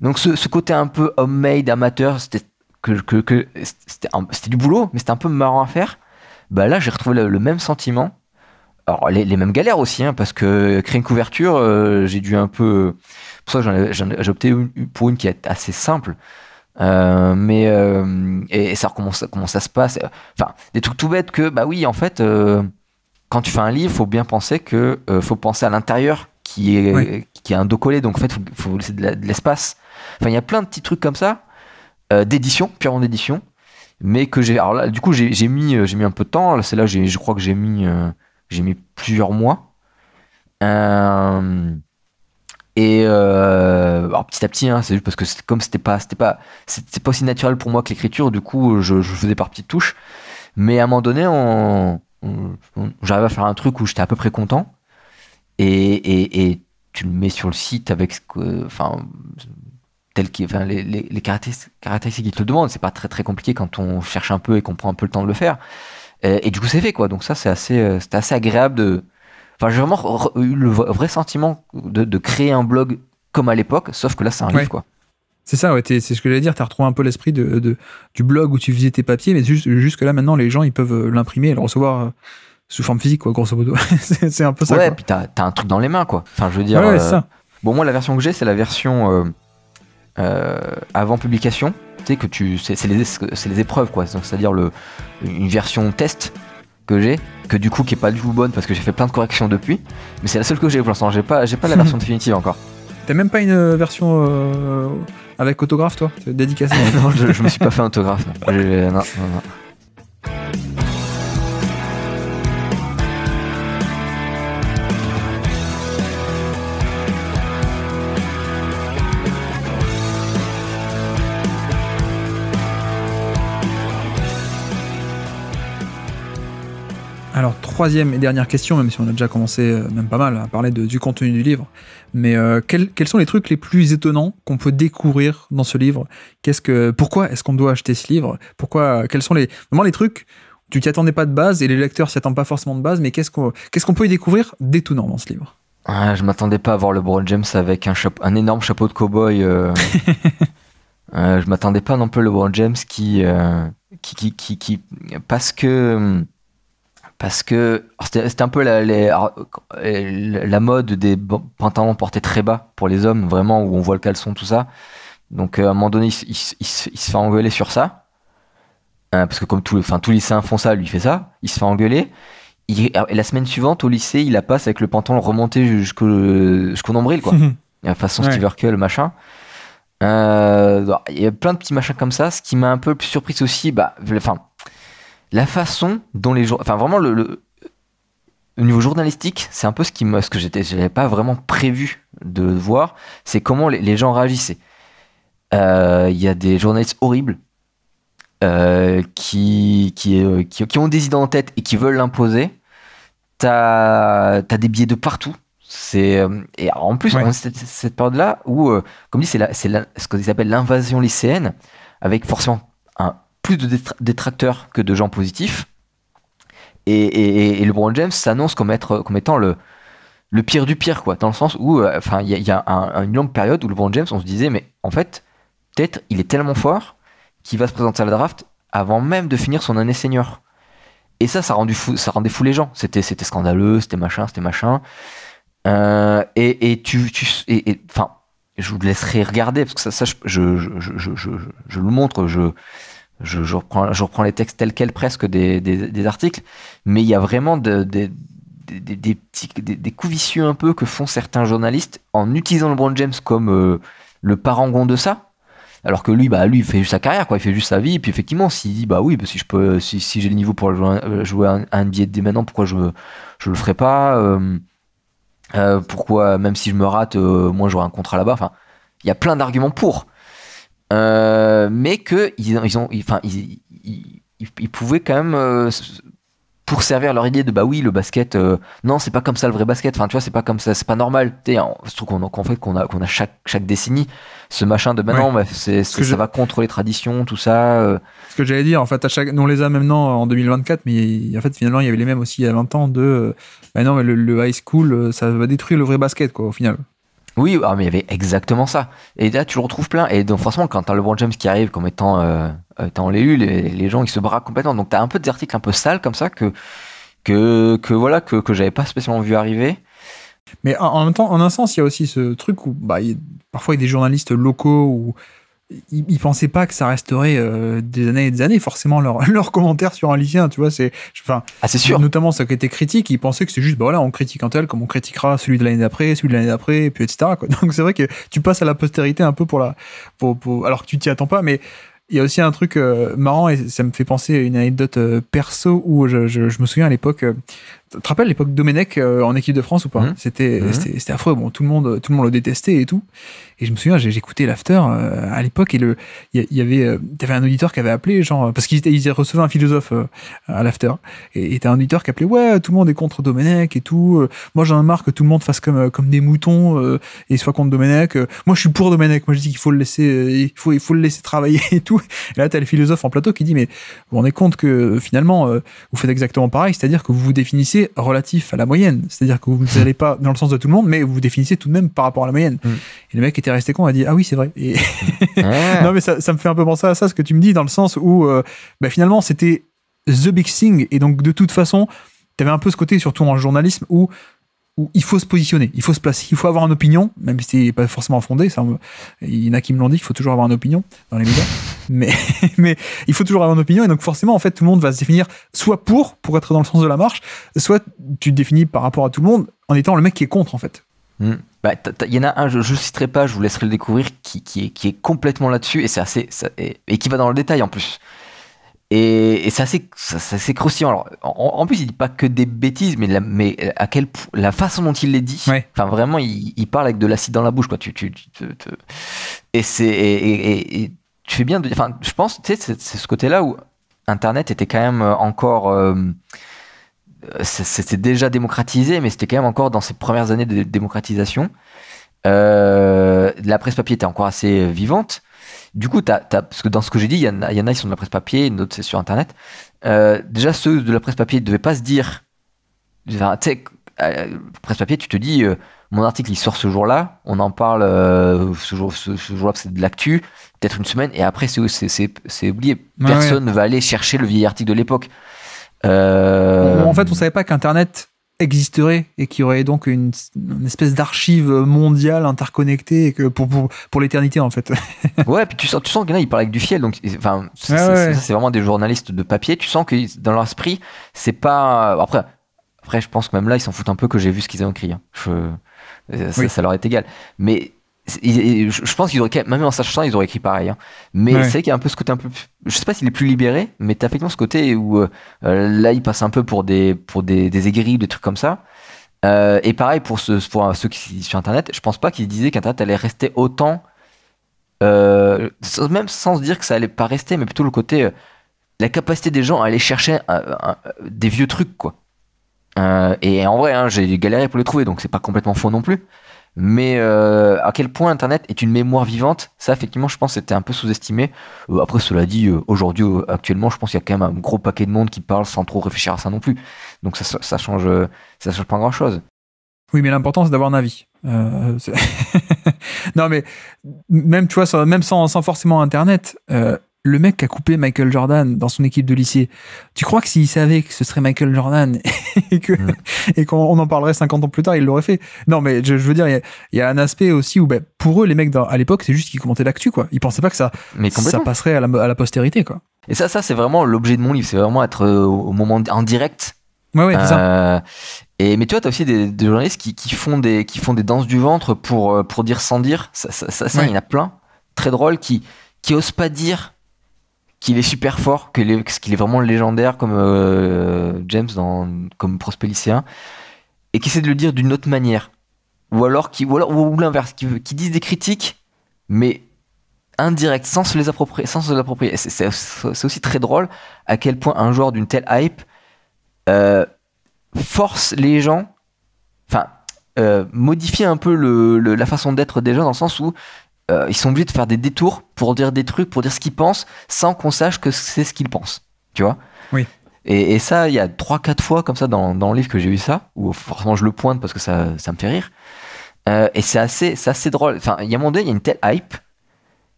Donc ce côté un peu homemade, amateur, c'était du boulot, mais c'était un peu marrant à faire. Là, j'ai retrouvé le même sentiment. Alors les mêmes galères aussi, hein, parce que créer une couverture, j'ai dû un peu. Pour ça, j'ai opté pour une qui est assez simple. Et ça, comment ça se passe. Enfin, des trucs tout bêtes que, oui, en fait, quand tu fais un livre, faut bien penser faut penser à l'intérieur qui est un dos collé. Donc, en fait, faut laisser de l'espace. Enfin, il y a plein de petits trucs comme ça, d'édition, purement d'édition. Mais que alors là, du coup, j'ai mis un peu de temps. Là, c'est là, je crois que j'ai mis plusieurs mois. Alors petit à petit, hein, c'est juste parce que c'était pas aussi naturel pour moi que l'écriture, du coup je faisais par petites touches, mais à un moment donné j'arrivais à faire un truc où j'étais à peu près content, et tu le mets sur le site avec les caractéristiques qu'ils te demandent. C'est pas très très compliqué quand on cherche un peu et qu'on prend un peu le temps de le faire, et du coup c'est fait, quoi. Donc ça, c'était assez agréable. J'ai vraiment eu le vrai sentiment de créer un blog comme à l'époque, sauf que là, c'est un livre, quoi. C'est ça, ouais, c'est ce que j'allais dire. Tu as retrouvé un peu l'esprit du blog où tu faisais tes papiers, mais jusque là, maintenant, les gens, ils peuvent l'imprimer et le recevoir sous forme physique, quoi, grosso modo. c'est un peu ça. Ouais, quoi. Puis t'as un truc dans les mains, quoi. Enfin, je veux dire. Ouais, c'est ça. Bon, moi, la version que j'ai, c'est la version avant publication. Tu sais, c'est les épreuves, quoi. C'est-à-dire une version test que j'ai, que du coup qui est pas du tout bonne parce que j'ai fait plein de corrections depuis, mais c'est la seule que j'ai pour l'instant. J'ai pas la version définitive encore. T'as même pas une version avec autographe, toi, dédicacée? Non, je me suis pas fait un autographe. Non. Alors, troisième et dernière question, même si on a déjà commencé même pas mal à parler du contenu du livre, mais quels sont les trucs les plus étonnants qu'on peut découvrir dans ce livre? Pourquoi est-ce qu'on doit acheter ce livre? Quels sont vraiment les trucs où tu t'y attendais pas de base et les lecteurs s'y attendent pas forcément de base, mais qu'est-ce qu'on peut y découvrir d'étonnant dans ce livre? Je m'attendais pas à voir LeBron James avec un énorme chapeau de cow-boy. Je m'attendais pas non plus à LeBron James qui parce que c'était un peu la mode des pantalons portés très bas pour les hommes, vraiment, où on voit le caleçon, tout ça. Donc à un moment donné, il se fait engueuler sur ça, parce que comme tous les lycéens font ça, lui il fait ça, il se fait engueuler. Et la semaine suivante au lycée, il la passe avec le pantalon remonté jusqu'au nombril, quoi. La façon Steve Urkel, machin. Il y a plein de petits machins comme ça. Ce qui m'a un peu plus surpris aussi, la façon dont les gens, vraiment au niveau journalistique, c'est un peu ce que j'avais pas vraiment prévu de voir, c'est comment les gens réagissaient. Il y a des journalistes horribles qui ont des idées en tête et qui veulent l'imposer. t'as des billets de partout. Et alors, en plus, cette période-là où, comme dit, ce qu'ils appellent l'invasion lycéenne, avec forcément plus de détracteurs que de gens positifs. Et LeBron James s'annonce comme étant le pire du pire, quoi, dans le sens où il y a une longue période où LeBron James, on se disait, mais en fait, peut-être il est tellement fort qu'il va se présenter à la draft avant même de finir son année senior. Et ça rendait fou les gens. C'était scandaleux, c'était machin. Enfin, je vous laisserai regarder parce que ça je le montre, je reprends les textes tels quels presque des articles, mais il y a vraiment des coups vicieux un peu que font certains journalistes en utilisant LeBron James comme le parangon de ça. Alors que lui, il fait juste sa carrière, quoi. Il fait juste sa vie. Et puis effectivement, s'il dit, bah oui, si je peux, si j'ai le niveau pour jouer un NBA dès maintenant, pourquoi je le ferai pas pourquoi, même si je me rate, moi j'aurai un contrat là-bas. Enfin, il y a plein d'arguments pour. Mais que ils pouvaient quand même pour servir leur idée de bah oui le basket non c'est pas comme ça le vrai basket, enfin tu vois c'est pas comme ça, c'est pas normal, surtout qu'on a chaque décennie ce machin de maintenant ça va contre les traditions tout ça ce que j'allais dire en fait on les a maintenant en 2024 mais en fait finalement il y avait les mêmes aussi il y a 20 ans de non mais le high school ça va détruire le vrai basket quoi au final. Oui, mais il y avait exactement ça. Et là, tu le retrouves plein. Et donc, forcément, quand t'as LeBron James qui arrive comme étant l'élu, les gens, ils se braquent complètement. Donc, t'as un peu des articles un peu sales comme ça que j'avais pas spécialement vu arriver. Mais en même temps, en un sens, il y a aussi ce truc où parfois il y a des journalistes locaux où ils pensaient pas que ça resterait des années et des années forcément leurs commentaires sur un lycéen, tu vois, c'est sûr, notamment ce qui était critique, ils pensaient que c'est juste on critique un tel comme on critiquera celui de l'année d'après, et puis etc quoi. Donc c'est vrai que tu passes à la postérité un peu pour alors que tu t'y attends pas, mais il y a aussi un truc marrant et ça me fait penser à une anecdote perso où je me souviens à l'époque tu te rappelles l'époque Domenech en équipe de France ou pas? C'était affreux, bon tout le monde le détestait et tout. Et je me souviens, j'écoutais l'after à l'époque et il y avait un auditeur qui avait appelé genre parce qu'ils recevaient un philosophe à l'after et t'as un auditeur qui appelait ouais tout le monde est contre Domenech et tout. Moi j'en ai marre que tout le monde fasse comme des moutons et soit contre Domenech. Moi je suis pour Domenech. Moi je dis qu'il faut le laisser il faut le laisser travailler et tout. Et là t'as le philosophe en plateau qui dit mais vous vous rendez compte que finalement vous faites exactement pareil, c'est-à-dire que vous vous définissez relatif à la moyenne, c'est-à-dire que vous n'allez pas dans le sens de tout le monde mais vous vous définissez tout de même par rapport à la moyenne. Et le mec était resté con, a dit ah oui c'est vrai. Et non mais ça me fait un peu penser à ça ce que tu me dis dans le sens où finalement c'était the big thing et donc de toute façon t'avais un peu ce côté surtout en journalisme où il faut se positionner, il faut se placer, il faut avoir une opinion, même si c'est pas forcément fondé. Il y en a qui me l'ont dit qu'il faut toujours avoir une opinion dans les médias, mais il faut toujours avoir une opinion et donc forcément en fait tout le monde va se définir soit pour être dans le sens de la marche, soit tu te définis par rapport à tout le monde en étant le mec qui est contre en fait. Il y en a un, je citerai pas, je vous laisserai le découvrir, qui est complètement là-dessus et qui va dans le détail en plus. Et c'est assez croustillant. Alors, en plus, il dit pas que des bêtises, mais la façon dont il les dit, enfin vraiment, il parle avec de l'acide dans la bouche, quoi. Et tu fais bien de, enfin, je pense, tu sais, c'est ce côté-là où Internet était quand même encore, c'était déjà démocratisé, mais c'était quand même encore dans ses premières années de démocratisation. La presse papier était encore assez vivante. Du coup, parce que dans ce que j'ai dit, il y en a, ils sont de la presse papier, d'autres c'est sur Internet. Déjà, ceux de la presse papier ne devaient pas se dire, tu sais, presse papier, tu te dis, mon article il sort ce jour-là, on en parle ce jour-là, c'est de l'actu, peut-être une semaine, et après c'est oublié. Personne ne va aller chercher le vieil article de l'époque. En fait, on savait pas qu'Internet existerait et qu'il y aurait donc une espèce d'archive mondiale interconnectée et que pour l'éternité en fait. Ouais, puis tu sens qu'il y en a, ils parlent avec du fiel, donc enfin c'est vraiment des journalistes de papier. Tu sens que dans leur esprit, c'est pas. Après, je pense que même là, ils s'en foutent un peu que j'ai vu ce qu'ils ont écrit. Ça leur est égal. Mais je pense qu'ils auraient, même en sachant ça, ils auraient écrit pareil. Mais c'est vrai qu'il y a un peu ce côté un peu. Je sais pas s'il est plus libéré, mais t'as effectivement ce côté où là, il passe un peu pour des aigris, des trucs comme ça. Et pareil pour ceux qui sur Internet, je pense pas qu'ils disaient qu'Internet allait rester autant. Même sans se dire que ça allait pas rester, mais plutôt le côté la capacité des gens à aller chercher des vieux trucs, quoi. Et en vrai, hein, j'ai galéré pour les trouver, donc c'est pas complètement faux non plus. Mais à quel point Internet est une mémoire vivante, ça effectivement je pense c'était un peu sous-estimé. Après cela dit, aujourd'hui, actuellement, je pense qu'il y a quand même un gros paquet de monde qui parle sans trop réfléchir à ça non plus. Donc ça change pas grand-chose. Oui, mais l'important, c'est d'avoir un avis. Non, mais même, tu vois, même sans forcément Internet, le mec qui a coupé Michael Jordan dans son équipe de lycée, tu crois que s'il savait que ce serait Michael Jordan et qu'on en parlerait 50 ans plus tard, il l'aurait fait? Non, mais je veux dire, il y a un aspect aussi où, pour eux, les mecs à l'époque, c'est juste qu'ils commentaient l'actu, quoi. Ils pensaient pas que ça passerait à la postérité, quoi. Et ça c'est vraiment l'objet de mon livre, c'est vraiment être au moment en direct. Ouais, c'est ça. Mais tu vois, t'as aussi des journalistes qui font des danses du ventre pour dire sans dire. Ça, il y en a plein, très drôle, qui osent pas dire qu'il est super fort, qu'il est vraiment légendaire comme James comme prospect lycéen, et qui essaient de le dire d'une autre manière. Ou ou l'inverse, qui disent des critiques, mais indirect, sans se les approprier. C'est aussi très drôle à quel point un joueur d'une telle hype force les gens, modifie un peu la façon d'être des gens, dans le sens où ils sont obligés de faire des détours pour dire des trucs, pour dire ce qu'ils pensent, sans qu'on sache que c'est ce qu'ils pensent, tu vois. Oui. Et ça, il y a 3-4 fois comme ça dans le livre que j'ai eu ça, où forcément je le pointe parce que ça me fait rire. Et c'est assez drôle. Enfin, il y a un moment donné, il y a une telle hype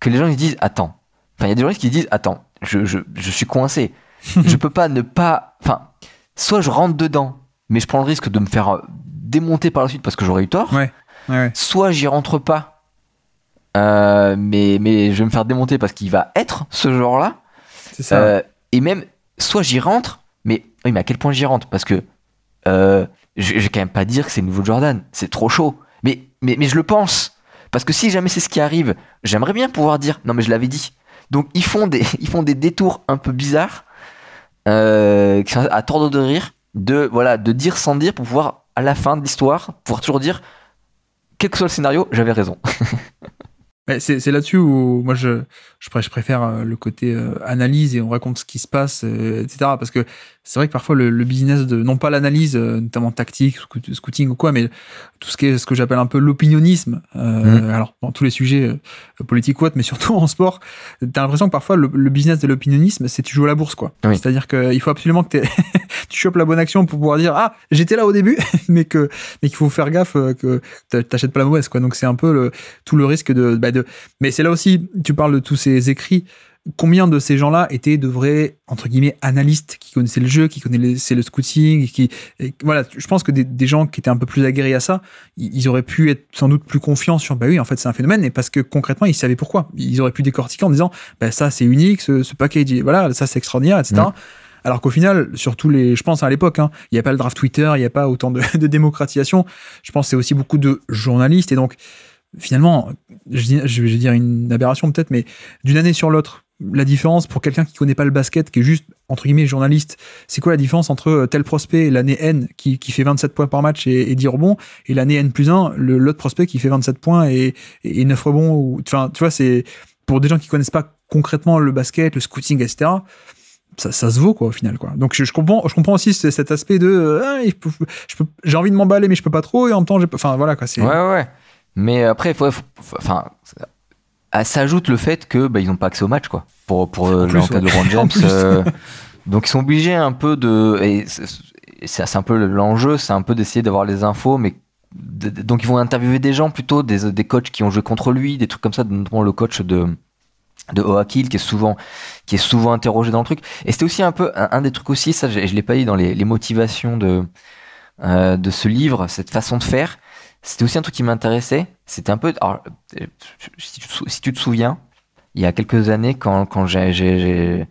que les gens ils se disent attends. Enfin, il y a des gens qui disent attends, je suis coincé. Je peux pas ne pas. Enfin, soit je rentre dedans, mais je prends le risque de me faire démonter par la suite parce que j'aurais eu tort. Ouais. Soit j'y rentre pas, mais je vais me faire démonter parce qu'il va être ce genre-là. C'est ça. Et même, soit j'y rentre, mais oui, mais à quel point j'y rentre? Parce que je vais quand même pas dire que c'est le nouveau Jordan. C'est trop chaud. Mais je le pense. Parce que si jamais c'est ce qui arrive, j'aimerais bien pouvoir dire non, mais je l'avais dit. Donc ils font des détours un peu bizarres, qui sont à tordre de rire, de dire sans dire pour pouvoir, à la fin de l'histoire, pouvoir toujours dire, quel que soit le scénario, j'avais raison. Mais c'est là-dessus où moi je préfère le côté analyse et on raconte ce qui se passe, etc. Parce que c'est vrai que parfois le business non pas l'analyse, notamment tactique, scouting ou quoi, mais tout ce que j'appelle un peu l'opinionnisme. Alors dans tous les sujets politiques ou autres, mais surtout en sport, t'as l'impression que parfois le business de l'opinionnisme, c'est tu joues à la bourse, quoi. Oui. C'est-à-dire qu'il faut absolument que tu chopes la bonne action pour pouvoir dire ah j'étais là au début, mais qu'il faut faire gaffe que t'achètes pas la mauvaise, quoi. Donc c'est un peu tout le risque mais c'est là aussi, tu parles de tous ces écrits, combien de ces gens-là étaient de vrais, entre guillemets, analystes, qui connaissaient le jeu, qui connaissaient le scouting, voilà, je pense que des gens qui étaient un peu plus aguerris à ça, ils auraient pu être sans doute plus confiants sur, oui, en fait, c'est un phénomène, et parce que concrètement, ils savaient pourquoi. Ils auraient pu décortiquer en disant, ça, c'est unique, ce package, voilà, ça, c'est extraordinaire, etc. Alors qu'au final, surtout je pense à l'époque, il n'y a pas le draft Twitter, il n'y a pas autant de démocratisation. Je pense que c'est aussi beaucoup de journalistes, et donc, finalement, je vais dire une aberration peut-être, mais d'une année sur l'autre, la différence pour quelqu'un qui connaît pas le basket, qui est juste, entre guillemets, journaliste, c'est quoi la différence entre tel prospect, l'année N, qui fait 27 points par match et 10 rebonds, et l'année N+1, l'autre prospect qui fait 27 points et 9 rebonds, enfin, tu vois, c'est, pour des gens qui connaissent pas concrètement le basket, le scouting, etc., ça se vaut, quoi, au final, quoi. Donc je comprends aussi cet aspect de j'ai envie de m'emballer mais je peux pas trop, et en même temps enfin voilà, quoi, c'est... Ouais. Mais après, ça ajoute le fait que ils n'ont pas accès au match, quoi. Pour le cas de LeBron James. Donc ils sont obligés un peu et c'est un peu l'enjeu, c'est un peu d'essayer d'avoir les infos, mais donc ils vont interviewer des gens plutôt, des coachs qui ont joué contre lui, des trucs comme ça, notamment le coach de Oak Hill qui est souvent interrogé dans le truc. Et c'était aussi un peu un des trucs aussi, ça je l'ai pas dit dans les motivations de ce livre, cette façon de faire. C'était aussi un truc qui m'intéressait. C'était un peu. Alors, si tu te souviens, il y a quelques années, quand j'ai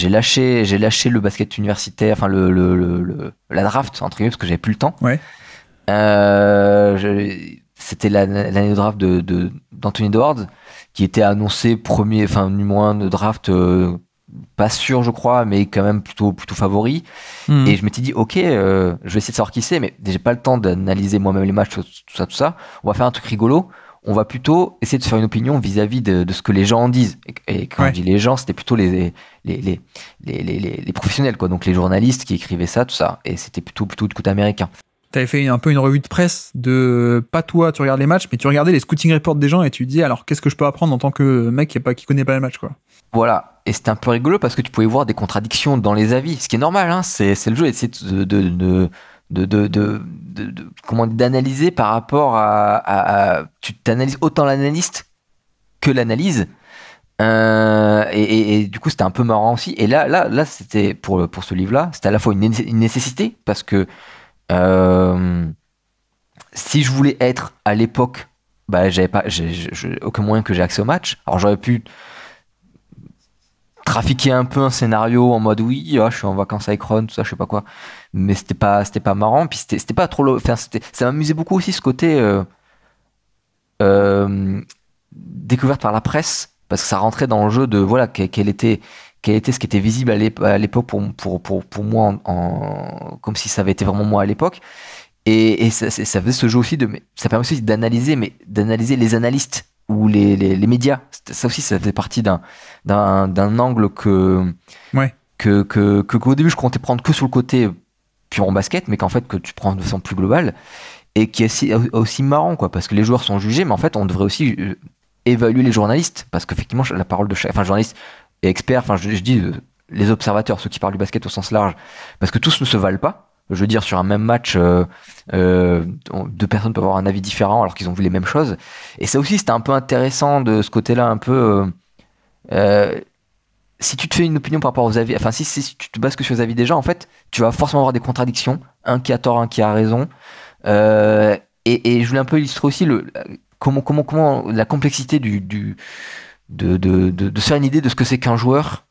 lâché le basket universitaire, enfin la draft entre guillemets, parce que j'avais plus le temps. Ouais. C'était l'année de draft d'Anthony Edwards, qui était annoncé premier, enfin numéro 1 de draft. Pas sûr, je crois, mais quand même plutôt favori. Et je m'étais dit, ok, je vais essayer de savoir qui c'est, mais j'ai pas le temps d'analyser moi-même les matchs, tout ça. On va faire un truc rigolo. on va plutôt essayer de se faire une opinion vis-à-vis de ce que les gens en disent. Et quand je dis les gens, c'était plutôt les professionnels, quoi. Donc les journalistes qui écrivaient ça, tout ça. Et c'était plutôt du côté américain. T'avais fait un peu une revue de presse de, pas toi, tu regardes les matchs, mais tu regardais les scouting reports des gens et tu dis, alors qu'est-ce que je peux apprendre en tant que mec qui connaît pas les matchs, quoi. Voilà. Et c'était un peu rigolo parce que tu pouvais voir des contradictions dans les avis, ce qui est normal, hein. C'est le jeu, essayer d'analyser par rapport tu t'analyses autant l'analyste que l'analyse. Et du coup, c'était un peu marrant aussi. Et là c'était pour ce livre-là, c'était à la fois une nécessité parce que si je voulais être à l'époque, bah, j'ai aucun moyen que j'ai accès au match. Alors j'aurais pu trafiquer un peu un scénario en mode oui, je suis en vacances avec Ron, tout ça, je sais pas quoi. Mais c'était pas marrant. Puis c'était pas trop. Enfin, ça m'amusait beaucoup aussi ce côté découverte par la presse, parce que ça rentrait dans le jeu de voilà quel était ce qui était visible à l'époque pour moi comme si ça avait été vraiment moi à l'époque. Et ça faisait ce jeu aussi ça permet aussi d'analyser les analystes ou les médias. Ça aussi, ça faisait partie d'un angle qu'au début je comptais prendre que sur le côté pur en basket, mais qu'en fait que tu prends de façon plus globale et qui est aussi marrant, quoi, parce que les joueurs sont jugés, mais en fait on devrait aussi évaluer les journalistes, parce qu'effectivement la parole de chaque journaliste et expert, enfin je dis les observateurs, ceux qui parlent du basket au sens large, parce que tous ne se valent pas. Je veux dire, sur un même match, deux personnes peuvent avoir un avis différent alors qu'ils ont vu les mêmes choses. Et ça aussi, c'était un peu intéressant de ce côté-là, un peu. Si tu te fais une opinion par rapport aux avis, enfin, si tu te bases que sur les avis des gens, en fait, tu vas forcément avoir des contradictions. Un qui a tort, un qui a raison. Et je voulais un peu illustrer aussi comment la complexité de se faire une idée de ce que c'est qu'un joueur,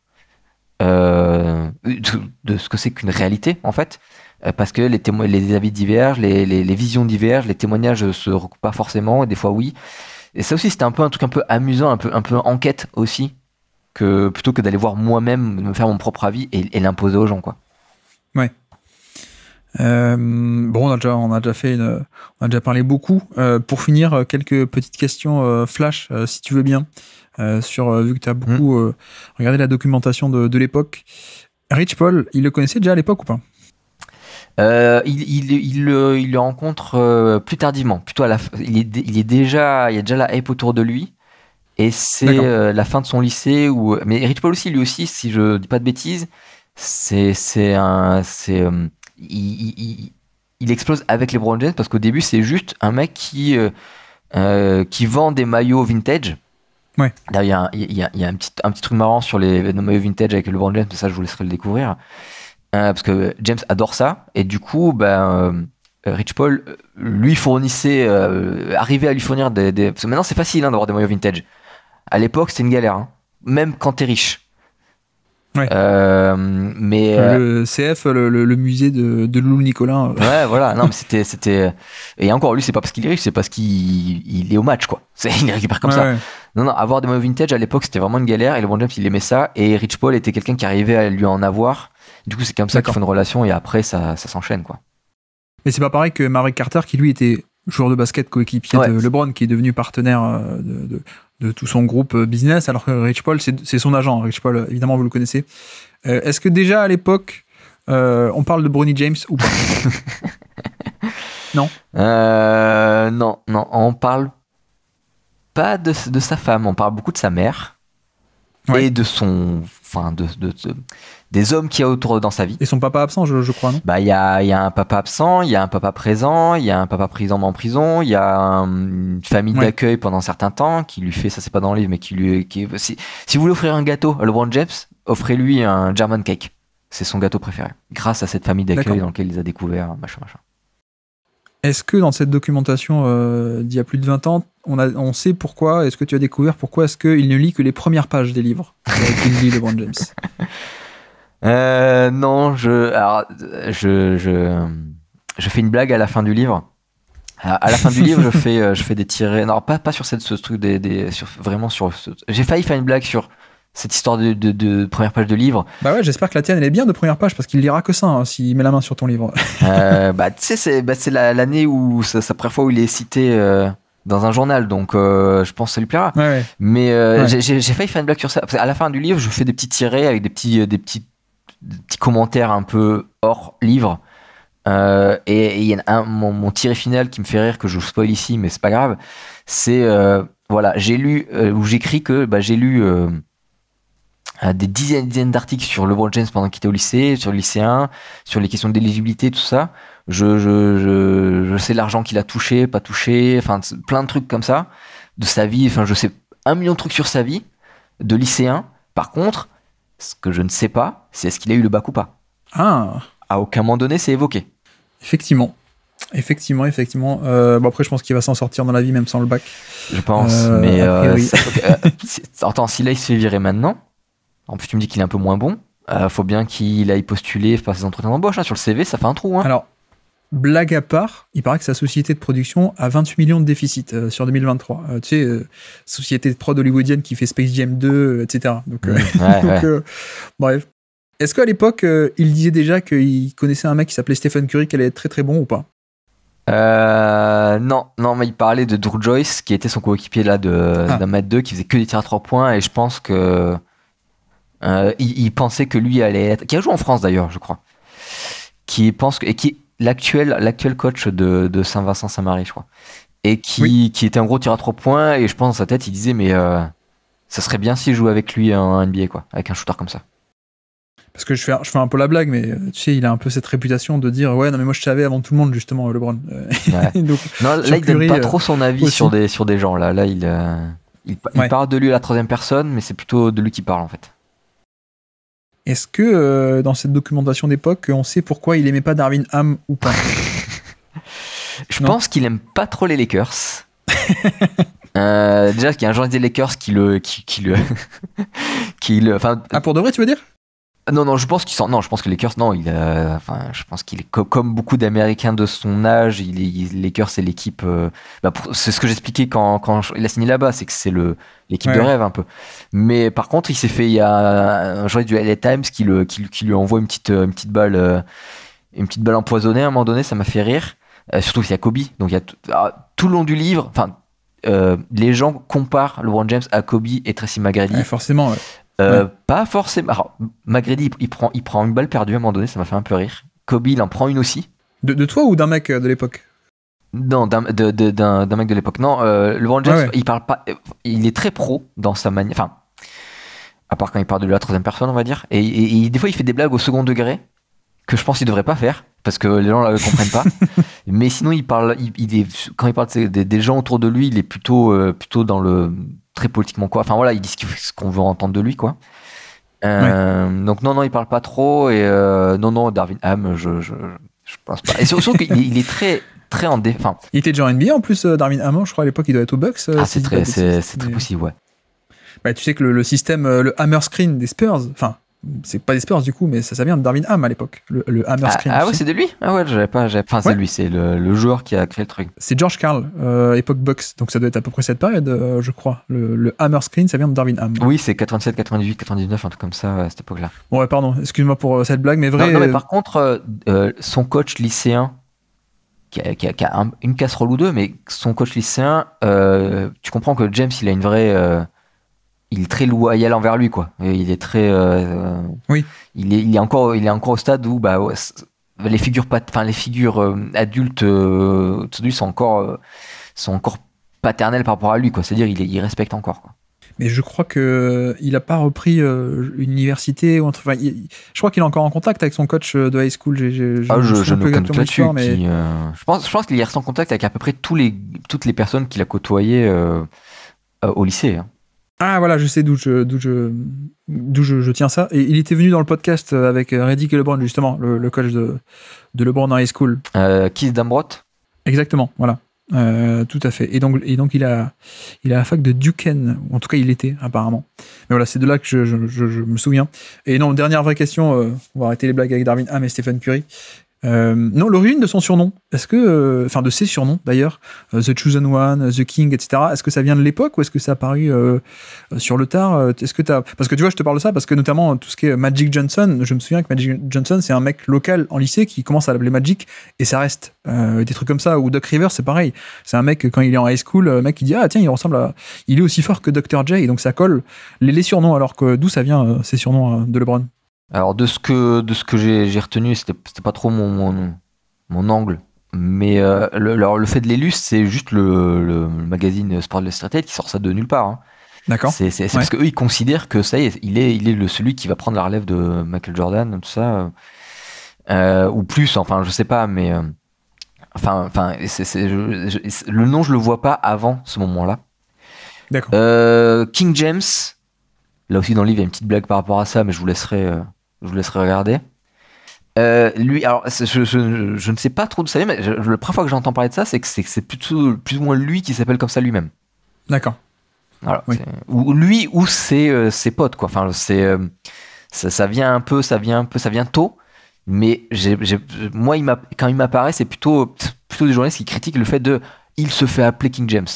de ce que c'est qu'une réalité, en fait. Parce que les avis divergent, les visions divergent, les témoignages se recoupent pas forcément, et des fois oui. Et ça aussi, c'était un truc un peu amusant, un peu enquête aussi, plutôt que d'aller voir moi-même, me faire mon propre avis et l'imposer aux gens, quoi. Ouais. Bon, on a déjà parlé beaucoup. Pour finir, quelques petites questions flash, si tu veux bien, vu que tu as beaucoup regardé la documentation de l'époque. Rich Paul, il le connaissait déjà à l'époque ou pas? Il le rencontre plus tardivement, plutôt il y a déjà la hype autour de lui, et c'est la fin de son lycée mais Rich Paul aussi, lui aussi, si je dis pas de bêtises, il explose avec les LeBron James, parce qu'au début c'est juste un mec qui vend des maillots vintage. Ouais. D'ailleurs, il y a un petit truc marrant sur les maillots vintage avec LeBron James, mais ça je vous laisserai le découvrir. Parce que James adore ça, et du coup Rich Paul lui fournissait arrivait à lui fournir parce que maintenant c'est facile d'avoir des maillots vintage. À l'époque c'était une galère, hein, même quand t'es riche. Ouais. Mais le CF, le musée de Loulou Nicolin. Ouais, voilà. Non, mais c'était et encore, lui c'est pas parce qu'il est riche, c'est parce qu'il est au match, quoi. Il les récupère comme ça. Ouais. Non, avoir des maillots vintage à l'époque c'était vraiment une galère, et LeBron James il aimait ça, et Rich Paul était quelqu'un qui arrivait à lui en avoir. Du coup, c'est comme ça qu'ils font une relation, et après, ça s'enchaîne, quoi. Mais c'est pas pareil que Maverick Carter, qui lui était joueur de basket coéquipier de LeBron, qui est devenu partenaire de tout son groupe business, alors que Rich Paul, c'est son agent. Rich Paul, évidemment, vous le connaissez. Est-ce que déjà, à l'époque, on parle de Bronny James ou pas? Non. Non, on parle pas de sa femme, on parle beaucoup de sa mère. Ouais. Et de des hommes qu'il y a autour dans sa vie. Et son papa absent, je crois, non? Il y a un papa absent, il y a un papa présent, il y a un papa présent en prison, il y a une famille d'accueil pendant un certain temps qui lui fait, ça c'est pas dans le livre, mais si vous voulez offrir un gâteau à LeBron James, offrez-lui un German cake. C'est son gâteau préféré. Grâce à cette famille d'accueil dans laquelle il les a découverts, machin. Est-ce que dans cette documentation d'il y a plus de 20 ans, on sait pourquoi, est-ce que tu as découvert pourquoi est-ce qu'il ne lit que les premières pages des livres qu'il lit LeBron James? Non, je fais une blague à la fin du livre. À la fin du livre, je fais des tirés. Non, pas sur ce truc j'ai failli faire une blague sur cette histoire de première page de livre. Bah ouais, j'espère que la tienne elle est bien de première page, parce qu'il lira que ça s'il met la main sur ton livre. Tu sais, c'est l'année où c'est la première fois où il est cité dans un journal, donc je pense que ça lui plaira. Ouais. Mais Ouais. j'ai failli faire une blague sur ça. Parce qu'à la fin du livre, je fais des petits tirés avec des petits commentaires un peu hors livre. Et il y a mon tiré final qui me fait rire, que je vous spoil ici, mais c'est pas grave. C'est voilà, j'ai lu où j'écris que j'ai lu des dizaines d'articles sur LeBron James pendant qu'il était au lycée, sur le lycéen, sur les questions d'éligibilité, tout ça. Je sais l'argent qu'il a touché, pas touché, enfin plein de trucs comme ça de sa vie. Enfin, je sais 1 million de trucs sur sa vie de lycéen. Par contre, ce que je ne sais pas, c'est est-ce qu'il a eu le bac ou pas. Ah, À aucun moment donné, c'est évoqué. effectivement. Bon, après, je pense qu'il va s'en sortir dans la vie même sans le bac. Je pense, mais a priori. attends, si là il se fait virer maintenant, en plus tu me dis qu'il est un peu moins bon, faut bien qu'il aille postuler, faire ses entretiens d'embauche, hein, sur le CV, ça fait un trou. Hein. Alors, blague à part, il paraît que sa société de production a 28 millions de déficit sur 2023. Tu sais, société de prod hollywoodienne qui fait Space Jam 2, etc. Donc, Ouais. bref. Est-ce qu'à l'époque, il disait déjà qu'il connaissait un mec qui s'appelait Stephen Curry, qui allait être très très bon ou pas? Non, mais il parlait de Drew Joyce, qui était son coéquipier là d'un mètre 2, qui faisait que des tirs à 3 points, et je pense que il pensait que lui allait être, qui a joué en France d'ailleurs, je crois, qui est l'actuel coach de Saint-Vincent-Saint-Marie, je crois, et qui était un gros tir à 3 points, et je pense dans sa tête il disait mais ça serait bien s'il jouait avec lui en NBA, quoi, avec un shooter comme ça. Parce que je fais un peu la blague, mais tu sais, il a un peu cette réputation de dire ouais, non, mais moi je savais avant tout le monde, justement, LeBron. Ouais. Donc, non, là il donne pas trop son avis aussi. sur des gens. Là il parle de lui à la troisième personne, mais c'est plutôt de lui qui parle en fait. Est-ce que dans cette documentation d'époque, on sait pourquoi il aimait pas Darvin Ham ou pas? Je pense qu'il aime pas trop les Lakers. Déjà qu'il y a un journaliste des Lakers qui le enfin, pour de vrai, tu veux dire? Non, je pense que les Lakers, non, je pense qu'il est comme beaucoup d'Américains de son âge, les Lakers, c'est l'équipe, c'est ce que j'expliquais quand il a signé là-bas, c'est que c'est l'équipe de rêve un peu. Mais par contre, il y a un journaliste du LA Times qui lui envoie une petite balle empoisonnée à un moment donné, ça m'a fait rire. Surtout qu'il y a Kobe, donc il y a tout le long du livre, enfin, les gens comparent LeBron James à Kobe et Tracy McGrady. Ouais, forcément, ouais. Pas forcément. Alors, McGrady, il prend une balle perdue à un moment donné, ça m'a fait un peu rire. Kobe, il en prend une aussi. De toi ou d'un mec de l'époque? Non, d'un mec de l'époque. Non, LeBron James, il parle pas. Il est très pro dans sa manière. Enfin, à part quand il parle de la troisième personne, on va dire. Et des fois, il fait des blagues au second degré que je pense qu'il devrait pas faire parce que les gens ne comprennent pas. Mais sinon, quand il parle des gens autour de lui, il est plutôt dans le très politiquement, quoi. Enfin voilà, il dit ce qu'on veut entendre de lui, quoi. Donc non, il parle pas trop, et non, Darvin Ham, je pense pas. Et surtout qu'il est très en défense. Il était déjà en NBA en plus, Darvin Ham, je crois à l'époque il doit être aux Bucks. C'est très possible, ouais. Bah, tu sais que le système, le hammer screen des Spurs, enfin, c'est pas des Spurs du coup, mais ça vient de Darvin Ham à l'époque, le hammer screen. Ah ouais, c'est de lui? Ah ouais, enfin, c'est lui, c'est le joueur qui a créé le truc. C'est George Karl, époque Bucks, donc ça doit être à peu près cette période, je crois. Le hammer screen, ça vient de Darvin Ham. Oui, c'est 87, 98, 99, un truc comme ça, à cette époque-là. Ouais, pardon, excuse-moi pour cette blague, mais vrai. Non, mais par contre, son coach lycéen, qui a une casserole ou deux, mais son coach lycéen, tu comprends que James, il a une vraie... il est très loyal envers lui, quoi. Et il est très... oui. Il est encore au stade où les figures adultes autour de lui sont encore paternelles par rapport à lui, quoi. C'est-à-dire il respecte encore, quoi. Mais je crois que il a pas repris une université ou enfin, je crois qu'il est encore en contact avec son coach de high school. Je ne connais pas là-dessus. Mais... je pense qu'il reste en contact avec à peu près toutes les personnes qu'il a côtoyées au lycée. Hein. Ah voilà, je sais d'où je tiens ça. Et il était venu dans le podcast avec Reddick et LeBron, justement, le coach de LeBron en high school. Keith Dambrot. Exactement, voilà. Tout à fait. Et donc il a la fac de Duquesne, ou en tout cas il était apparemment. Mais voilà, c'est de là que je me souviens. Et non, dernière vraie question, on va arrêter les blagues avec Darvin Ham et Stephen Curry. Non, l'origine de son surnom, est-ce que, enfin de ses surnoms d'ailleurs, The Chosen One, The King, etc. Est-ce que ça vient de l'époque ou est-ce que ça a apparu sur le tard? Est-ce que parce que tu vois, je te parle de ça parce que notamment tout ce qui est Magic Johnson, je me souviens que Magic Johnson c'est un mec local en lycée qui commence à l'appeler Magic et ça reste. Des trucs comme ça, ou Doc Rivers c'est pareil. C'est un mec quand il est en high school, le mec il dit ah tiens il est aussi fort que Dr. J, et donc ça colle les surnoms, alors que d'où ça vient ces surnoms de LeBron? Alors de ce que j'ai retenu, c'était pas trop mon angle, mais le fait de l'élus, c'est juste le magazine Sport Illustrated qui sort ça de nulle part. Hein. D'accord. C'est parce qu'eux ils considèrent que ça y est, il est celui qui va prendre la relève de Michael Jordan, tout ça, ou plus, enfin je sais pas, mais enfin le nom je le vois pas avant ce moment-là. D'accord. King James, là aussi dans le livre il y a une petite blague par rapport à ça, mais je vous laisserai regarder. Lui, alors je ne sais pas trop d'où ça vient, mais la première fois que j'entends parler de ça, c'est que c'est plutôt plus ou moins lui qui s'appelle comme ça lui-même. D'accord. Voilà. Oui. Ou lui ou ses potes quoi. Enfin, ça vient tôt, mais moi quand il m'apparaît, c'est plutôt des journalistes qui critiquent le fait de il se fait appeler King James.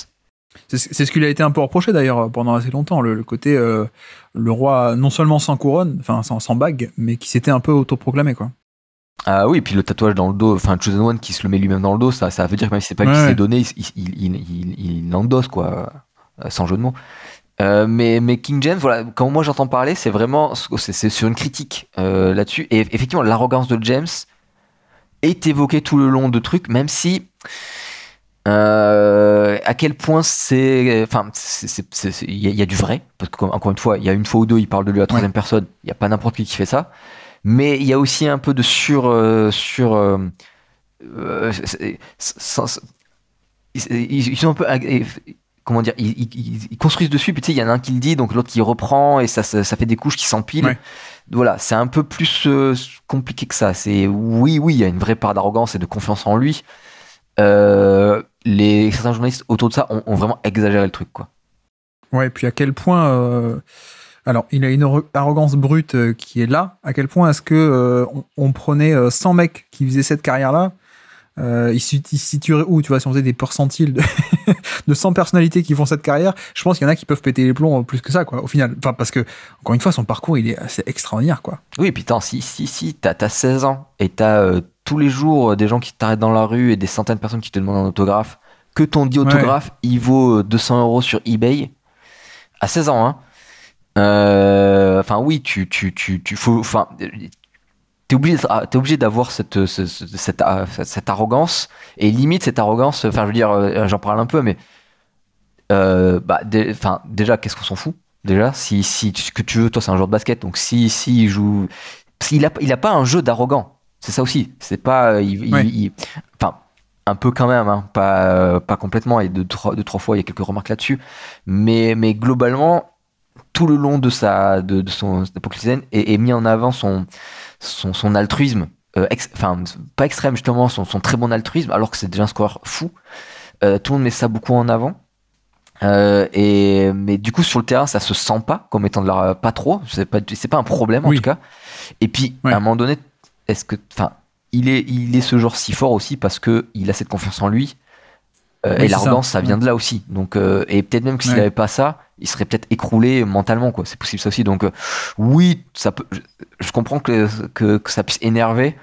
C'est ce qui lui a été un peu reproché d'ailleurs pendant assez longtemps, le côté le roi non seulement sans couronne, enfin sans bague, mais qui s'était un peu autoproclamé quoi. Ah oui, puis le tatouage dans le dos, enfin Chosen One qui se le met lui-même dans le dos, ça veut dire que même si c'est pas lui qui s'est donné, il l'endosse quoi, sans jeu de mots. Mais King James, voilà, quand moi j'entends parler, c'est vraiment c'est sur une critique là-dessus, et effectivement l'arrogance de James est évoquée tout le long de trucs, même si à quel point enfin il y a du vrai, parce que encore une fois il y a une fois ou deux il parle de lui à troisième personne, il y a pas n'importe qui fait ça, mais il y a aussi un peu de ils sont un peu comment dire, ils construisent dessus, puis tu sais il y en a un qui le dit donc l'autre qui reprend et ça fait des couches qui s'empilent. Voilà, c'est un peu plus compliqué que ça. C'est oui il y a une vraie part d'arrogance et de confiance en lui. Certains journalistes autour de ça ont vraiment exagéré le truc quoi. Ouais, et puis à quel point alors il a une arrogance brute qui est là, à quel point est-ce que on prenait 100 mecs qui faisaient cette carrière-là, ils se situeraient où, tu vois, si on faisait des percentiles de 100 personnalités qui font cette carrière, je pense qu'il y en a qui peuvent péter les plombs plus que ça quoi, au final, enfin parce que encore une fois son parcours il est assez extraordinaire quoi. Oui, putain, si t'as 16 ans et t'as tous les jours des gens qui t'arrêtent dans la rue et des centaines de personnes qui te demandent un autographe, que ton dit autographe il vaut 200 € sur eBay à 16 ans, hein. Enfin oui, enfin t'es obligé d'avoir cette arrogance, et limite cette arrogance, enfin je veux dire, j'en parle un peu, mais déjà qu'est-ce qu'on s'en fout déjà, si que tu veux, toi c'est un joueur de basket, donc si il joue, il a pas un jeu d'arrogant, c'est ça aussi, c'est pas enfin un peu quand même, hein, pas complètement, et deux trois fois il y a quelques remarques là-dessus, mais globalement tout le long de son époque lycéenne est mis en avant son altruisme, enfin pas extrême justement, son très bon altruisme, alors que c'est déjà un scoreur fou. Tout le monde met ça beaucoup en avant. Mais du coup sur le terrain ça se sent pas comme étant pas trop, c'est pas un problème en tout cas. Et puis à un moment donné, il est ce genre si fort aussi parce que il a cette confiance en lui, et l'arrogance ça vient de là aussi, donc et peut-être même que s'il avait pas ça, il serait peut-être écroulé mentalement quoi, c'est possible ça aussi, donc oui ça peut, je comprends que ça puisse énerver.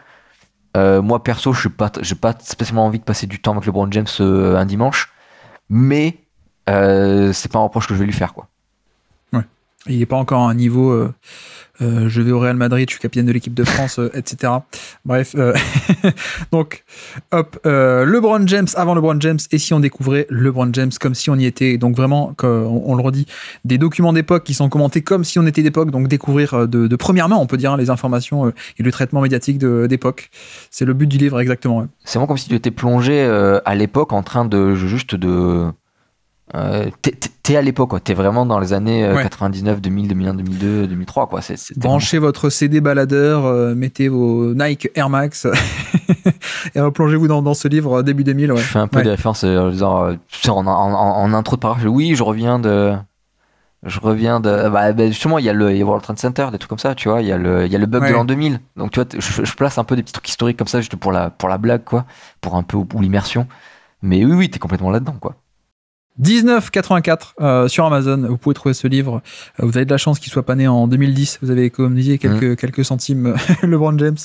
Moi perso j'ai pas spécialement envie de passer du temps avec LeBron James un dimanche, mais c'est pas un reproche que je vais lui faire quoi. Ouais. Il n'est pas encore à un niveau je vais au Real Madrid, je suis capitaine de l'équipe de France, etc. Bref, donc hop, LeBron James avant LeBron James, et si on découvrait LeBron James comme si on y était, donc vraiment, on le redit, des documents d'époque qui sont commentés comme si on était d'époque, donc découvrir de première main, on peut dire, les informations et le traitement médiatique d'époque. C'est le but du livre exactement. Ouais. C'est vraiment comme si tu étais plongé à l'époque en train de t'es à l'époque quoi, t'es vraiment dans les années 99, 2000, 2001, 2002, 2003 quoi. Branchez votre CD baladeur, mettez vos Nike Air Max et replongez-vous dans ce livre début 2000. Ouais. Je fais un peu des références en intro de paragraphe. Oui, je reviens de Je reviens de. Justement, il y a le World Trade Center, des trucs comme ça, tu vois. Il y a le bug de l'an 2000. Donc, tu vois, je place un peu des petits trucs historiques comme ça, juste pour la blague, quoi. Pour un peu ou l'immersion. Mais oui, t'es complètement là-dedans, quoi. 19,84 sur Amazon. Vous pouvez trouver ce livre. Vous avez de la chance qu'il soit pas né en 2010. Vous avez économisé quelques centimes. LeBron James.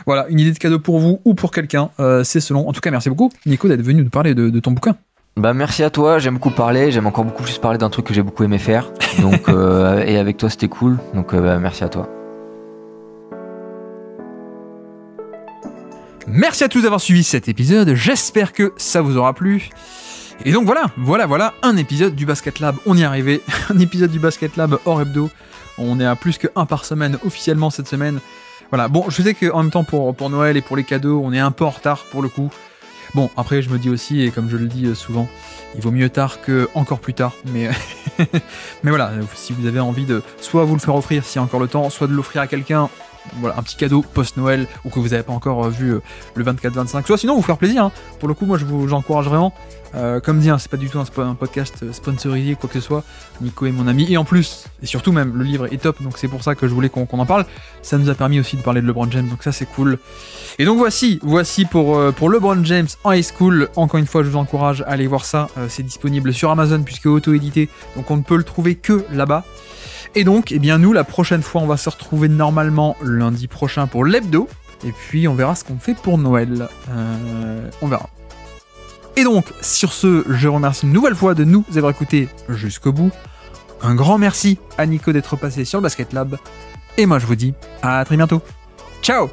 Voilà, une idée de cadeau pour vous ou pour quelqu'un. C'est selon. En tout cas, merci beaucoup, Nico, d'être venu nous parler de ton bouquin. Merci à toi, j'aime beaucoup parler, j'aime encore beaucoup plus parler d'un truc que j'ai beaucoup aimé faire. Donc, et avec toi, c'était cool. Donc, merci à toi. Merci à tous d'avoir suivi cet épisode. J'espère que ça vous aura plu. Et donc voilà, un épisode du Basket Lab. On y est arrivé. Un épisode du Basket Lab hors hebdo. On est à plus que 1 par semaine officiellement cette semaine. Voilà, bon, je sais qu'en même temps pour Noël et pour les cadeaux, on est un peu en retard pour le coup. Bon, après, je me dis aussi, et comme je le dis souvent, il vaut mieux tard que encore plus tard. Mais voilà, si vous avez envie de soit vous le faire offrir s'il y a encore le temps, soit de l'offrir à quelqu'un, voilà, un petit cadeau post-Noël, ou que vous n'avez pas encore vu le 24-25, soit sinon vous faire plaisir. Hein. Pour le coup, moi, j'encourage vraiment. Comme dit, hein, c'est pas du tout un podcast sponsorisé, quoi que ce soit. Nico est mon ami, et en plus, et surtout même, le livre est top, donc c'est pour ça que je voulais qu'on en parle. Ça nous a permis aussi de parler de LeBron James, donc ça c'est cool. Et donc voici pour LeBron James en high school. Encore une fois, je vous encourage à aller voir ça. C'est disponible sur Amazon puisque auto-édité, donc on ne peut le trouver que là-bas. Et donc, eh bien nous, la prochaine fois, on va se retrouver normalement lundi prochain pour l'hebdo. Et puis on verra ce qu'on fait pour Noël. On verra. Et donc, sur ce, je remercie une nouvelle fois de nous avoir écoutés jusqu'au bout. Un grand merci à Nico d'être passé sur le Basket Lab. Et moi, je vous dis à très bientôt. Ciao!